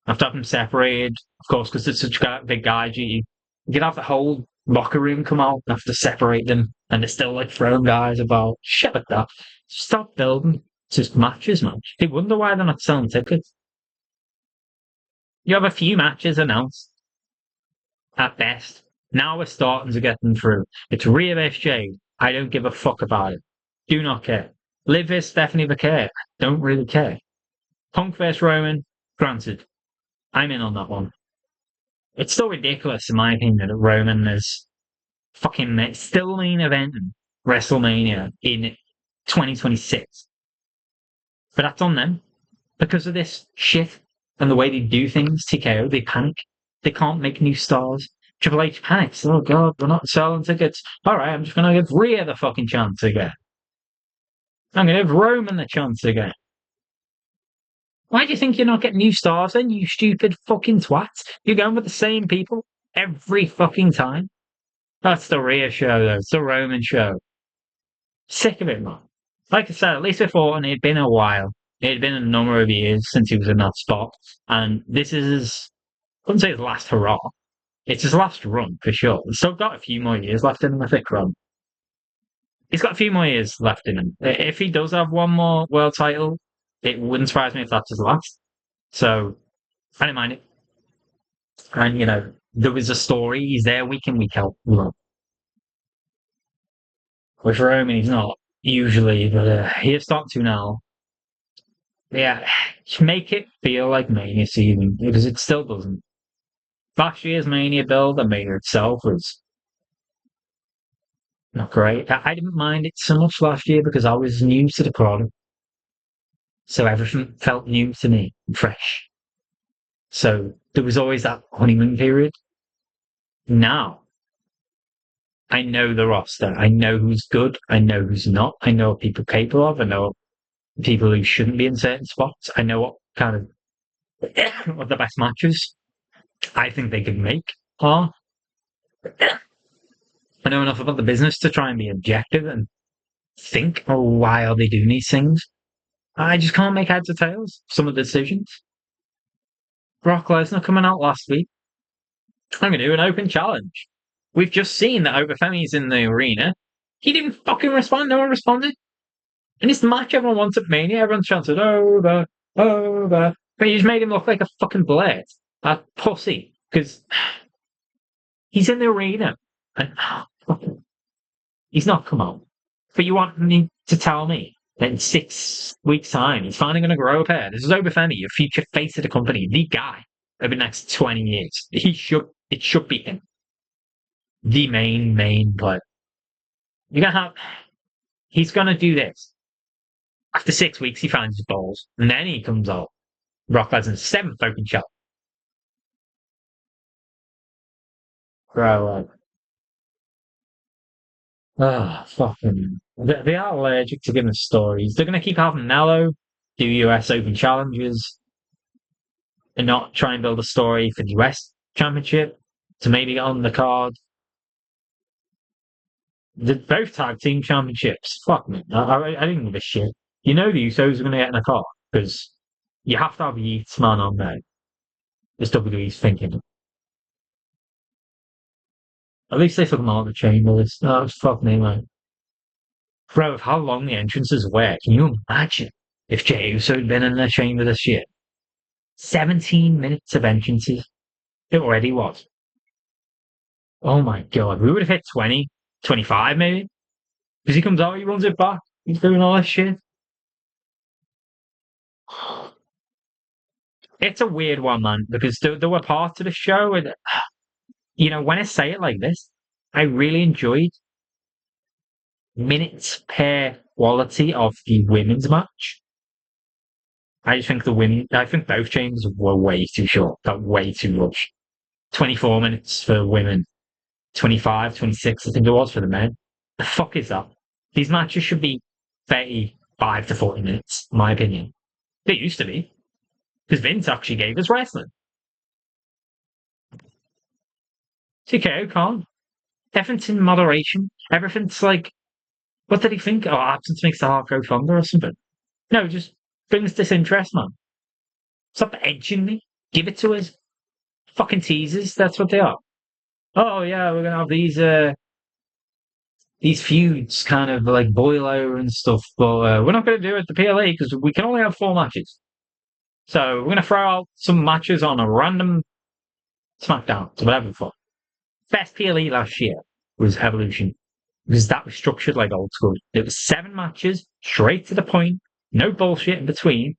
Have to have them separated, of course, because it's such a big guy. You could have the whole locker room come out, have to separate them, and they're still like throwing guys about. Shit like that. Stop building just matches, man. They wonder why they're not selling tickets. You have a few matches announced at best. Now we're starting to get them through. It's Rhea vs Jade. I don't give a fuck about it. Do not care. Liv vs Stephanie Bacare. Don't really care. Punk vs Roman. Granted. I'm in on that one. It's still ridiculous, in my opinion, that Roman is fucking still main eventing WrestleMania in 2026. But that's on them. Because of this shit and the way they do things, TKO, they panic. They can't make new stars. Triple H panics. Oh God, we're not selling tickets. Alright, I'm just going to give Rhea the fucking chance again. I'm going to give Roman the chance again. Why do you think you're not getting new stars then, you stupid fucking twats? You're going with the same people every fucking time. That's the Rhea show, though. It's the Roman show. Sick of it, man. Like I said, at least before, and it had been a while. It had been a number of years since he was in that spot. And this is his, I wouldn't say his last hurrah. It's his last run, for sure. He's still got a few more years left in him, I think, Ron. He's got a few more years left in him. If he does have one more world title, it wouldn't surprise me if that's his last. So, I don't mind it. And, there was a story. He's there week in, week out. With Roman, he's not usually, but he's starting to now. Yeah, make it feel like Mania season, because it still doesn't. Last year's Mania build, the Mania itself was not great. I didn't mind it so much last year because I was new to the product. So everything felt new to me, fresh. So there was always that honeymoon period. Now, I know the roster. I know who's good. I know who's not. I know what people are capable of. I know people who shouldn't be in certain spots. I know what kind of what the best matches I think they can make are. I know enough about the business to try and be objective and think, oh, why are they doing these things? I just can't make heads or tails of some of the decisions. Brock Lesnar coming out last week. I'm going to do an open challenge. We've just seen that Obafemi's in the arena. He didn't fucking respond. No one responded. And it's the match everyone wants at Mania. Everyone's chanted, over. But you just made him look like a fucking blade. A pussy. Because he's in the arena. And he's not come out. But you want me to tell me that in 6 weeks' time, he's finally going to grow a pair. This is Obafemi, your future face of the company, the guy. over the next 20 years. It should be him. The main player. You're gonna have, he's gonna do this. After 6 weeks, he finds his balls, and then he comes out. Brock Lesnar's seventh open shot. Bro, fucking. They are allergic to giving stories. They're gonna keep having Nello do US Open challenges and not try and build a story for the US Championship to maybe get on the card. Both tag team championships. Fuck me. I didn't give a shit. You know the Usos are going to get in a car because you have to have a Yeats man on there. As WWE's thinking. At least they took them out of the chamber. That was fuck me, man. Bro, of how long the entrances were, can you imagine if Jey Uso had been in the chamber this year? 17 minutes of entrances. It already was. Oh my god. We would have hit 20, 25 maybe. Because he comes out, he runs it back. He's doing all this shit. It's a weird one, man, because there were parts of the show, and when I say it like this, I really enjoyed minutes per quality of the women's match. I just think I think both chambers were way too short, got way too rushed. 24 minutes for women, 25, 26, I think it was for the men. The fuck is that? These matches should be 35 to 40 minutes, in my opinion. They used to be. Because Vince actually gave us wrestling. TKO can't. Everything's in moderation. Everything's like, what did he think? Oh, absence makes the heart grow fonder or something. No, just brings disinterest, man. Stop edging me. Give it to us. Fucking teasers. That's what they are. Oh yeah, we're gonna have these feuds kind of like boil over and stuff, but we're not gonna do it at the PLA because we can only have 4 matches. So we're gonna throw out some matches on a random SmackDown, so whatever the fuck. Best PLE last year was Evolution because that was structured like old school. It was 7 matches, straight to the point, no bullshit in between.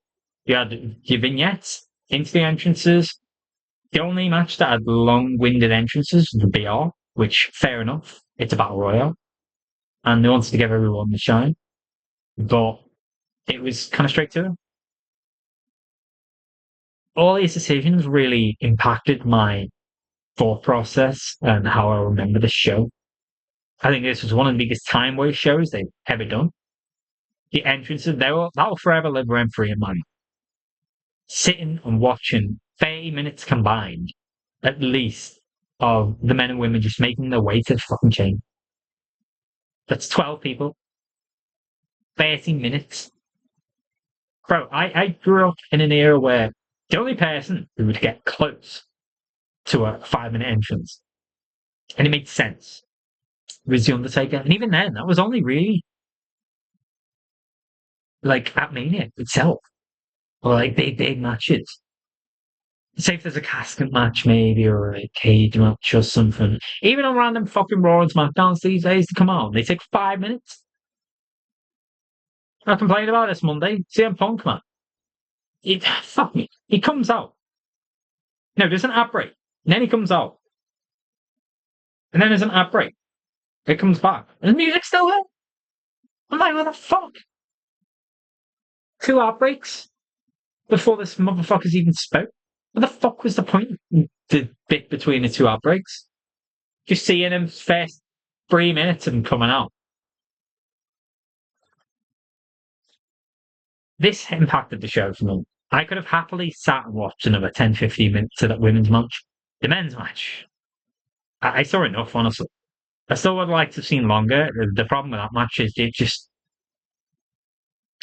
You had your vignettes into the entrances. The only match that had long-winded entrances was the BR, which, fair enough, it's a battle royale. And they wanted to give everyone the shine. But it was kind of straight to it. All these decisions really impacted my thought process and how I remember the show. I think this was one of the biggest time waste shows they've ever done. The entrances, that'll forever live rent free in my mind. Sitting and watching 30 minutes combined, at least, of the men and women just making their way to the fucking chamber. That's 12 people. 30 minutes. Bro, I grew up in an era where the only person who would get close to a 5-minute entrance, and it made sense, was The Undertaker. And even then, that was only really like at Mania itself, or like big matches. Say if there's a casket match, maybe, or a cage match or something. Even on random fucking Raw and SmackDowns these days to come on, they take 5 minutes. I complained about this Monday. CM Punk, man. Fuck me. He comes out. No, there's an ad break. And then he comes out. And then there's an ad break. It comes back. And the music's still there. I'm like, what the fuck? 2 ad breaks before this motherfucker's even spoke. What the fuck was the point? The bit between the 2 ad breaks? Just seeing him first 3 minutes and coming out. This impacted the show for me. I could have happily sat and watched another 10, 15 minutes of that women's match. The men's match. I saw enough, honestly. I still would like to have seen longer. The problem with that match is it just...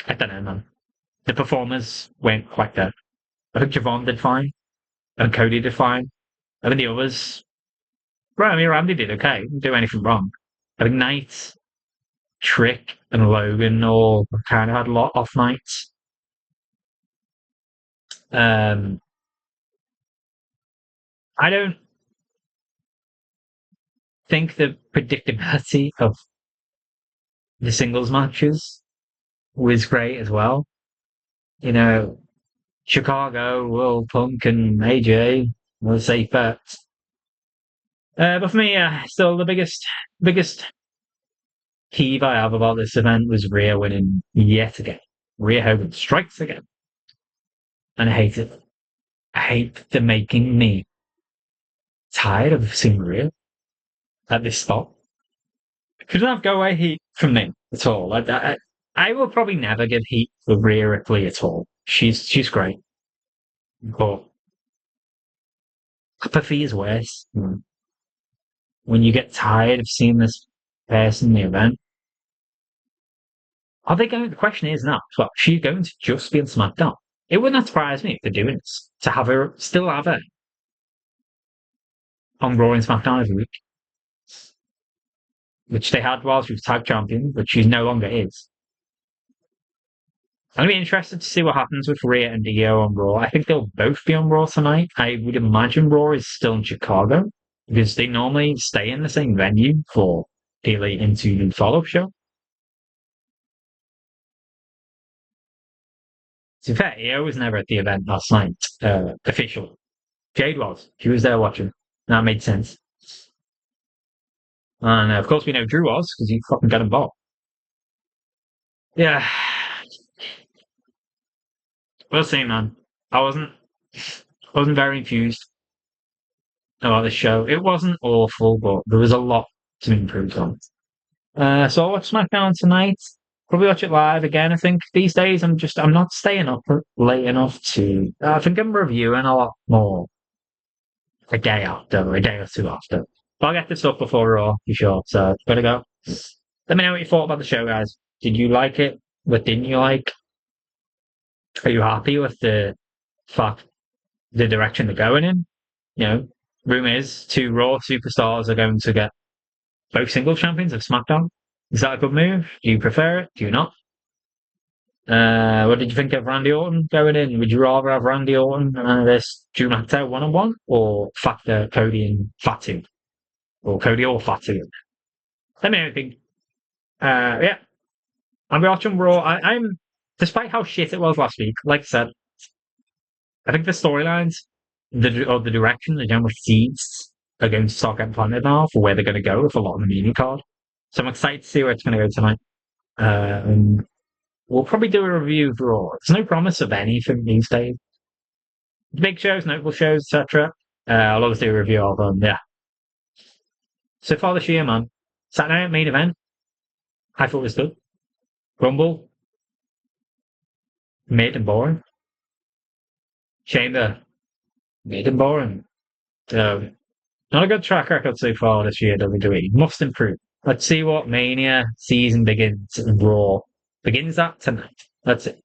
I don't know, man. The performers weren't quite there. I think Javon did fine. And Cody did fine. I think the others... Right, I mean, Randy did okay. Didn't do anything wrong. I think Knight, Trick, and Logan all kind of had a lot off nights. I don't think the predictability of the singles matches was great as well. Chicago, Will Punk, and AJ were safe bets. But for me, still the biggest peeve I have about this event was Rhea winning yet again. Rhea Hogan strikes again. And I hate it. I hate the making me tired of seeing Rhea at this spot. Couldn't have go away heat from me at all. I will probably never give heat for Rhea Ripley at all. She's great. But apathy is worse. When you get tired of seeing this person in the event, are they going? The question is now, well, she's going to just be on SmackDown. It would not surprise me if they're doing this to have her still have her on Raw and SmackDown every week, which they had while she was tag champion, but she no longer is. I'm going to be interested to see what happens with Rhea and Io on Raw. I think they'll both be on Raw tonight. I would imagine Raw is still in Chicago because they normally stay in the same venue for daily into the follow-up show. To be fair, Io was never at the event last night, officially. Jade was. She was there watching. That made sense. And of course we know Drew was because he fucking got involved. Yeah. We'll see, man. I wasn't very infused about the show. It wasn't awful, but there was a lot to improve on. So I'll watch SmackDown tonight. Probably watch it live again. I think these days I'm not staying up late enough to. I think I'm reviewing a lot more a day after, a day or two after. But I'll get this up before Raw, for sure. So gotta go. Let me know what you thought about the show, guys. Did you like it? What didn't you like? Are you happy with the fact the direction they're going in? You know, rumor is two Raw superstars are going to get both single champions of SmackDown. Is that a good move? Do you prefer it? Do you not? What did you think of Randy Orton going in? Would you rather have Randy Orton and this Drew McIntyre one-on-one or Factor Cody and Fatu? Or Cody or Fatu? Let me know what you think. Yeah. I'm watching Raw. I'm, despite how shit it was last week, like I said, I think the storylines, the direction, the general seeds are going to start getting planted now for where they're going to go with a lot of the Mania card. So I'm excited to see where it's going to go tonight. We'll probably do a review of Raw. There's no promise of anything these days. Big shows, notable shows, etc. I'll always do a review of them. Yeah. So far this year, man. Saturday night main event. I thought it was good. Rumble. Made and boring. Chamber. Made and boring. Not a good track record so far this year, WWE. Must improve. Let's see what Mania season begins and Raw begins at tonight. That's it.